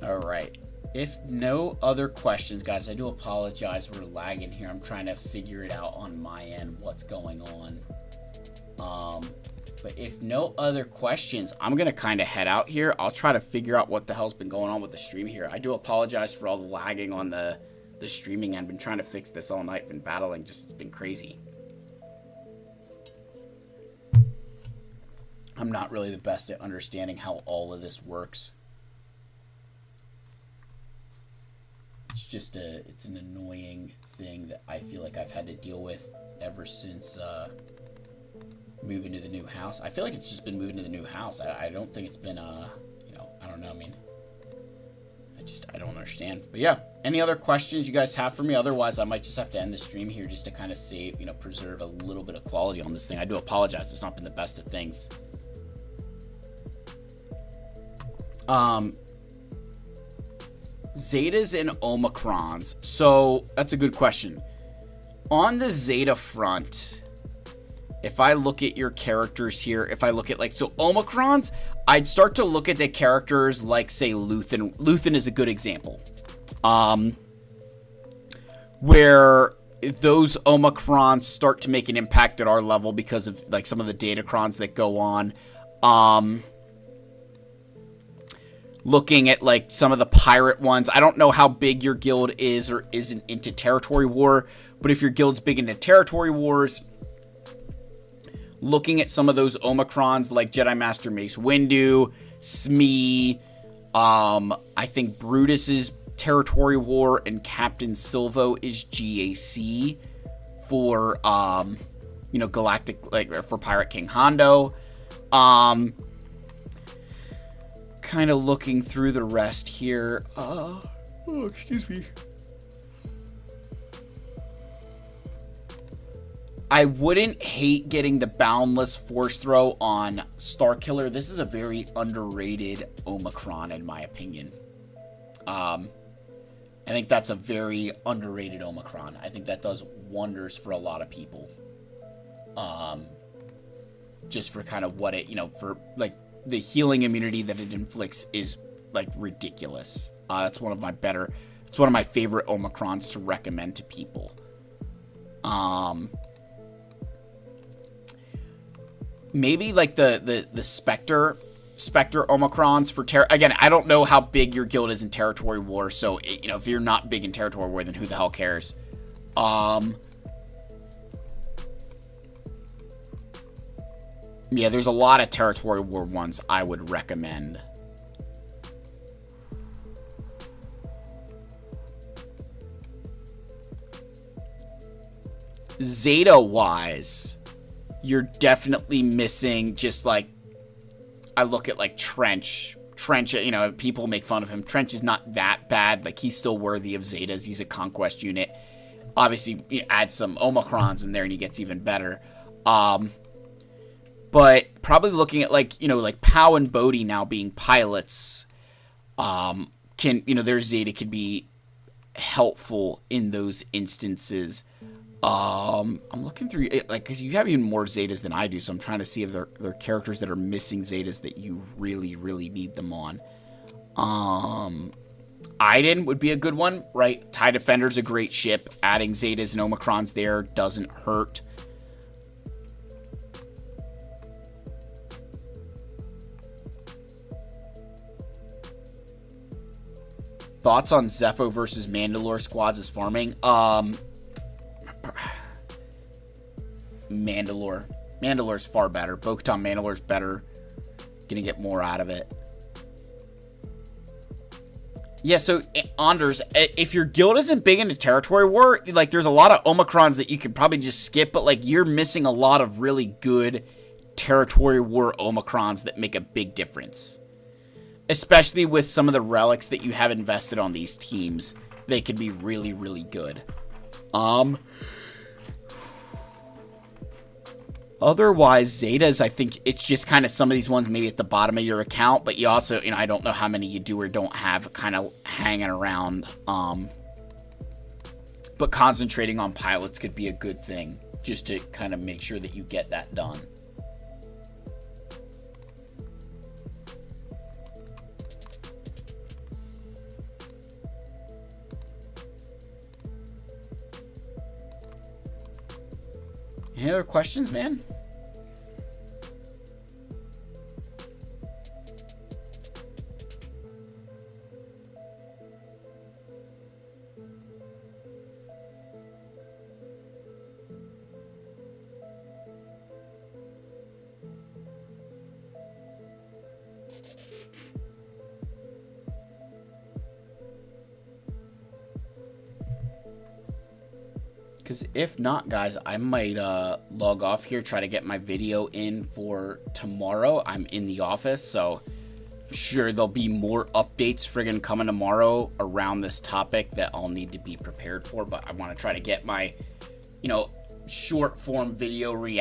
All right. If no other questions, guys, I do apologize. We're lagging here. I'm trying to figure it out on my end, what's going on. But if no other questions, I'm going to kind of head out here. I'll try to figure out what the hell's been going on with the stream here. I do apologize for all the lagging on the streaming end. I've been trying to fix this all night. Been battling. Just it's been crazy. I'm not really the best at understanding how all of this works. It's just it's an annoying thing that I feel like I've had to deal with ever since moving to the new house. I feel like it's just been moving to the new house. I don't think it's been I don't know. I mean, I don't understand. But yeah, any other questions you guys have for me? Otherwise, I might just have to end the stream here just to kind of save, preserve a little bit of quality on this thing. I do apologize. It's not been the best of things. Zetas and Omicrons. So that's a good question. On the Zeta front, if I look at your characters here, if I look at like, so Omicrons, I'd start to look at the characters like, say, Luthen. Luthen is a good example. Where those Omicrons start to make an impact at our level because of like some of the Datacrons that go on. Looking at like some of the pirate ones, I don't know how big your guild is or isn't into territory war, but if your guild's big into territory wars, looking at some of those Omicrons like Jedi Master Mace Windu, Smee, I think Brutus is territory war and Captain Silvo is GAC for galactic, like for Pirate King Hondo. Kind of looking through the rest here. Excuse me. I wouldn't hate getting the Boundless Force Throw on Starkiller. This is a very underrated Omicron, in my opinion. I think that's a very underrated Omicron. I think that does wonders for a lot of people. Just for kind of what it, for like the healing immunity that it inflicts is like ridiculous. It's one of my favorite Omicrons to recommend to people. Maybe like the Spectre Omicrons for again, I don't know how big your guild is in territory war, so if you're not big in territory war, then who the hell cares? Yeah, there's a lot of territory war ones I would recommend. Zeta wise, you're definitely missing just like, I look at like Trench, people make fun of him. Trench is not that bad. Like, he's still worthy of Zetas. He's a Conquest unit. Obviously, you add some Omicrons in there and he gets even better. But probably looking at like, like Pow and Bodhi now being pilots, their Zeta could be helpful in those instances. I'm looking through it, like, because you have even more Zetas than I do, so I'm trying to see if there are characters that are missing Zetas that you really, really need them on. Iden would be a good one, right? TIE Defender's a great ship. Adding Zetas and Omicrons there doesn't hurt. Thoughts on Zepho versus Mandalore squads as farming? Mandalore's far better. Bo-Katan Mandalore's better. Gonna get more out of it. Yeah, so Anders, if your guild isn't big into territory war, like there's a lot of Omicrons that you could probably just skip, but like you're missing a lot of really good territory war Omicrons that make a big difference. Especially with some of the relics that you have invested on these teams. They could be really, really good. Otherwise, Zetas, I think it's just kind of some of these ones maybe at the bottom of your account, but you also, I don't know how many you do or don't have kind of hanging around. But concentrating on pilots could be a good thing, just to kind of make sure that you get that done. Any other questions, man? Because if not, guys, I might log off here, try to get my video in for tomorrow. I'm in the office, so I'm sure there'll be more updates friggin' coming tomorrow around this topic that I'll need to be prepared for. But I want to try to get my, short form video reaction